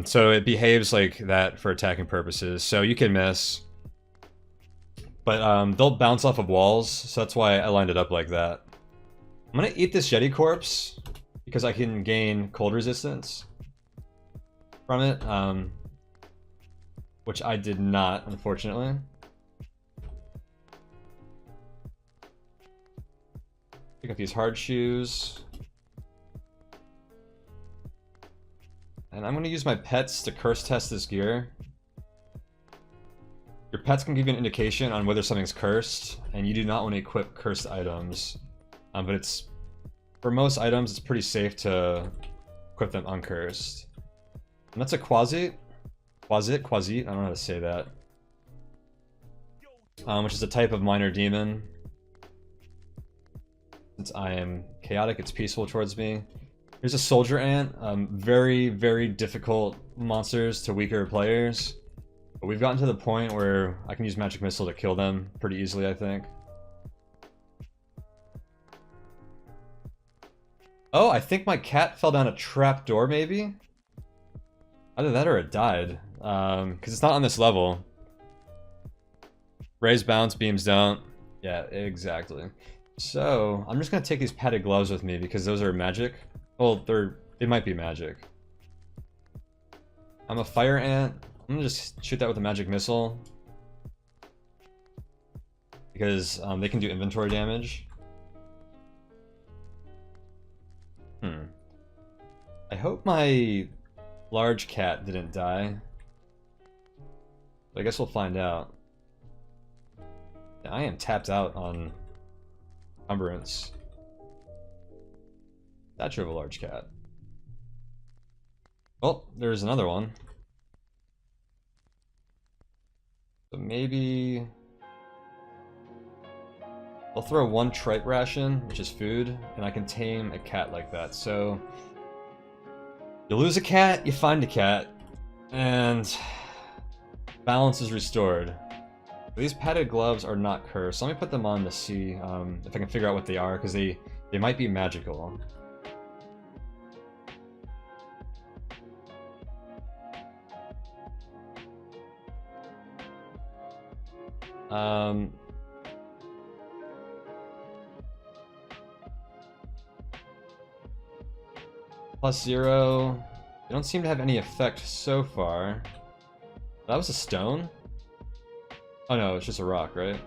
So it behaves like that for attacking purposes. So you can miss. But they'll bounce off of walls, so that's why I lined it up like that. I'm gonna eat this Yeti corpse, because I can gain cold resistance from it. Which I did not, unfortunately. Pick up these hard shoes. And I'm going to use my pets to curse test this gear. Your pets can give you an indication on whether something's cursed, and you do not want to equip cursed items. But it's for most items, it's pretty safe to equip them uncursed. And that's a Quasit. I don't know how to say that. Which is a type of minor demon. Since I am chaotic, it's peaceful towards me. Here's a soldier ant. Very, very difficult monsters to weaker players. But we've gotten to the point where I can use magic missile to kill them pretty easily, I think. Oh, I think my cat fell down a trap door, maybe? Either that or it died. Because it's not on this level. Raise bounce, beams don't. Yeah, exactly. So, I'm just gonna take these padded gloves with me because those are magic. Well, they might be magic. I'm a fire ant. I'm gonna just shoot that with a magic missile. Because they can do inventory damage. I hope my large cat didn't die. But I guess we'll find out. I am tapped out on encumbrance. Statue of a large cat. Oh, there's another one. So maybe I'll throw one tripe ration, which is food, and I can tame a cat like that. So you lose a cat, you find a cat, and balance is restored. These padded gloves are not cursed. Let me put them on to see if I can figure out what they are, because they might be magical. +0. They don't seem to have any effect so far. That was a stone? Oh no, it's just a rock, right?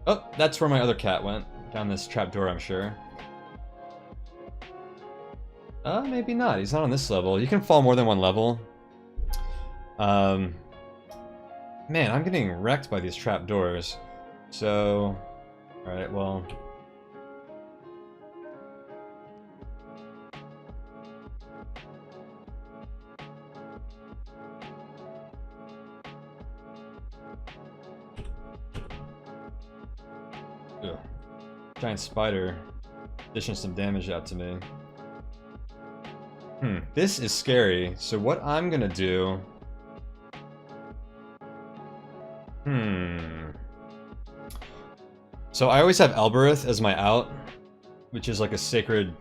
Oh, that's where my other cat went. Down this trapdoor, I'm sure. Maybe not. He's not on this level. You can fall more than one level. Man, I'm getting wrecked by these trapdoors. So... Alright, well... Ugh. Giant spider dishing some damage out to me. This is scary. So what I'm gonna do... So I always have Elbereth as my out, which is like a sacred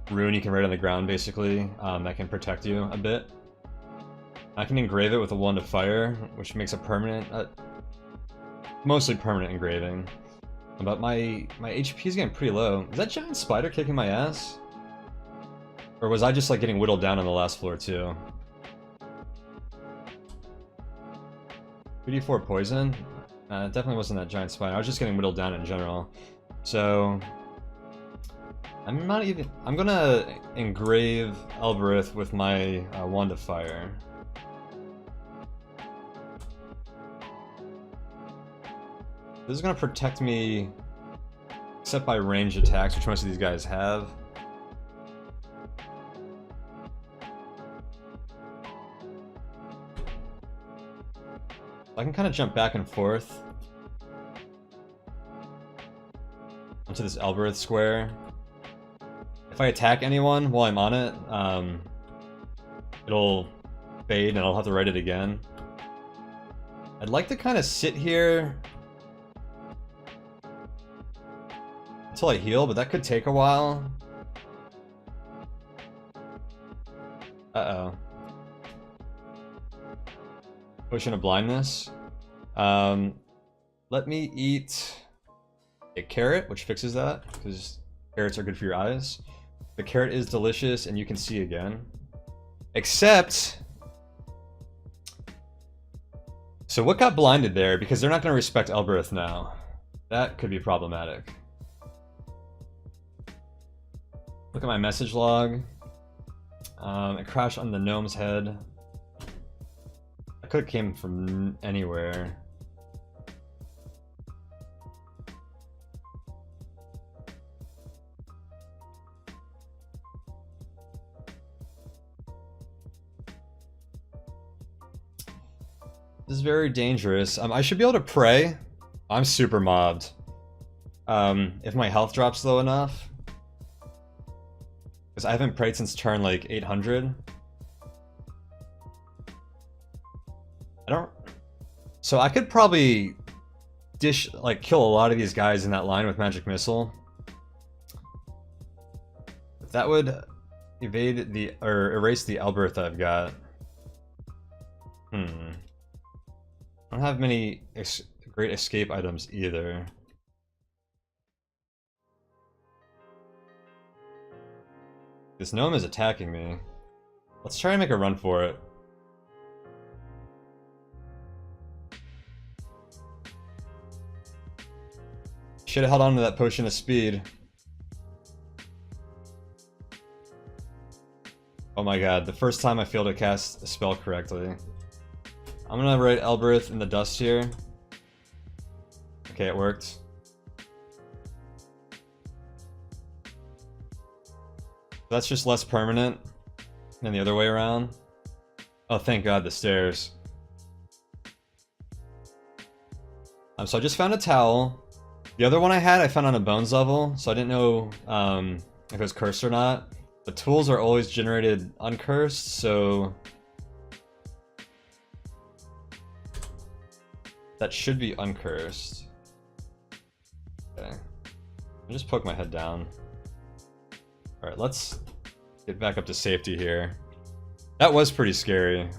rune you can write on the ground, basically, that can protect you a bit. I can engrave it with a wand of fire, which makes a permanent, mostly permanent engraving. But my HP is getting pretty low. Is that giant spider kicking my ass? Or was I just like getting whittled down on the last floor too? 3d4 poison? It definitely wasn't that giant spider. I was just getting whittled down in general. So... I'm gonna engrave Elbereth with my wand of fire. This is gonna protect me, except by range attacks, which most of these guys have. I can kind of jump back and forth onto this Elbereth square. If I attack anyone while I'm on it, it'll fade and I'll have to write it again. I'd like to kind of sit here until I heal, but that could take a while. Uh-oh. Potion of blindness. Let me eat a carrot, which fixes that, because carrots are good for your eyes. The carrot is delicious, and you can see again. Except... So what got blinded there? Because they're not going to respect Elbereth now. That could be problematic. Look at my message log. It crashed on the gnome's head. I could have came from anywhere. This is very dangerous. I should be able to pray. I'm super mobbed. If my health drops low enough. Because I haven't prayed since turn like 800. I don't... So I could probably kill a lot of these guys in that line with Magic Missile. But that would evade the... or erase the Elberth I've got. I don't have many great escape items either. This gnome is attacking me. Let's try and make a run for it. Should have held on to that potion of speed. Oh my god, the first time I failed to cast a spell correctly. I'm gonna write Elberth in the dust here. Okay, it worked. That's just less permanent than the other way around. Oh, thank god, the stairs. So I just found a towel. The other one I found on a bones level, so I didn't know if it was cursed or not. The tools are always generated uncursed, so... that should be uncursed. Okay. I'll just poke my head down. Alright, let's get back up to safety here. That was pretty scary.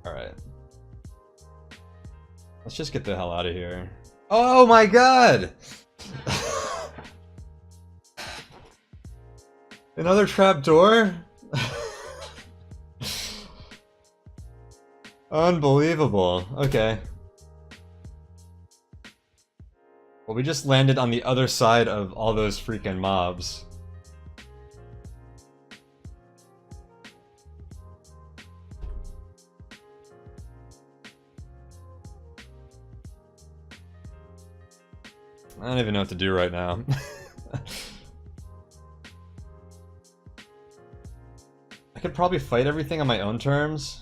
Alright. Let's just get the hell out of here. Oh my god! Another trap door? Unbelievable. Okay. Well, we just landed on the other side of all those freaking mobs. I don't even know what to do right now. I could probably fight everything on my own terms.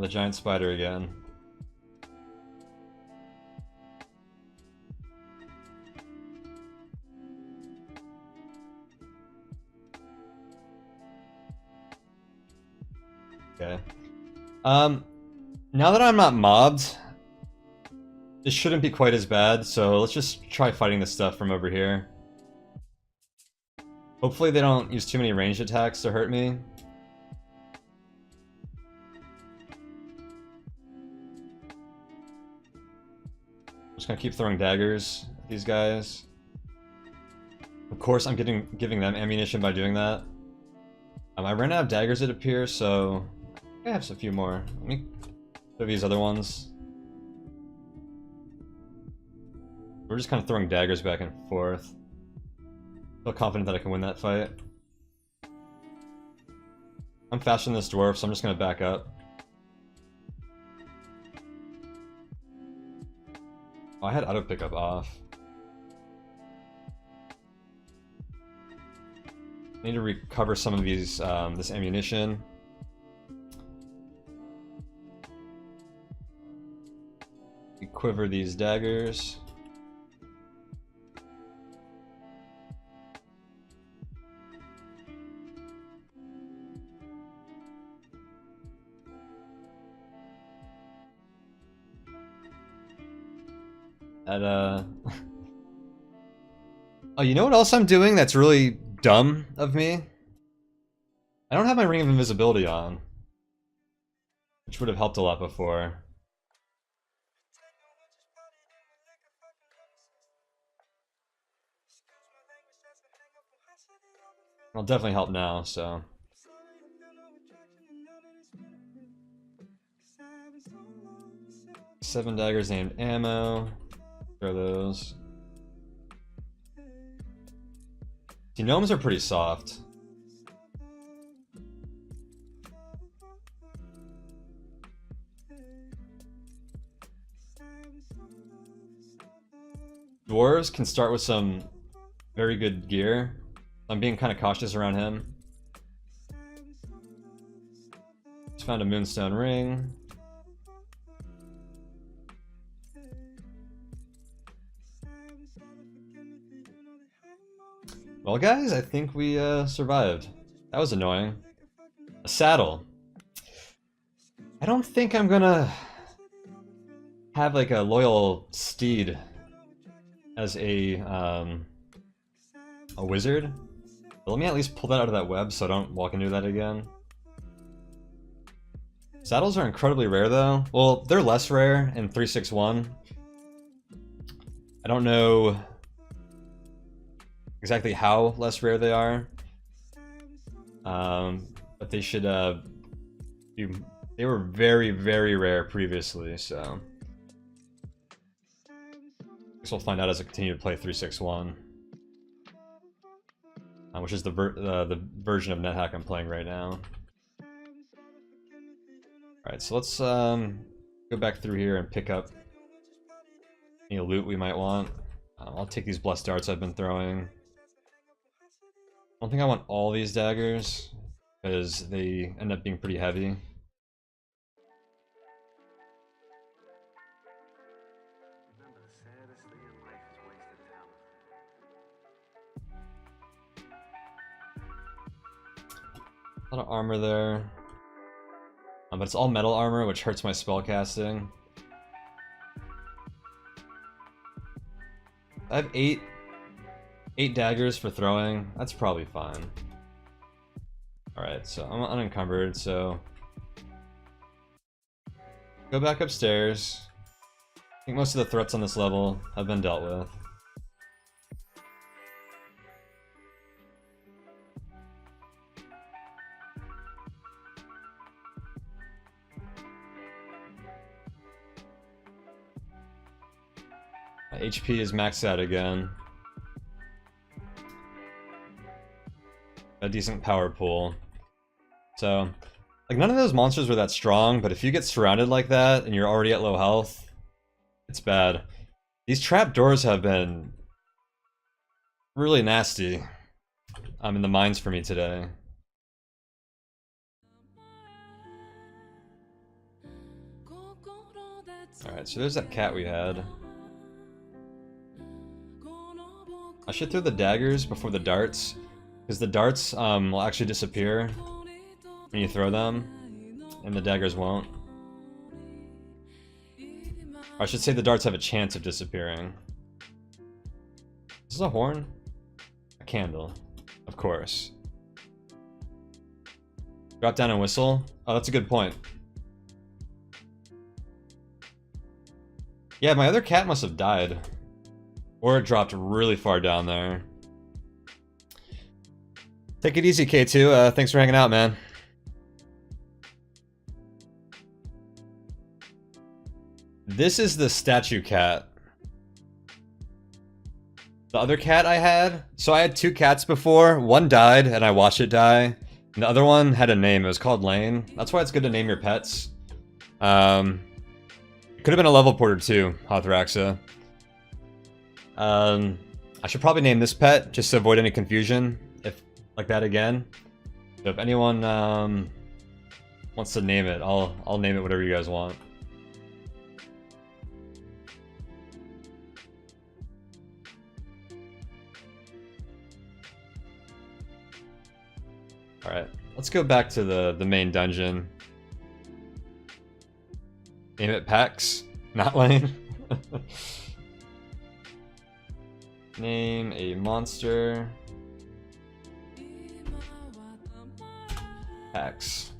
The giant spider again. Okay. Now that I'm not mobbed, this shouldn't be quite as bad, so let's just try fighting this stuff from over here. Hopefully they don't use too many ranged attacks to hurt me. Just gonna keep throwing daggers at these guys. Of course, I'm giving them ammunition by doing that. I ran out of daggers, it appears, so I have a few more. Let me throw these other ones. We're just kind of throwing daggers back and forth. Feel confident that I can win that fight. I'm faster than this dwarf, so I'm just gonna back up. Oh, I had auto pickup off. I need to recover some of these, this ammunition. Quiver these daggers. Oh, you know what else I'm doing that's really dumb of me? I don't have my Ring of Invisibility on, which would have helped a lot before. It'll definitely help now, so. 7 daggers named ammo. Throw those. See, gnomes are pretty soft. Dwarves can start with some very good gear. I'm being kind of cautious around him. Just found a moonstone ring. Well, guys, I think we survived. That was annoying. A saddle. I don't think I'm gonna have like a loyal steed as a wizard. But let me at least pull that out of that web so I don't walk into that again. Saddles are incredibly rare though. Well, they're less rare in 361. I don't know exactly how less rare they are. But they should be, they were very, very rare previously, so I guess we'll find out as I continue to play 361. Which is the version of NetHack I'm playing right now. Alright, so let's go back through here and pick up any loot we might want. I'll take these blessed darts I've been throwing. I don't think I want all these daggers, because they end up being pretty heavy. Remember, the saddest thing in life is wasted talent. A lot of armor there. But it's all metal armor, which hurts my spell casting. I have eight daggers for throwing. That's probably fine. Alright, so I'm unencumbered, so go back upstairs. I think most of the threats on this level have been dealt with. My HP is maxed out again. A decent power pool. So, like, none of those monsters were that strong, but if you get surrounded like that and you're already at low health, it's bad. These trap doors have been really nasty in the mines for me today. Alright, so there's that cat we had. I should throw the daggers before the darts, because the darts will actually disappear when you throw them, and the daggers won't. Or I should say the darts have a chance of disappearing. Is this a horn? A candle, of course. Drop down and whistle? Oh, that's a good point. Yeah, my other cat must have died. Or it dropped really far down there. Take it easy, K2. Thanks for hanging out, man. This is the statue cat. The other cat I had... So I had two cats before. One died, and I watched it die. And the other one had a name. It was called Lane. That's why it's good to name your pets. It could have been a level porter too, Hothraxa. I should probably name this pet, just to avoid any confusion, if like that again. So if anyone wants to name it, I'll name it whatever you guys want. Alright, let's go back to the main dungeon. Name it Pax, not Lane. Name a monster. Pax.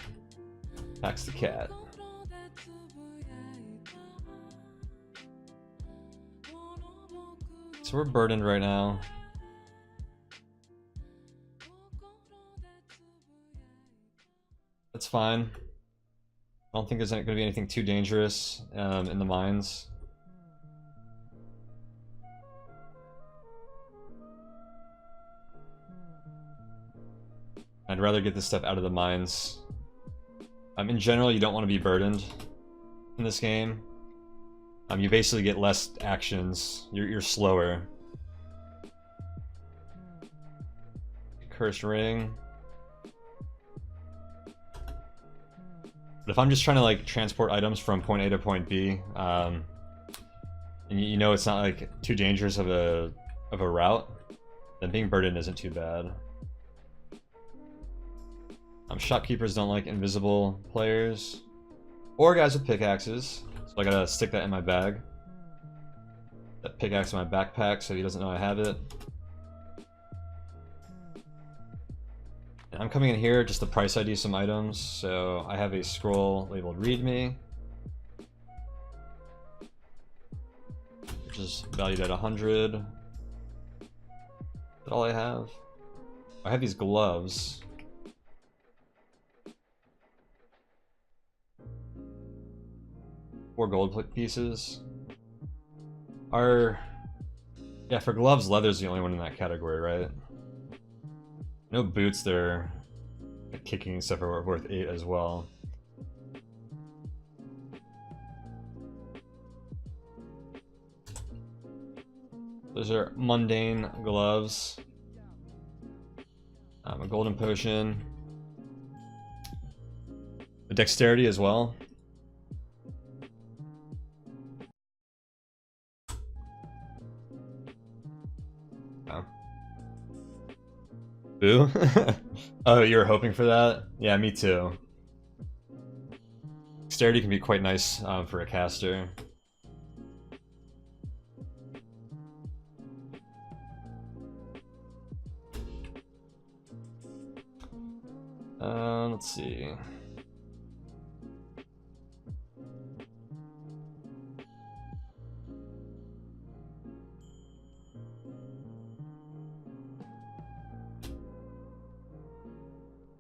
Pax the cat. So we're burdened right now. That's fine. I don't think there's going to be anything too dangerous in the mines. I'd rather get this stuff out of the mines. In general, you don't want to be burdened in this game. You basically get less actions. You're slower. Cursed ring. But if I'm just trying to like transport items from point A to point B, and you know it's not like too dangerous of a route, then being burdened isn't too bad. Shopkeepers don't like invisible players or guys with pickaxes, so I gotta stick that in my bag. That pickaxe in my backpack so he doesn't know I have it. And I'm coming in here just to price ID some items, so I have a scroll labeled readme, which is valued at 100. Is that all I have? I have these gloves. Four gold pieces. Yeah, for gloves, leather's the only one in that category, right? No boots, they're kicking and stuff are worth 8 as well. Those are mundane gloves. A golden potion. A dexterity as well. Boo? Oh, you were hoping for that? Yeah, me too. Dexterity can be quite nice for a caster. Let's see.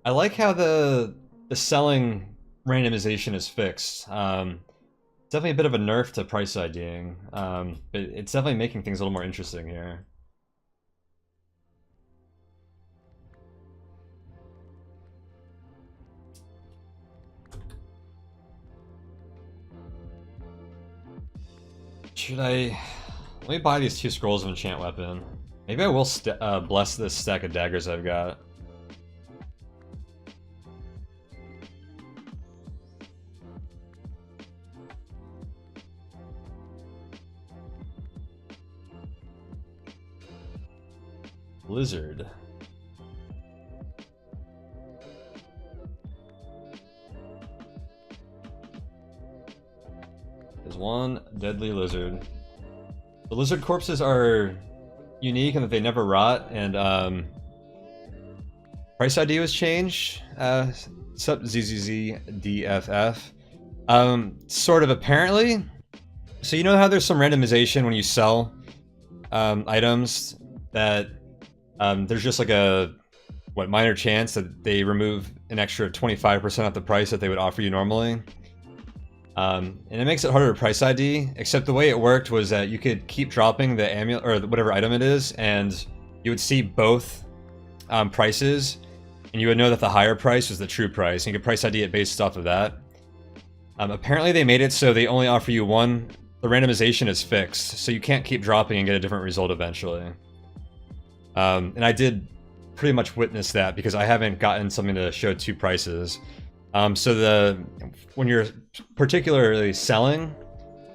I like how the selling randomization is fixed. Definitely a bit of a nerf to price IDing, but it's definitely making things a little more interesting here. Let me buy these 2 scrolls of enchant weapon. Maybe I will bless this stack of daggers I've got. Blizzard. There's one deadly lizard. The lizard corpses are unique in that they never rot, and price ID was changed. Sup ZZZDFF. Sort of apparently. So you know how there's some randomization when you sell items that there's just like a minor chance that they remove an extra 25% off the price that they would offer you normally. And it makes it harder to price ID, except the way it worked was that you could keep dropping the amulet or whatever item it is, and you would see both prices, and you would know that the higher price was the true price, and you could price ID it based off of that. Apparently they made it so they only offer you one. The randomization is fixed, so you can't keep dropping and get a different result eventually. And I did pretty much witness that because I haven't gotten something to show 2 prices. So when you're particularly selling,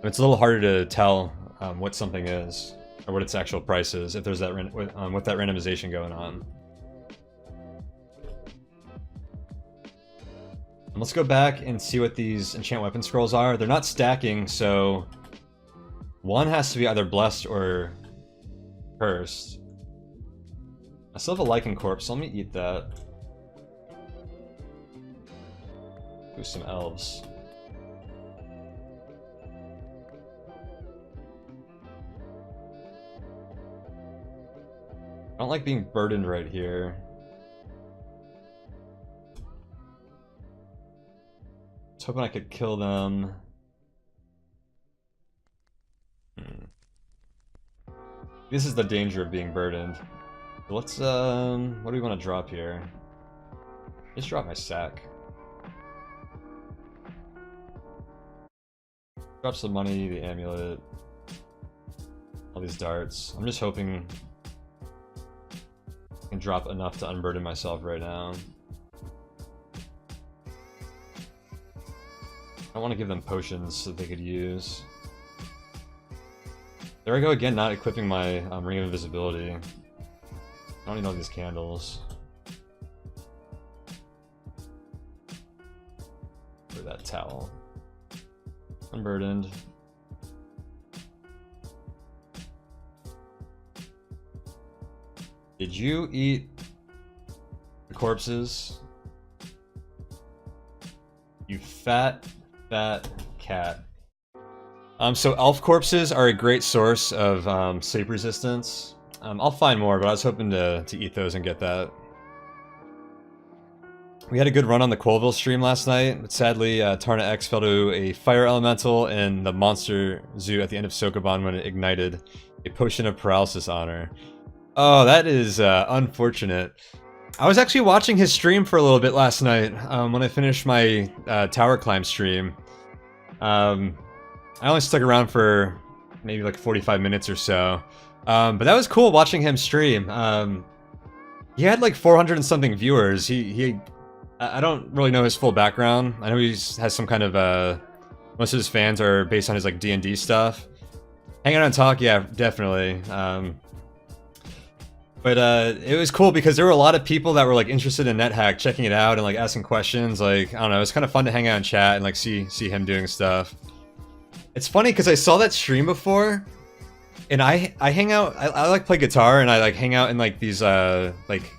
it's a little harder to tell what something is or what its actual price is if there's that with that randomization going on. And let's go back and see what these enchant weapon scrolls are. They're not stacking, so one has to be either blessed or cursed. I still have a lichen corpse, so let me eat that. Do some elves. I don't like being burdened right here. was hoping I could kill them. This is the danger of being burdened. Let's, what do we want to drop here? Just drop my sack. Drop some money, the amulet, all these darts. I'm just hoping I can drop enough to unburden myself right now. I want to give them potions that they could use. There I go again, not equipping my Ring of Invisibility. I don't need all these candles. For that towel. Unburdened. Did you eat the corpses? You fat cat. So elf corpses are a great source of sleep resistance. I'll find more, but I was hoping to eat those and get that. We had a good run on the Colville stream last night, but sadly Tarna X fell to a fire elemental in the monster zoo at the end of Sokoban when it ignited a potion of paralysis on her. Oh, that is unfortunate. I was actually watching his stream for a little bit last night when I finished my tower climb stream. I only stuck around for maybe like 45 minutes or so. But that was cool watching him stream. He had like 400 and something viewers. I don't really know his full background. I know he has some kind of, most of his fans are based on his like D&D stuff. Hang out and talk, yeah, definitely. But it was cool because there were a lot of people that were like interested in NetHack, checking it out and like asking questions. Like, I don't know, it was kind of fun to hang out and chat and like see him doing stuff. It's funny because I saw that stream before, and I hang out. I like play guitar, and I like hang out in like these like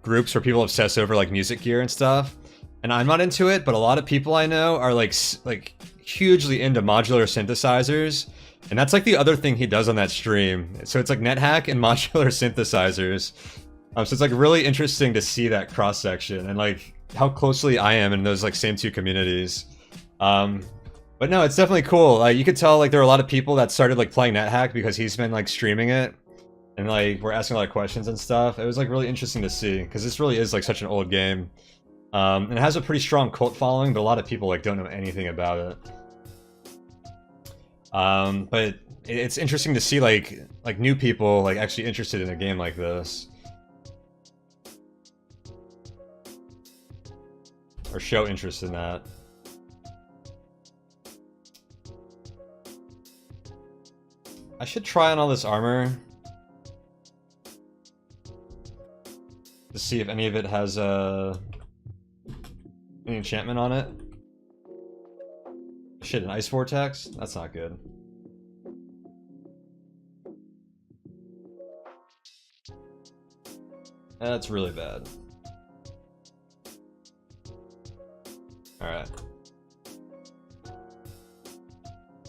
groups where people obsess over like music gear and stuff. And I'm not into it, but a lot of people I know are like hugely into modular synthesizers. And that's like the other thing he does on that stream. So it's like NetHack and modular synthesizers. So it's like really interesting to see that cross section and like how closely I am in those like same two communities. But no, it's definitely cool. You could tell like there are a lot of people that started like playing NetHack because he's been like streaming it, and like we're asking a lot of questions and stuff. It was like really interesting to see because this really is like such an old game, and it has a pretty strong cult following, but a lot of people like don't know anything about it. But it's interesting to see like new people like actually interested in a game like this, or show interest in that. I should try on all this armor to see if any of it has any enchantment on it. Shit, an ice vortex? That's not good. That's really bad. Alright.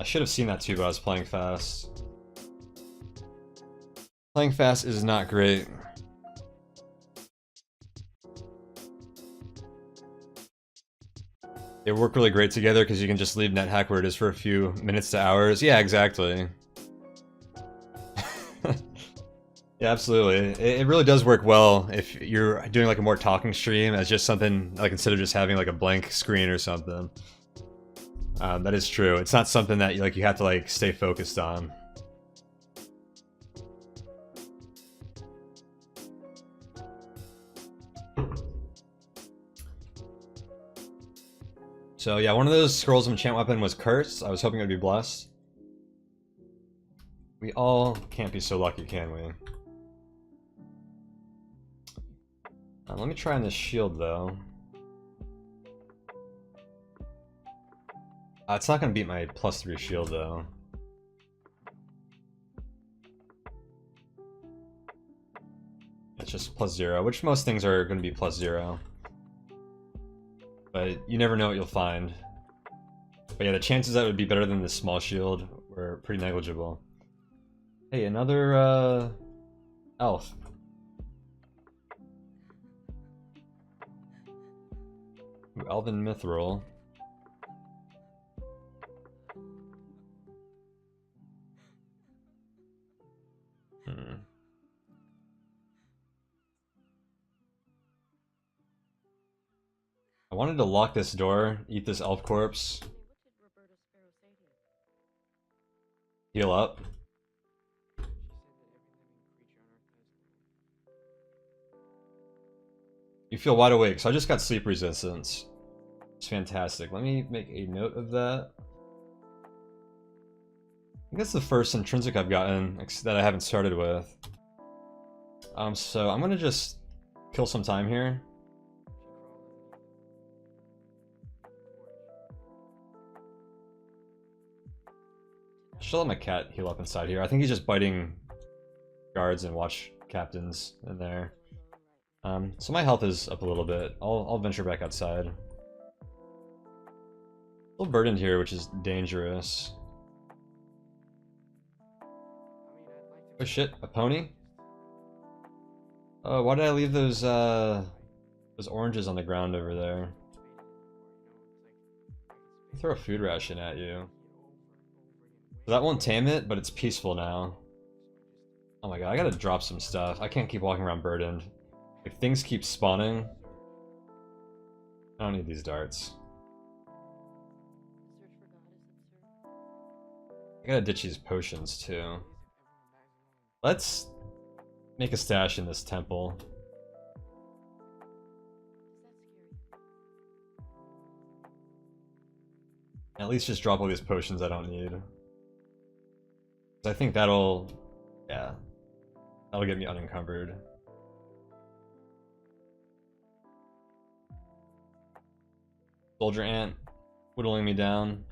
I should have seen that too, but I was playing fast. Playing fast is not great. They work really great together because you can just leave NetHack where it is for a few minutes to hours. Yeah, exactly. Yeah, absolutely. It really does work well if you're doing like a more talking stream as just something like instead of just having like a blank screen or something. That is true. It's not something that you have to like stay focused on. So yeah, one of those scrolls of enchant weapon was cursed. I was hoping it would be blessed. We all can't be so lucky, can we? Let me try on this shield though. It's not going to beat my +3 shield though. It's just +0, which most things are going to be +0. But you never know what you'll find. But yeah, the chances that it would be better than the small shield were pretty negligible. Hey, another elf. Ooh, Elven Mithril. I wanted to lock this door, eat this elf corpse, heal up. You feel wide awake, so I just got sleep resistance. It's fantastic. Let me make a note of that. I think that's the first intrinsic I've gotten that I haven't started with. So I'm gonna just kill some time here. I should let my cat heal up inside here. I think he's just biting guards and watch captains in there. So my health is up a little bit. I'll venture back outside. A little burdened here, which is dangerous. Oh shit, a pony? Oh, why did I leave those oranges on the ground over there? I'll throw a food ration at you. That won't tame it, but it's peaceful now. Oh my god, I gotta drop some stuff. I can't keep walking around burdened. If things keep spawning... I don't need these darts. I gotta ditch these potions too. Let's make a stash in this temple. At least just drop all these potions I don't need. I think that'll... yeah. That'll get me unencumbered. Soldier ant whittling me down.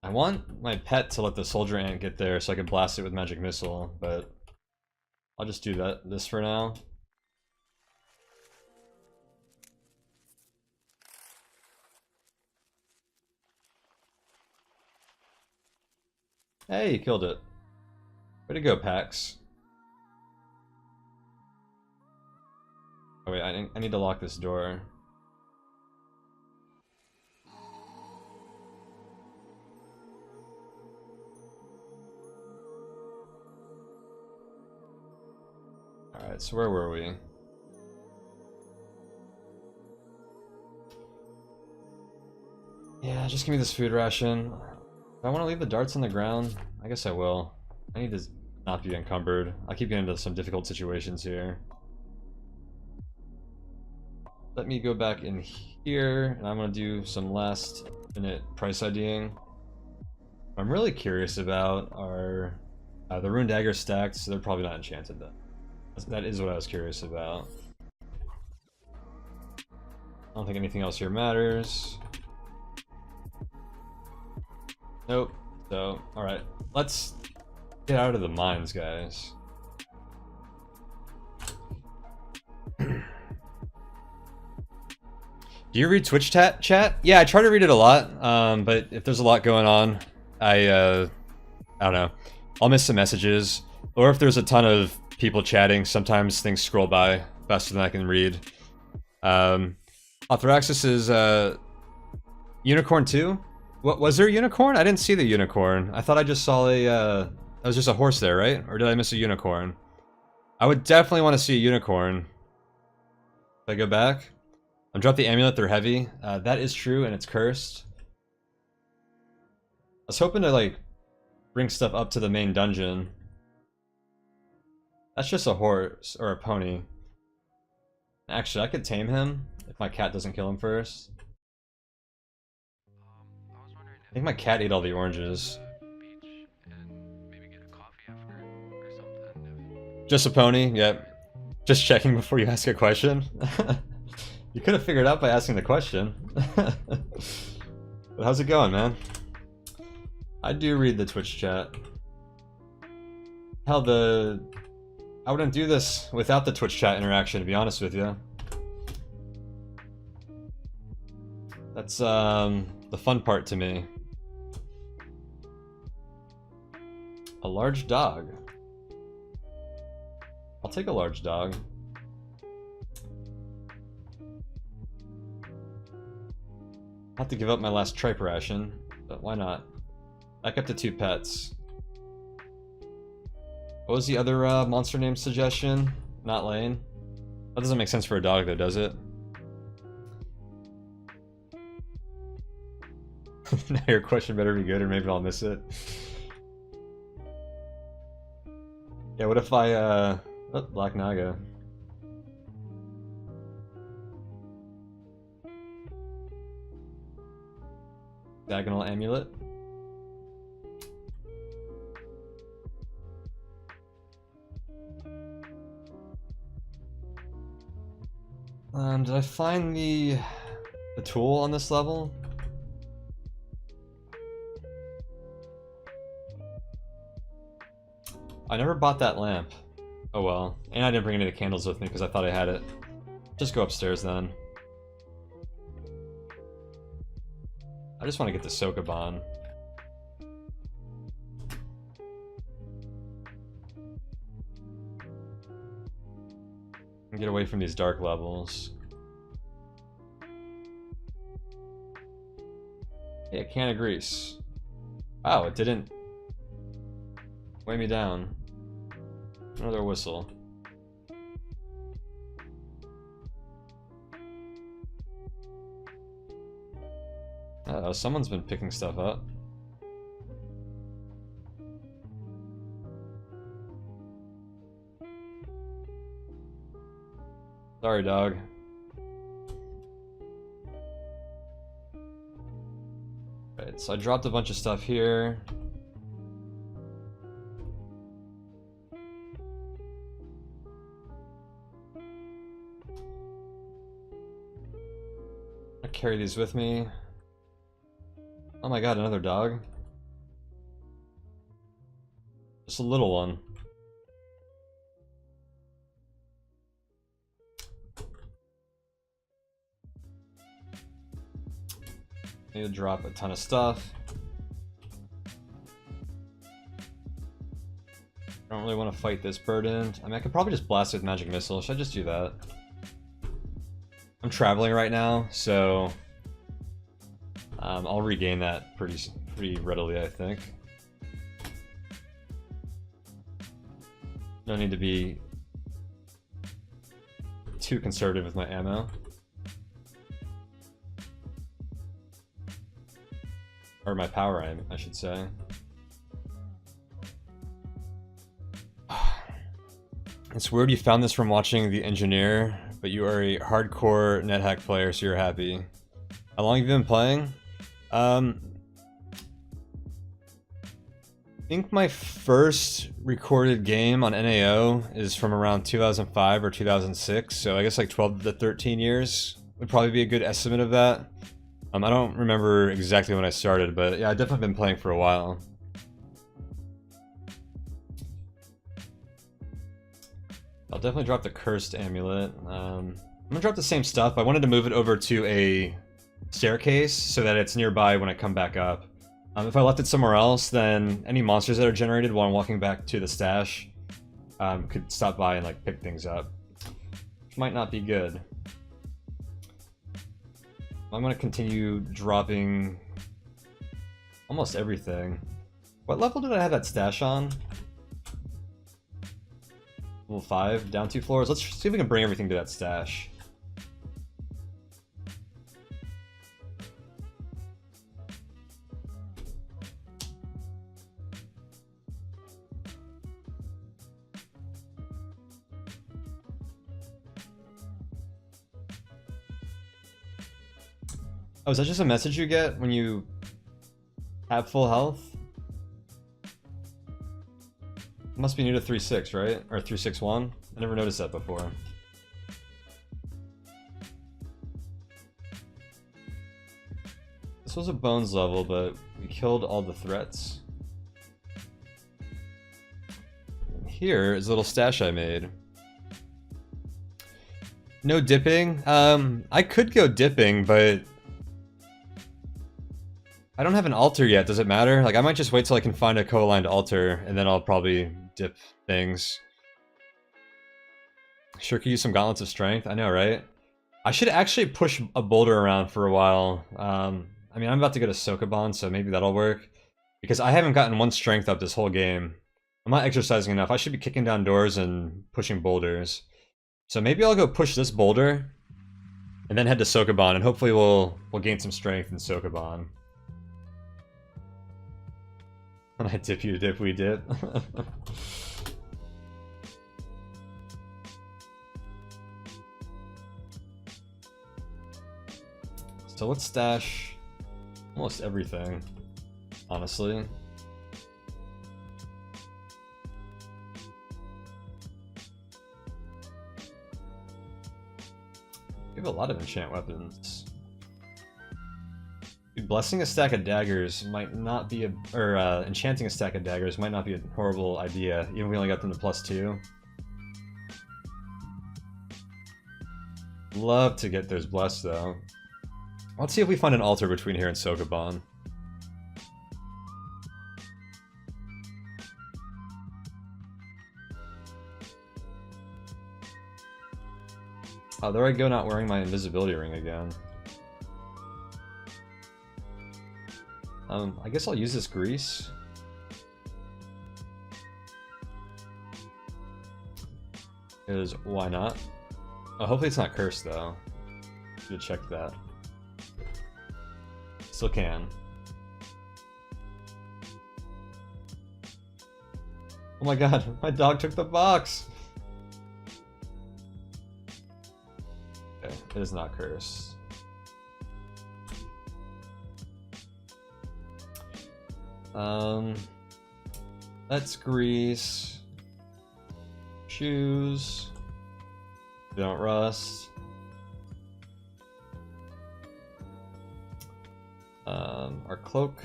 I want my pet to let the soldier ant get there so I can blast it with magic missile, but I'll just do this for now. Hey, you killed it. Way to go, Pax. Oh wait, I need to lock this door. Alright, so where were we? Yeah, just give me this food ration. If I want to leave the darts on the ground, I guess I will. I need to not be encumbered. I keep getting into some difficult situations here. Let me go back in here, and I'm going to do some last minute price IDing. What I'm really curious about are the rune dagger stacked, so they're probably not enchanted though. That is what I was curious about. I don't think anything else here matters. Nope. So, alright. Let's get out of the mines, guys. Do you read Twitch chat? Yeah, I try to read it a lot, but if there's a lot going on, I don't know. I'll miss some messages. Or if there's a ton of people chatting, sometimes things scroll by faster than I can read. Athraxis is Unicorn 2? What was there a unicorn? I didn't see the unicorn. I thought I just saw a that was just a horse there, right? Or did I miss a unicorn? I would definitely want to see a unicorn. If I go back, I'll drop the amulet, they're heavy. That is true, and it's cursed. I was hoping to like bring stuff up to the main dungeon. That's just a horse or a pony. Actually, I could tame him if my cat doesn't kill him first. I think my cat ate all the oranges. Just a pony, yep. Just checking before you ask a question. You could have figured out by asking the question. But how's it going, man? I do read the Twitch chat. Hell, I wouldn't do this without the Twitch chat interaction, to be honest with you. That's the fun part to me. A large dog. I'll take a large dog. have to give up my last tripe ration, but why not? Back up to 2 pets. What was the other monster name suggestion? Not Lane? That doesn't make sense for a dog though, does it? Now your question better be good or maybe I'll miss it. Yeah, what if I, oh, Black Naga. Diagonal Amulet. Did I find the tool on this level? I never bought that lamp. Oh well. And I didn't bring any of the candles with me because I thought I had it. Just go upstairs then. I just want to get the Sokoban. And get away from these dark levels. Hey, a can of grease. Wow, it didn't weigh me down. Another whistle. Uh-oh, someone's been picking stuff up. Sorry, dog. Right, so I dropped a bunch of stuff here. I carry these with me. Oh my god, another dog. Just a little one. Need to drop a ton of stuff. I don't really want to fight this burden. I mean, I could probably just blast it with magic missile. Should I just do that? I'm traveling right now, so I'll regain that pretty readily, I think. No need to be too conservative with my ammo. Or my power aim, I should say. It's weird you found this from watching The Engineer, but you are a hardcore NetHack player, so you're happy. How long have you been playing? I think my first recorded game on NAO is from around 2005 or 2006, so I guess like 12 to 13 years would probably be a good estimate of that. I don't remember exactly when I started, but yeah, I've definitely been playing for a while. I'll definitely drop the Cursed Amulet. I'm gonna drop the same stuff, but I wanted to move it over to a staircase so that it's nearby when I come back up. If I left it somewhere else, then any monsters that are generated while I'm walking back to the stash could stop by and like pick things up. Which might not be good. I'm gonna continue dropping almost everything. What level did I have that stash on? Level 5, down 2 floors. Let's see if we can bring everything to that stash. Oh, is that just a message you get when you have full health? It must be new to 3.6, right? Or 3.6.1? I never noticed that before. This was a bones level, but we killed all the threats. Here is a little stash I made. No dipping? I could go dipping, but I don't have an altar yet, does it matter? Like, I might just wait till I can find a co-aligned altar, and then I'll probably dip things. Sure could use some Gauntlets of Strength, I know, right? I should actually push a boulder around for a while. I mean, I'm about to go to Sokoban, so maybe that'll work. Because I haven't gotten one strength up this whole game. I'm not exercising enough. I should be kicking down doors and pushing boulders. So maybe I'll go push this boulder, and then head to Sokoban, and hopefully we'll gain some strength in Sokoban. When I dip you dip, we dip. So let's stash almost everything, honestly. We have a lot of enchant weapons. Dude, blessing a stack of daggers might not be a, or enchanting a stack of daggers might not be a horrible idea, even if we only got them to +2. Love to get those blessed though. Let's see if we find an altar between here and Sokoban. Oh, there I go, not wearing my invisibility ring again. I guess I'll use this grease. Because why not? Oh, hopefully it's not cursed though. Should have checked that. Still can. Oh my god, my dog took the box! Okay, it is not cursed. Let's grease. Shoes. Don't rust. Our cloak,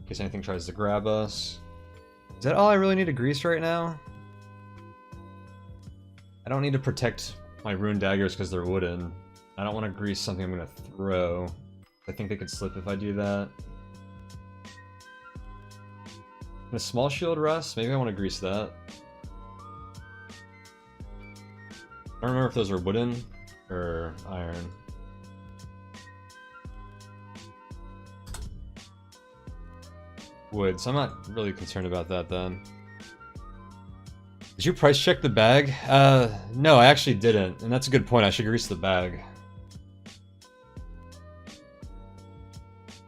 in case anything tries to grab us. Is that all I really need to grease right now? I don't need to protect my rune daggers because they're wooden. I don't want to grease something I'm going to throw. I think they could slip if I do that. And a small shield rust? Maybe I want to grease that. I don't remember if those are wooden or iron. Wood, so I'm not really concerned about that then. Did you price check the bag? No, I actually didn't, and that's a good point. I should grease the bag.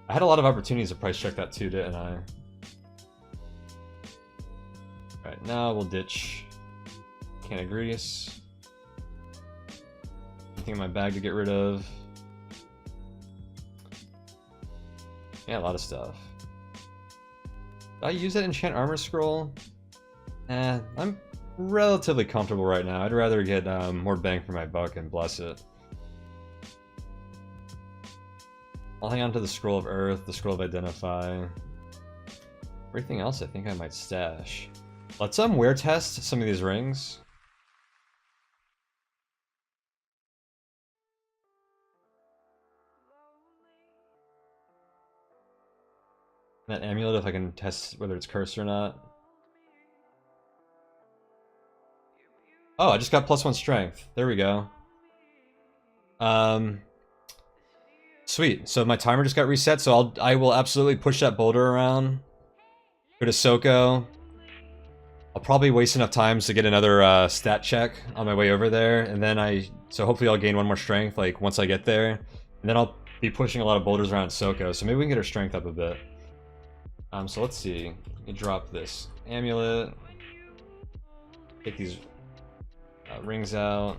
I had a lot of opportunities to price check that too, didn't I? Alright, now we'll ditch can of grease. Anything in my bag to get rid of? Yeah, a lot of stuff. Did I use that enchant armor scroll? I'm relatively comfortable right now. I'd rather get more bang for my buck and bless it. I'll hang on to the scroll of earth, the scroll of identify. Everything else I think I might stash. Let's wear test some of these rings. That amulet, if I can test whether it's cursed or not. Oh, I just got +1 strength. There we go. Sweet. So my timer just got reset, so I will absolutely push that boulder around. Go to Soko. I'll probably waste enough time to get another stat check on my way over there, and then so hopefully I'll gain 1 more strength like once I get there, and then I'll be pushing a lot of boulders around Soko, so maybe we can get her strength up a bit. So let's see. Let me drop this amulet. Take these rings out.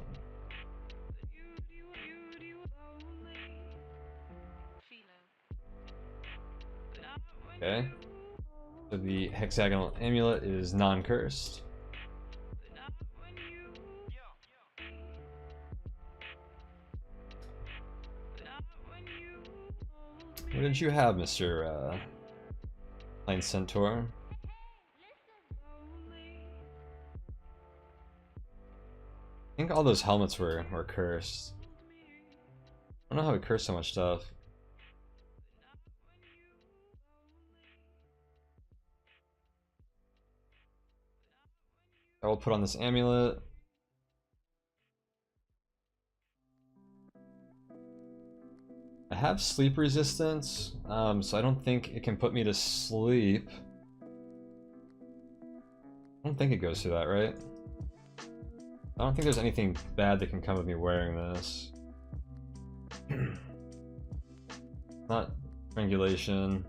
Okay. So the hexagonal amulet is non-cursed. What did you have, Mr. Plain Centaur? I think all those helmets were cursed. I don't know how we cursed so much stuff. I will put on this amulet. have sleep resistance, so I don't think it can put me to sleep. I don't think it goes through that, right? I don't think there's anything bad that can come of me wearing this. Not strangulation.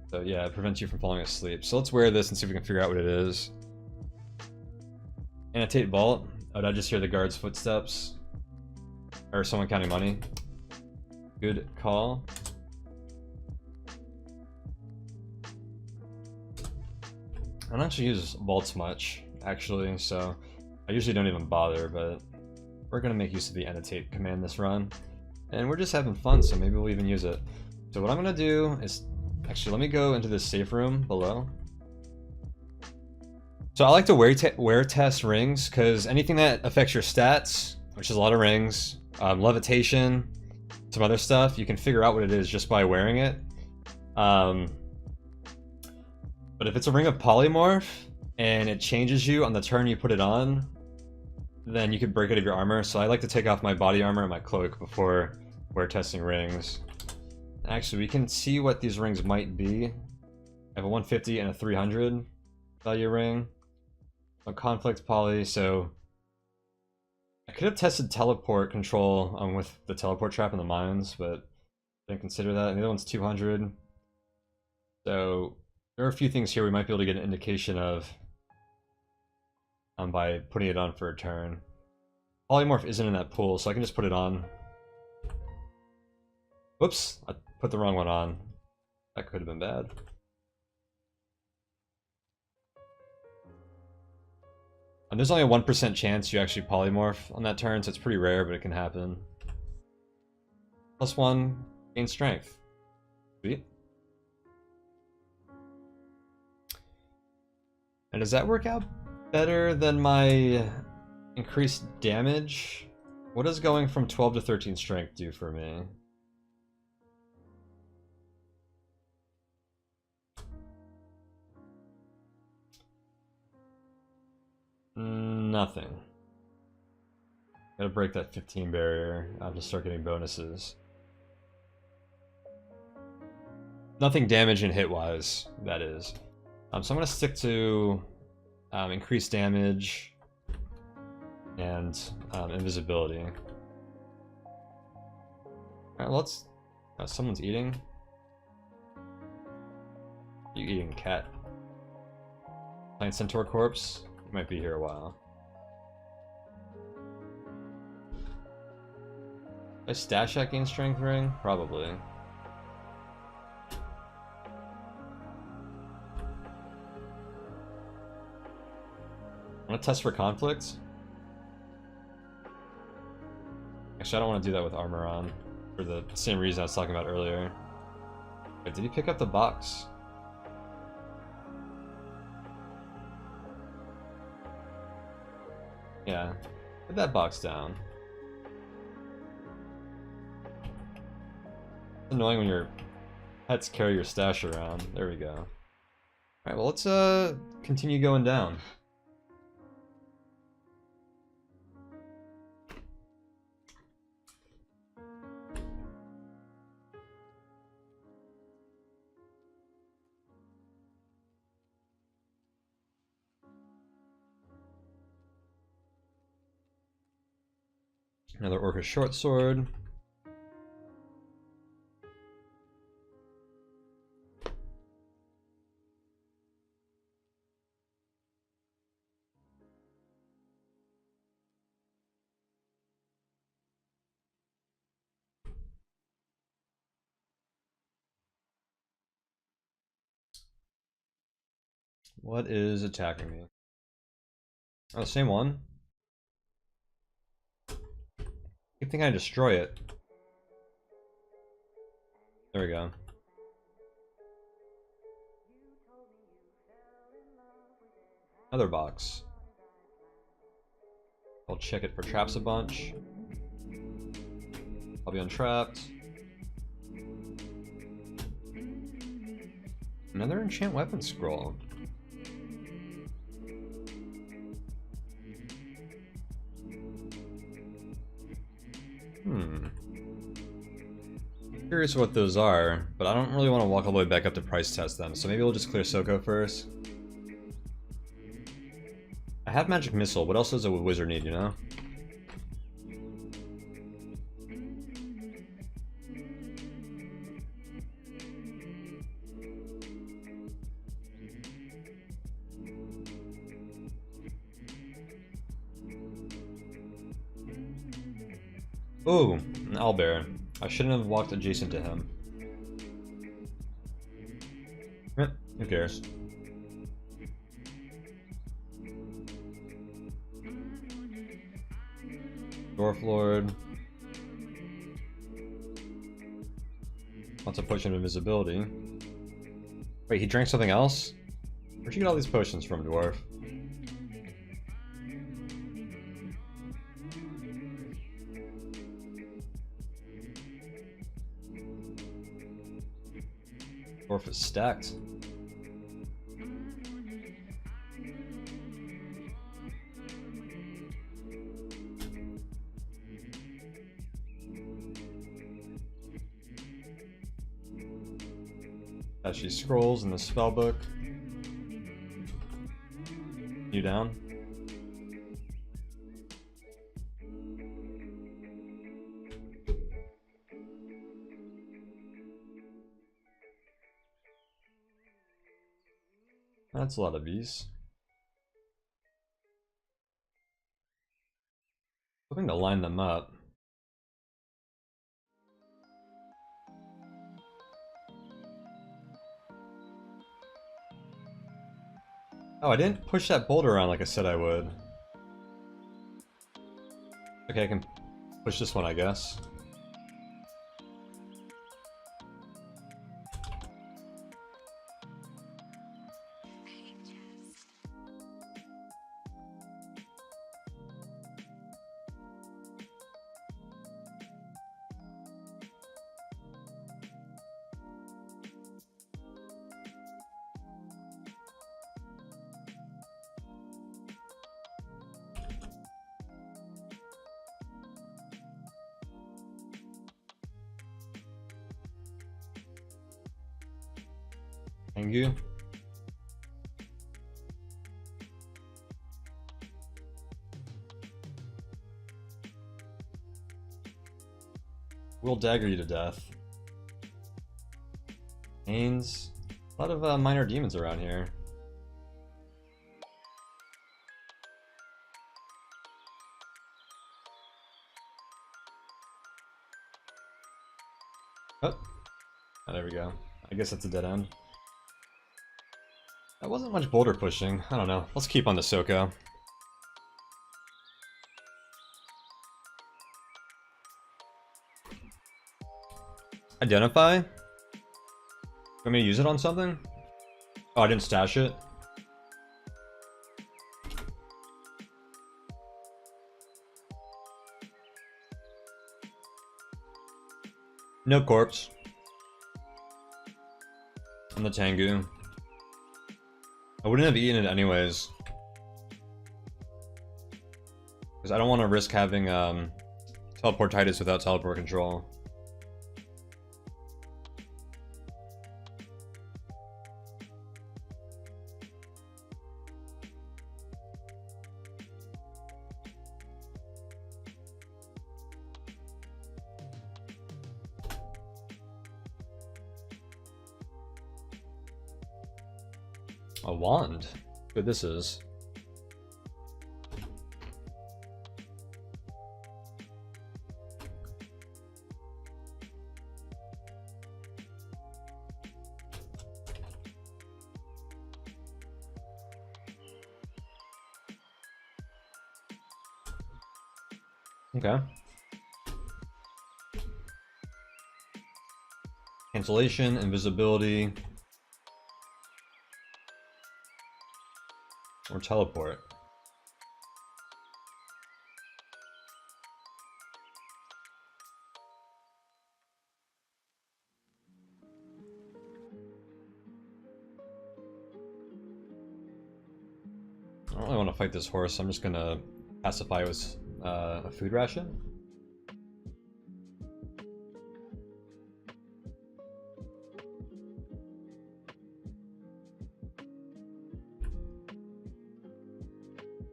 So yeah, it prevents you from falling asleep. So let's wear this and see if we can figure out what it is. Annotate vault. Oh, did I just hear the guard's footsteps? Or someone counting money? Good call. I don't actually use vaults much, actually, so I usually don't even bother, but we're gonna make use of the annotate command this run. And we're just having fun, so maybe we'll even use it. So what I'm gonna do is, actually, let me go into this safe room below. So I like to wear test rings, because anything that affects your stats, which is a lot of rings, levitation, some other stuff, you can figure out what it is just by wearing it. But if it's a ring of polymorph, and it changes you on the turn you put it on, then you could break out of your armor. So I like to take off my body armor and my cloak before wear testing rings. Actually, we can see what these rings might be. I have a 150 and a 300 value ring. A conflict poly, so I could have tested teleport control with the teleport trap in the mines, but I didn't consider that. And the other one's 200. So there are a few things here we might be able to get an indication of by putting it on for a turn. Polymorph isn't in that pool, so I can just put it on. Whoops, I put the wrong one on. That could have been bad. And there's only a 1% chance you actually polymorph on that turn, so it's pretty rare, but it can happen. +1, gain strength. Sweet. And does that work out better than my increased damage? What does going from 12 to 13 strength do for me? Nothing. Gotta break that 15 barrier. I'll just start getting bonuses. Nothing damage and hit wise, that is. So I'm gonna stick to increased damage and invisibility. Alright, let's. Someone's eating. You eating, cat? Giant centaur corpse. Might be here a while. Did I stash that gain strength ring? Probably. I'm gonna test for conflicts. Actually, I don't want to do that with armor on, for the same reason I was talking about earlier. Wait, did he pick up the box? Yeah, put that box down. It's annoying when your pets carry your stash around. There we go. Alright, well let's continue going down. Another Orca short sword. What is attacking me? Oh, same one. I think I destroy it. There we go. Another box. I'll check it for traps a bunch. I'll be untrapped. Another enchant weapon scroll. Curious what those are, but I don't really want to walk all the way back up to price test them, so maybe we'll just clear Soko first. I have Magic Missile, what else does a wizard need, you know? Ooh, an owlbear. I shouldn't have walked adjacent to him. Who cares? Dwarf Lord. Wants a potion of invisibility. Wait, he drank something else? Where'd you get all these potions from, Dwarf? Dwarf is stacked. Actually, scrolls in the spellbook. You down? That's a lot of these. Hoping to line them up. Oh, I didn't push that boulder around like I said I would. Okay, I can push this one, I guess. Thank you. We'll dagger you to death. Ains. A lot of minor demons around here. Oh, there we go. I guess that's a dead end. That wasn't much boulder pushing. I don't know. Let's keep on the Soko. Identify? Want me to use it on something? Oh, I didn't stash it? No corpse. On the Tengu. I wouldn't have eaten it anyways. Because I don't want to risk having teleportitis without teleport control. A wand? Good this is. Okay. Cancellation, invisibility. Or teleport. to fight this horse, I'm just gonna pacify it with a food ration.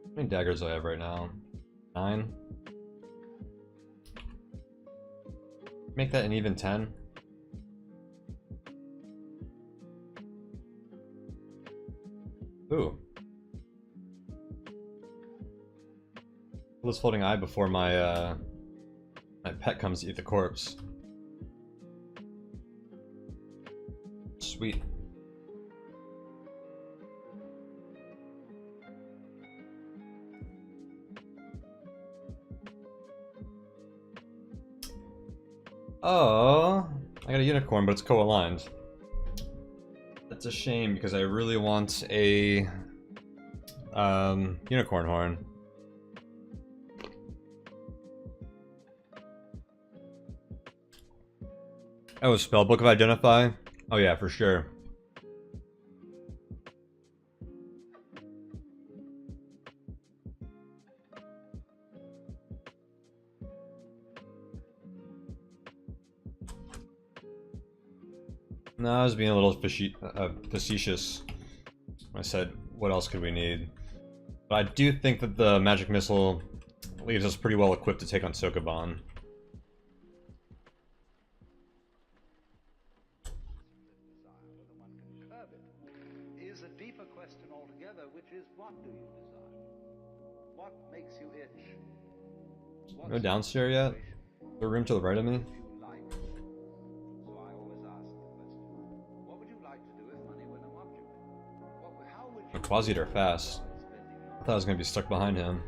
How many daggers do I have right now? 9? Make that an even 10. Ooh. Kill this floating eye before my my pet comes to eat the corpse. Sweet. Oh, I got a unicorn, but it's co-aligned. That's a shame because I really want a unicorn horn. Oh, spellbook of Identify? Oh yeah, for sure. No, I was being a little facetious when I said, what else could we need? But I do think that the magic missile leaves us pretty well equipped to take on Sokoban. Is a deeper question altogether, which is, what do you desire? What makes you itch? No downstairs yet? Is there room to the right of me? So I always ask the question, what would you like to do if money were no object? How would you... Quasitator fast. I thought I was gonna be stuck behind him.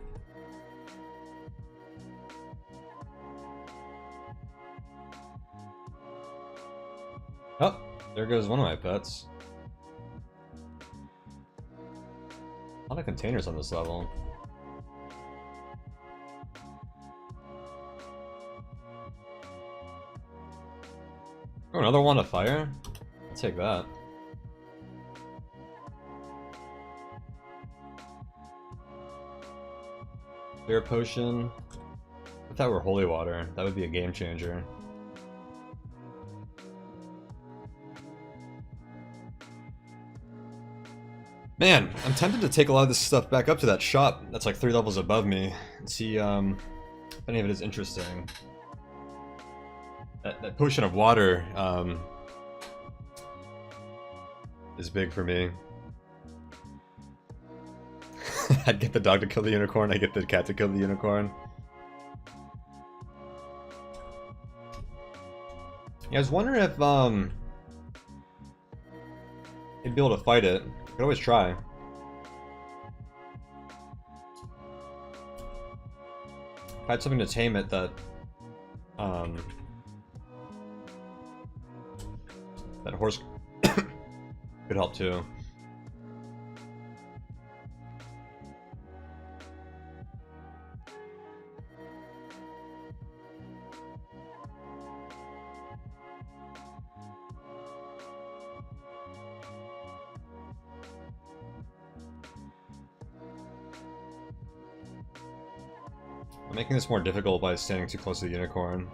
Oh, there goes one of my pets. A lot of containers on this level. Oh, another wand of fire? I'll take that. Clear potion. If that were holy water, that would be a game changer. Man, I'm tempted to take a lot of this stuff back up to that shop that's like 3 levels above me and see if any of it is interesting. That potion of water is big for me. I'd get the dog to kill the unicorn, I get the cat to kill the unicorn. Yeah, I was wondering if he'd be able to fight it. I could always try. If I had something to tame it that that horse could help too. I'm making this more difficult by standing too close to the unicorn.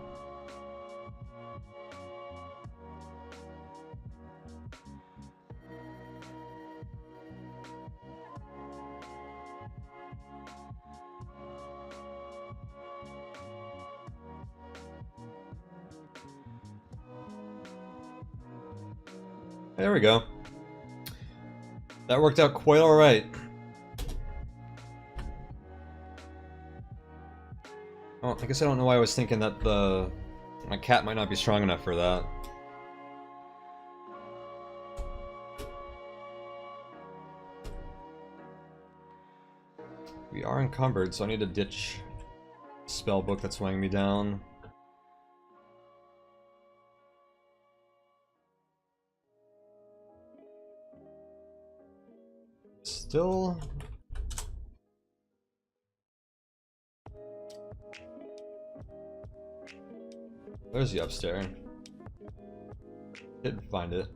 There we go. That worked out quite alright. Oh, I guess I don't know why I was thinking that my cat might not be strong enough for that. We are encumbered, so I need to ditch the spell book that's weighing me down. Still... There's the upstairs. Didn't find it.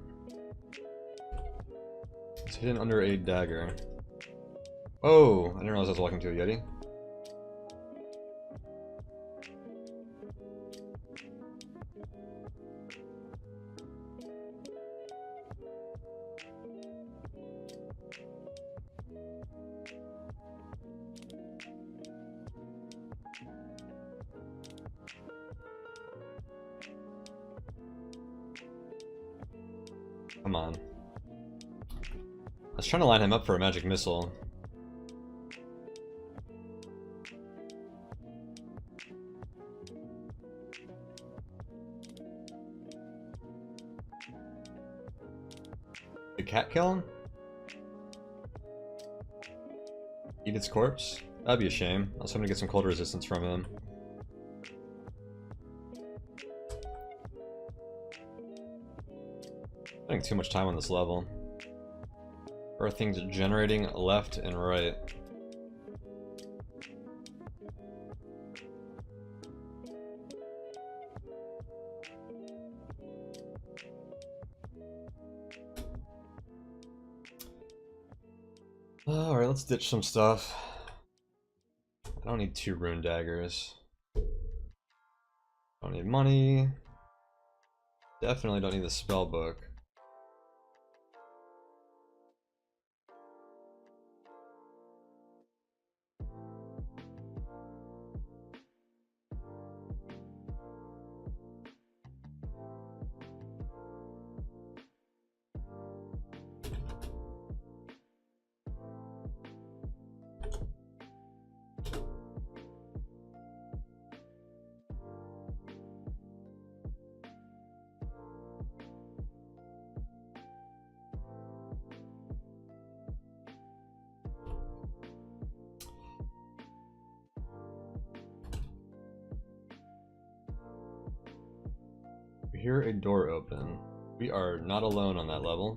It's hidden under a dagger. Oh, I didn't realize I was walking to a Yeti. Come on. I was trying to line him up for a magic missile. Did cat kill him? Eat its corpse? That'd be a shame. I was hoping to get some cold resistance from him. Spending too much time on this level. There are things generating left and right. Alright, let's ditch some stuff. I don't need 2 rune daggers. Don't need money. Definitely don't need the spell book. We hear a door open. We are not alone on that level.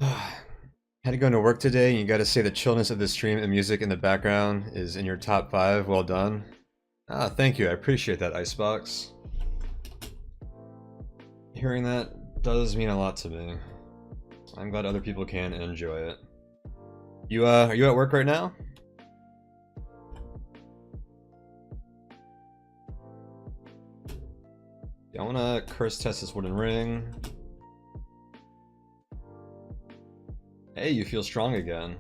Had to go into work today, and you gotta say the chillness of the stream and music in the background is in your top 5. Well done. Ah, thank you. I appreciate that, Icebox. Hearing that does mean a lot to me. I'm glad other people can enjoy it. You, are you at work right now? Yeah, I wanna curse test this wooden ring. Hey, you feel strong again.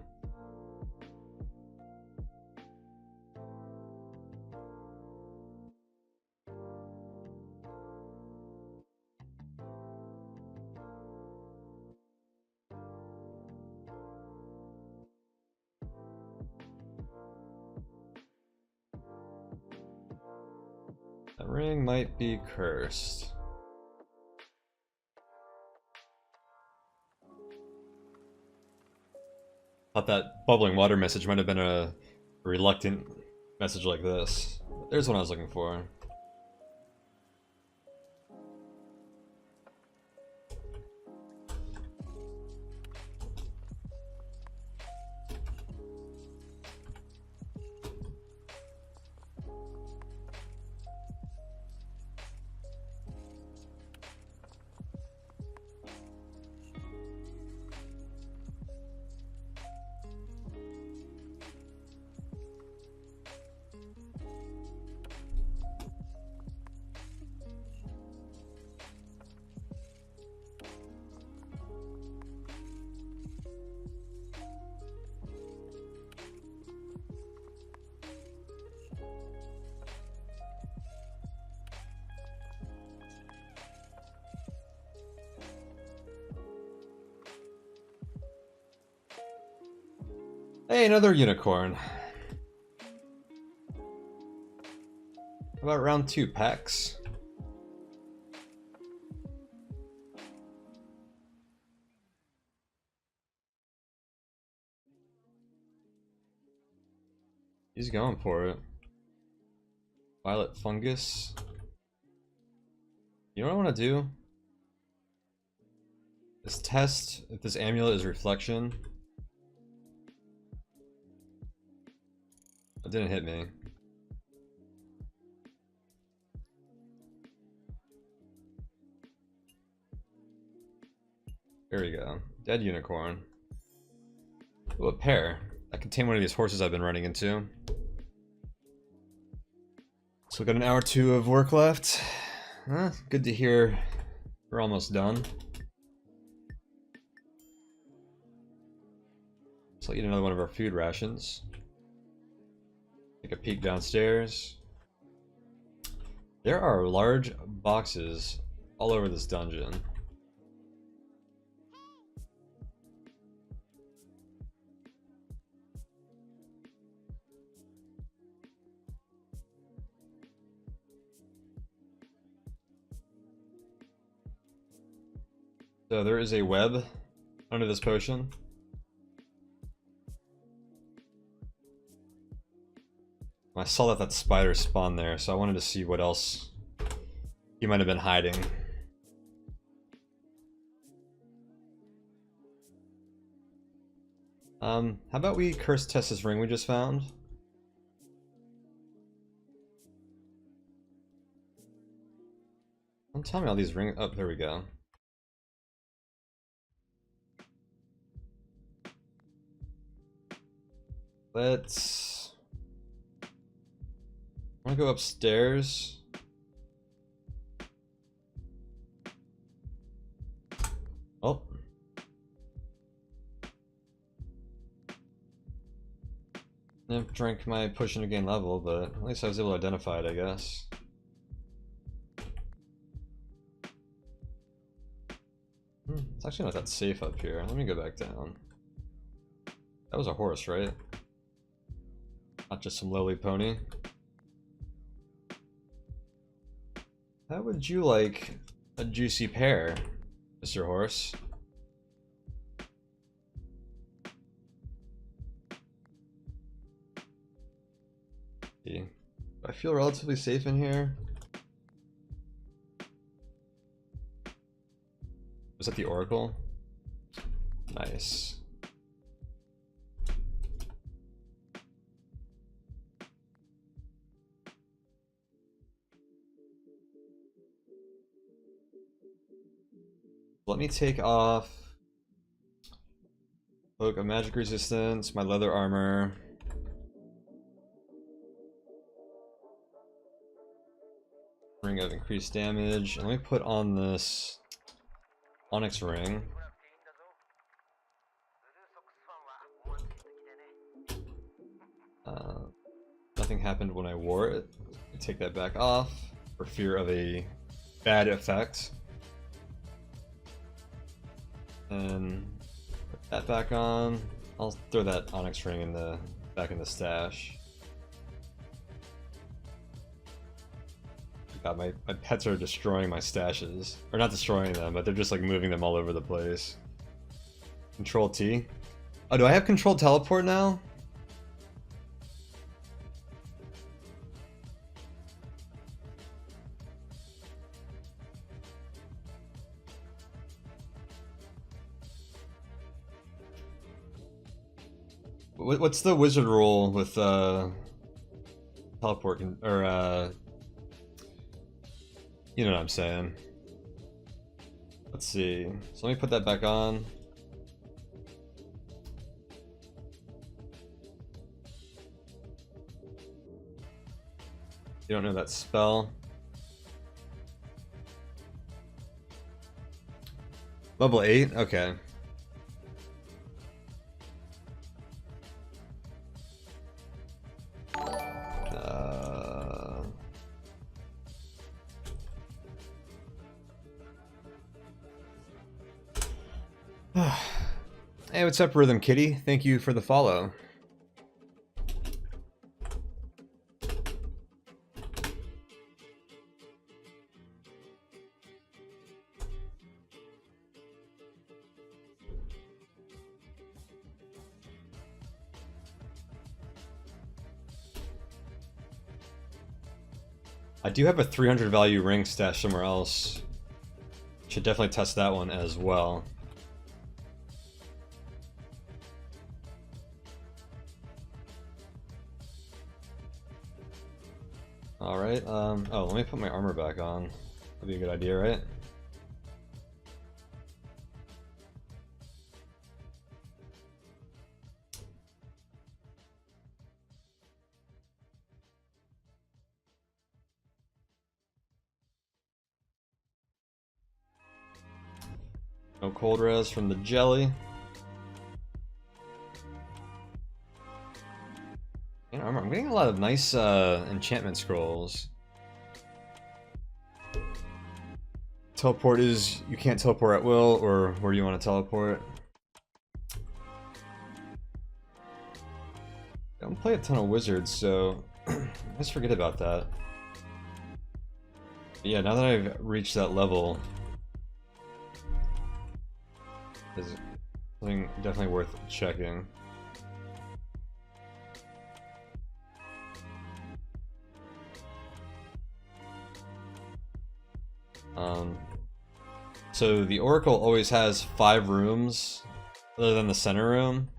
That ring might be cursed. Thought that bubbling water message might have been a reluctant message like this. There's what I was looking for. Hey, another unicorn. How about round 2 packs? He's going for it. Violet fungus. You know what I want to do? Is test if this amulet is reflection. It didn't hit me. There we go. Dead unicorn. Ooh, a pair. That contain one of these horses I've been running into. So we've got an hour or two of work left. Good to hear we're almost done. So I'll eat another one of our food rations. Take a peek downstairs. There are large boxes all over this dungeon. So there is a web under this potion. I saw that spider spawned there, so I wanted to see what else he might have been hiding. How about we curse test this ring we just found? Don't tell me all these rings. Oh, there we go. Let's... I want to go upstairs. Oh. Didn't drink my potion to gain level, but at least I was able to identify it, I guess. It's actually not that safe up here. Let me go back down. That was a horse, right? Not just some lowly pony. How would you like a juicy pear, Mr. Horse? Do I feel relatively safe in here? Was that the Oracle? Nice. Let me take off Cloak of Magic Resistance, my leather armor. Ring of increased damage, and let me put on this Onyx ring. Nothing happened when I wore it. Take that back off for fear of a bad effect. And put that back on. I'll throw that Onyx ring in the back in the stash. God, my pets are destroying my stashes. Or not destroying them, but they're just like moving them all over the place. Control T. Oh, do I have control teleport now? What's the wizard rule with teleport or you know what I'm saying? Let's see. So let me put that back on. You don't know that spell? Level 8? Okay. Hey, what's up, Rhythm Kitty? Thank you for the follow. I do have a 300 value ring stashed somewhere else. Should definitely test that one as well. Alright, oh, let me put my armor back on. That'd be a good idea, right? No cold res from the jelly. You know, I'm getting a lot of nice enchantment scrolls. Teleport is you can't teleport at will, or where do you want to teleport? I don't play a ton of wizards, so I just forget about that. But yeah, now that I've reached that level, is something definitely worth checking. So the Oracle always has 5 rooms, other than the center room.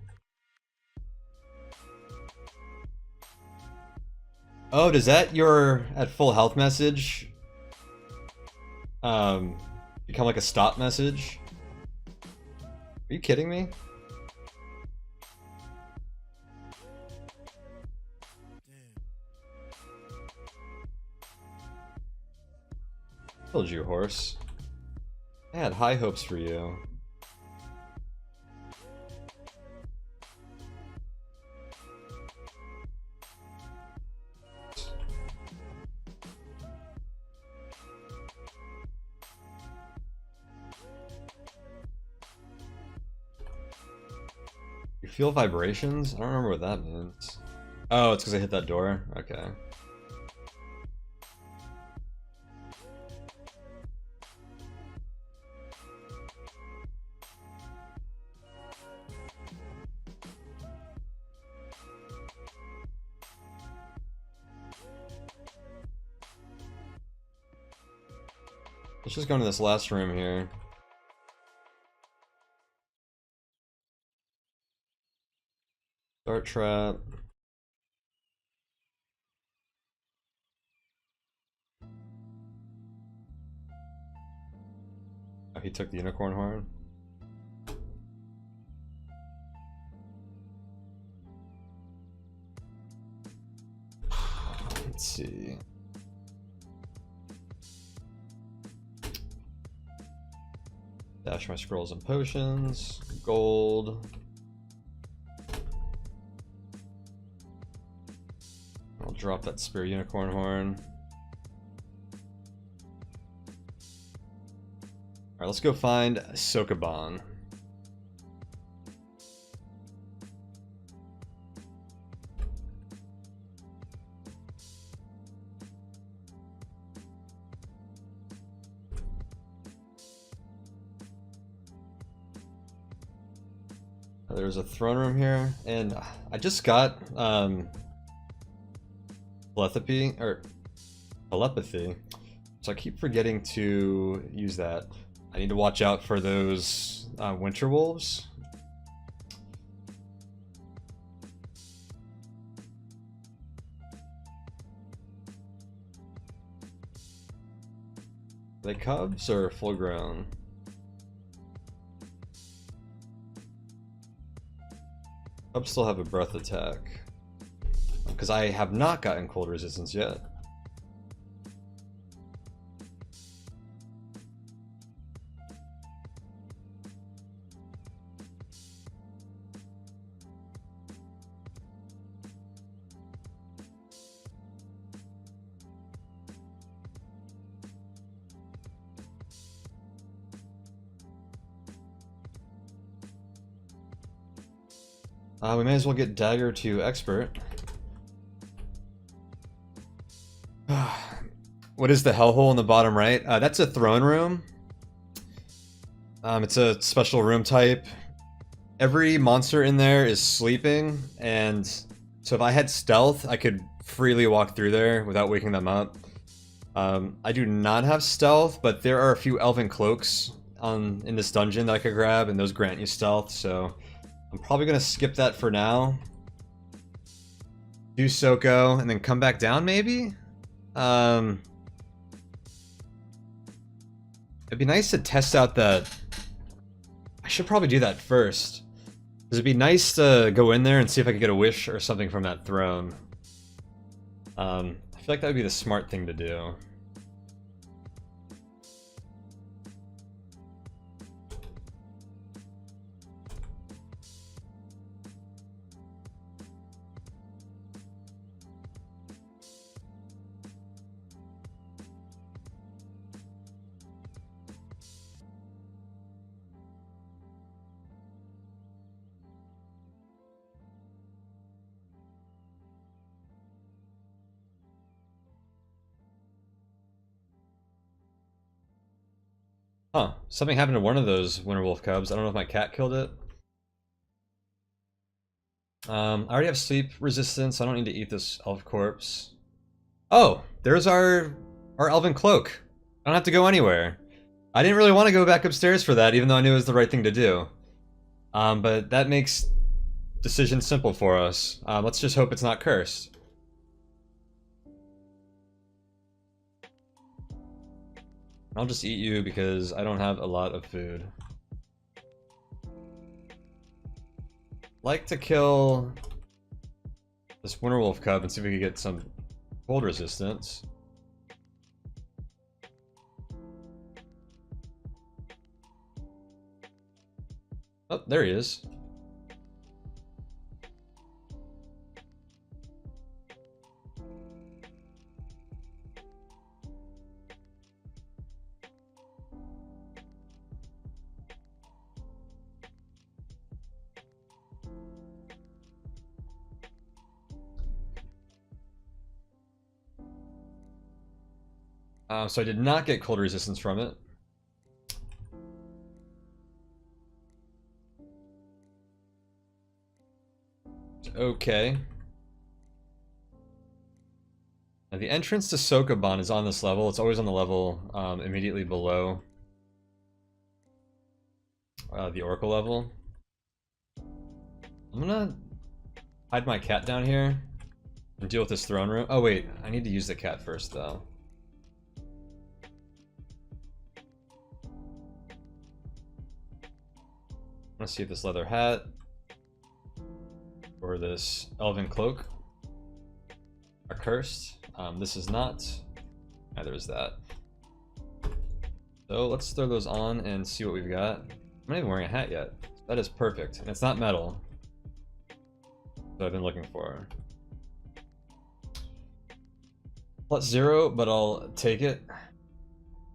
Oh, does that your at full health message become like a stop message? Are you kidding me? Told you, horse. I had high hopes for you. You feel vibrations? I don't remember what that means. Oh, it's because I hit that door? Okay. Let's just go into this last room here. Dart trap. Oh, he took the unicorn horn. Let's see. Dash my scrolls and potions. Gold. I'll drop that spear unicorn horn. Alright, let's go find Sokoban. There's a throne room here, and I just got telepathy, so I keep forgetting to use that. I need to watch out for those winter wolves. Are they cubs or full grown? Cubs still have a breath attack, because I have not gotten cold resistance yet. We may as well get dagger to expert. What is the hellhole in the bottom right? That's a throne room. It's a special room type. Every monster in there is sleeping, and so if I had stealth, I could freely walk through there without waking them up. I do not have stealth, but there are a few elven cloaks in this dungeon that I could grab, and those grant you stealth, so I'm probably gonna skip that for now. Do Soko, and then come back down, maybe? It'd be nice to test out that. I should probably do that first. Because it'd be nice to go in there and see if I could get a wish or something from that throne. I feel like that would be the smart thing to do. Huh. Something happened to one of those Winterwolf cubs. I don't know if my cat killed it. I already have sleep resistance. I don't need to eat this elf corpse. Oh, there's our elven cloak. I don't have to go anywhere. I didn't really want to go back upstairs for that, even though I knew it was the right thing to do. But that makes decision simple for us. Let's just hope it's not cursed. I'll just eat you because I don't have a lot of food. Like to kill this Winterwolf cub and see if we can get some cold resistance. Oh, there he is. So I did not get cold resistance from it. Okay. Now the entrance to Sokoban is on this level. It's always on the level immediately below the Oracle level. I'm gonna hide my cat down here and deal with this throne room. Oh wait, I need to use the cat first though. Let's see if this leather hat or this elven cloak are cursed. This is not. Neither is that. So let's throw those on and see what we've got. I'm not even wearing a hat yet. That is perfect, and it's not metal. So I've been looking for. +0, but I'll take it.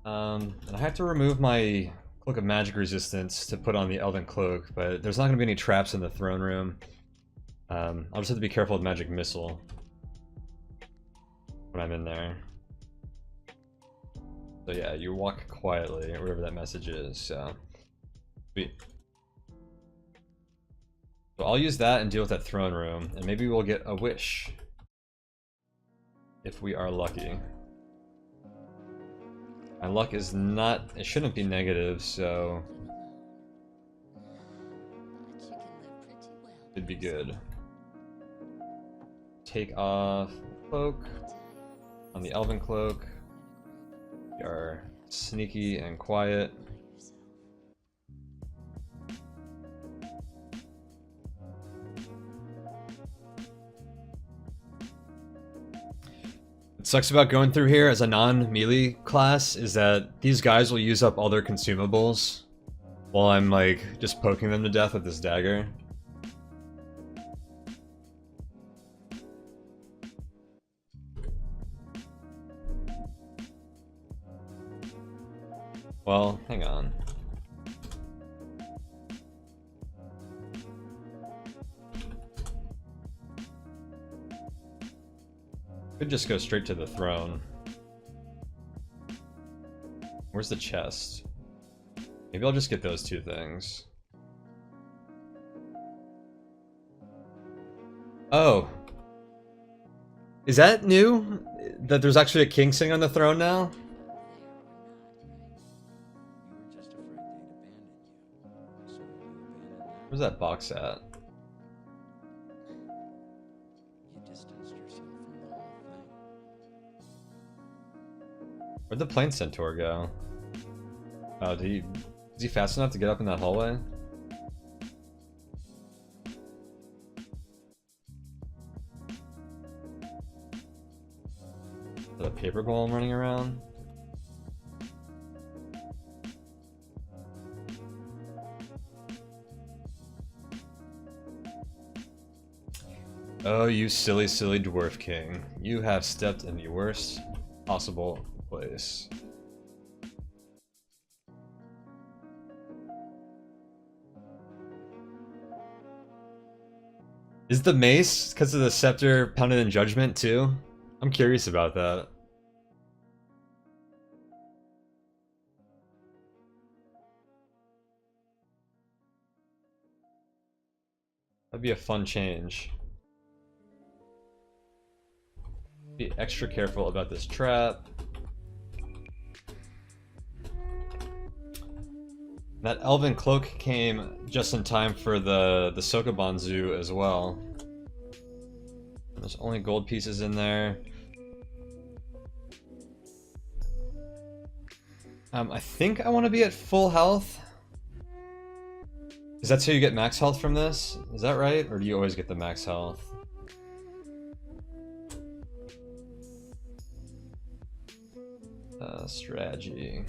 And I have to remove my Cloak of Magic resistance to put on the Elven Cloak, but there's not going to be any traps in the throne room. I'll just have to be careful with Magic Missile when I'm in there. So yeah, you walk quietly, or whatever that message is, so. Sweet. So I'll use that and deal with that throne room, and maybe we'll get a wish. If we are lucky. My luck is not, it shouldn't be negative, so it'd be good. Take off the cloak on the Elven Cloak. We are sneaky and quiet. What sucks about going through here as a non-melee class is that these guys will use up all their consumables while I'm like just poking them to death with this dagger. Well, hang on. Could just go straight to the throne. Where's the chest? Maybe I'll just get those two things. Oh. Is that new? That there's actually a king sitting on the throne now? Where's that box at? Where'd the plane centaur go? Oh, is he fast enough to get up in that hallway? Is that a paper golem running around? Oh, you silly, silly dwarf king. You have stepped in the worst possible place. Is the mace because of the scepter pounded in judgment too? I'm curious about that. That'd be a fun change. Be extra careful about this trap. That elven cloak came just in time for the Sokoban zoo as well. There's only gold pieces in there. I think I want to be at full health. Is that how you get max health from this? Is that right? Or do you always get the max health? Strategy.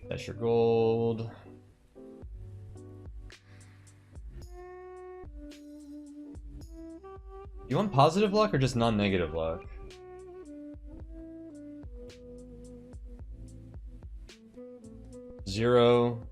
That's your gold. You want positive luck or just non-negative luck? Zero.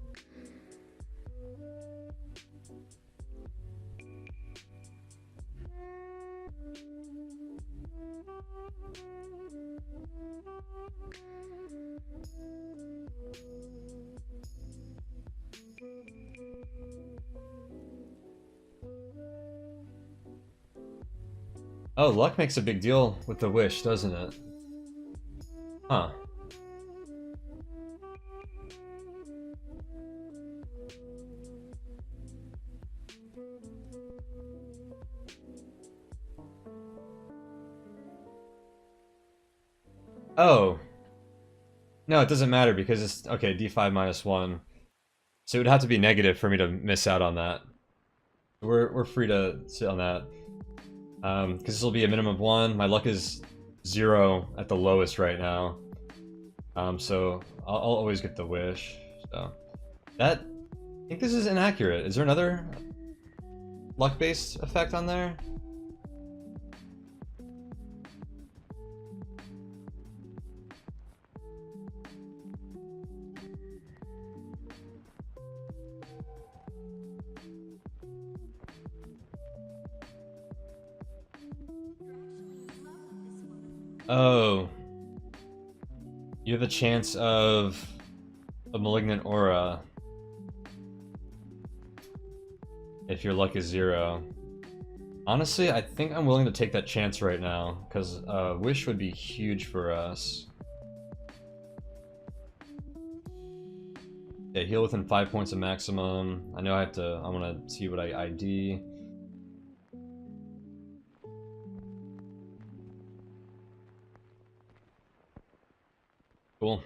Oh, luck makes a big deal with the wish, doesn't it? Huh. Oh. No, it doesn't matter because it's... Okay, D5 minus 1. So it would have to be negative for me to miss out on that. We're free to sit on that. Because this will be a minimum of 1. My luck is 0 at the lowest right now. So I'll always get the wish. So that... I think this is inaccurate. Is there another luck-based effect on there? Oh. You have a chance of a malignant aura if your luck is 0. Honestly, I think I'm willing to take that chance right now, because Wish would be huge for us. Yeah, heal within 5 points of maximum. I know I want to see what I ID. Cool.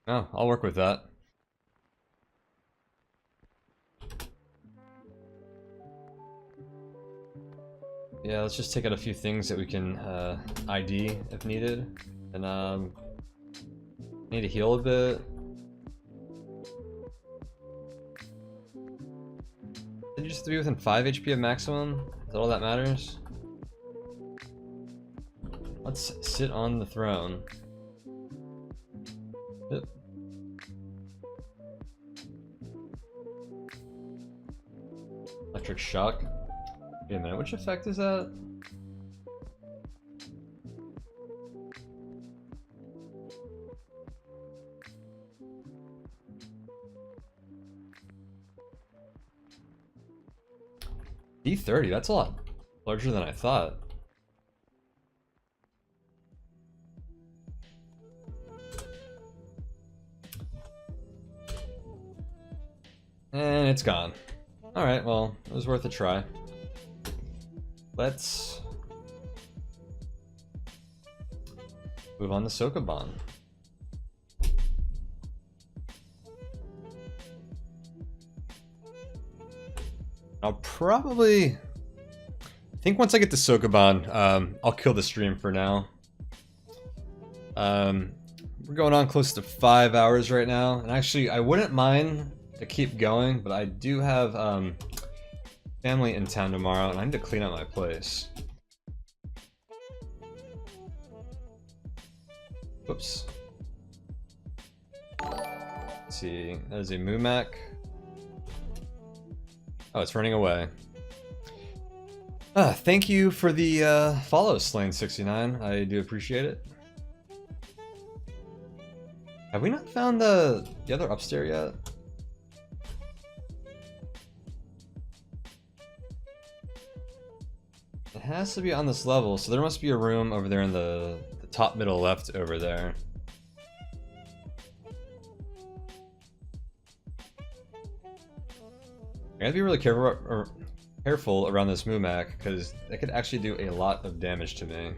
Oh, I'll work with that. Yeah, let's just take out a few things that we can ID if needed. And need to heal a bit. Did you just have to be within 5 HP of maximum? Is that all that matters? Let's sit on the throne. Yep. Electric shock. Wait a minute, which effect is that? D30, that's a lot larger than I thought. And it's gone. Alright, well, it was worth a try. Let's move on to Sokoban. I'll probably... I think once I get to Sokoban, I'll kill the stream for now. We're going on close to 5 hours right now, and actually I wouldn't mind to keep going, but I do have family in town tomorrow, and I need to clean up my place. Whoops. Let's see, that is a Mumak. Oh, it's running away. Thank you for the follow, Slane69. I do appreciate it. Have we not found the other upstairs yet? has to be on this level, so there must be a room over there in the top middle left over there. I gotta be really careful around this Mumak, because it could actually do a lot of damage to me.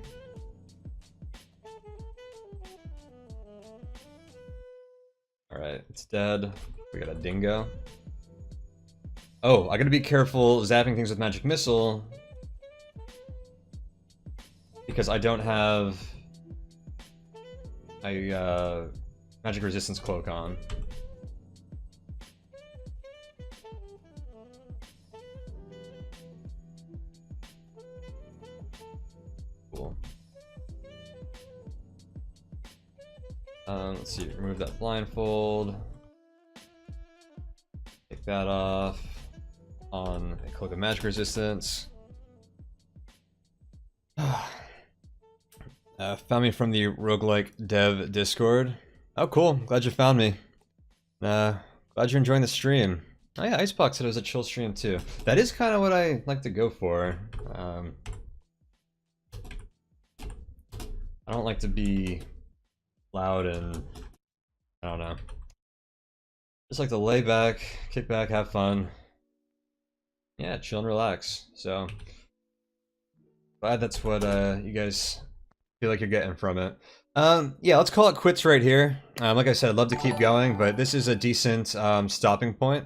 Alright, it's dead. We got a dingo. Oh, I gotta be careful zapping things with Magic Missile, because I don't have a Magic Resistance Cloak on. Cool. Let's see, remove that blindfold. Take that off. On a Cloak of Magic Resistance. Found me from the roguelike dev Discord. Oh, cool. Glad you found me. Glad you're enjoying the stream. Oh yeah, Icebox said it was a chill stream too. That is kind of what I like to go for. I don't like to be loud and I don't know. Just like to lay back, kick back, have fun. Yeah, chill and relax. So glad that's what you guys feel like you're getting from it. Yeah, let's call it quits right here. Like I said, I'd love to keep going, but this is a decent stopping point.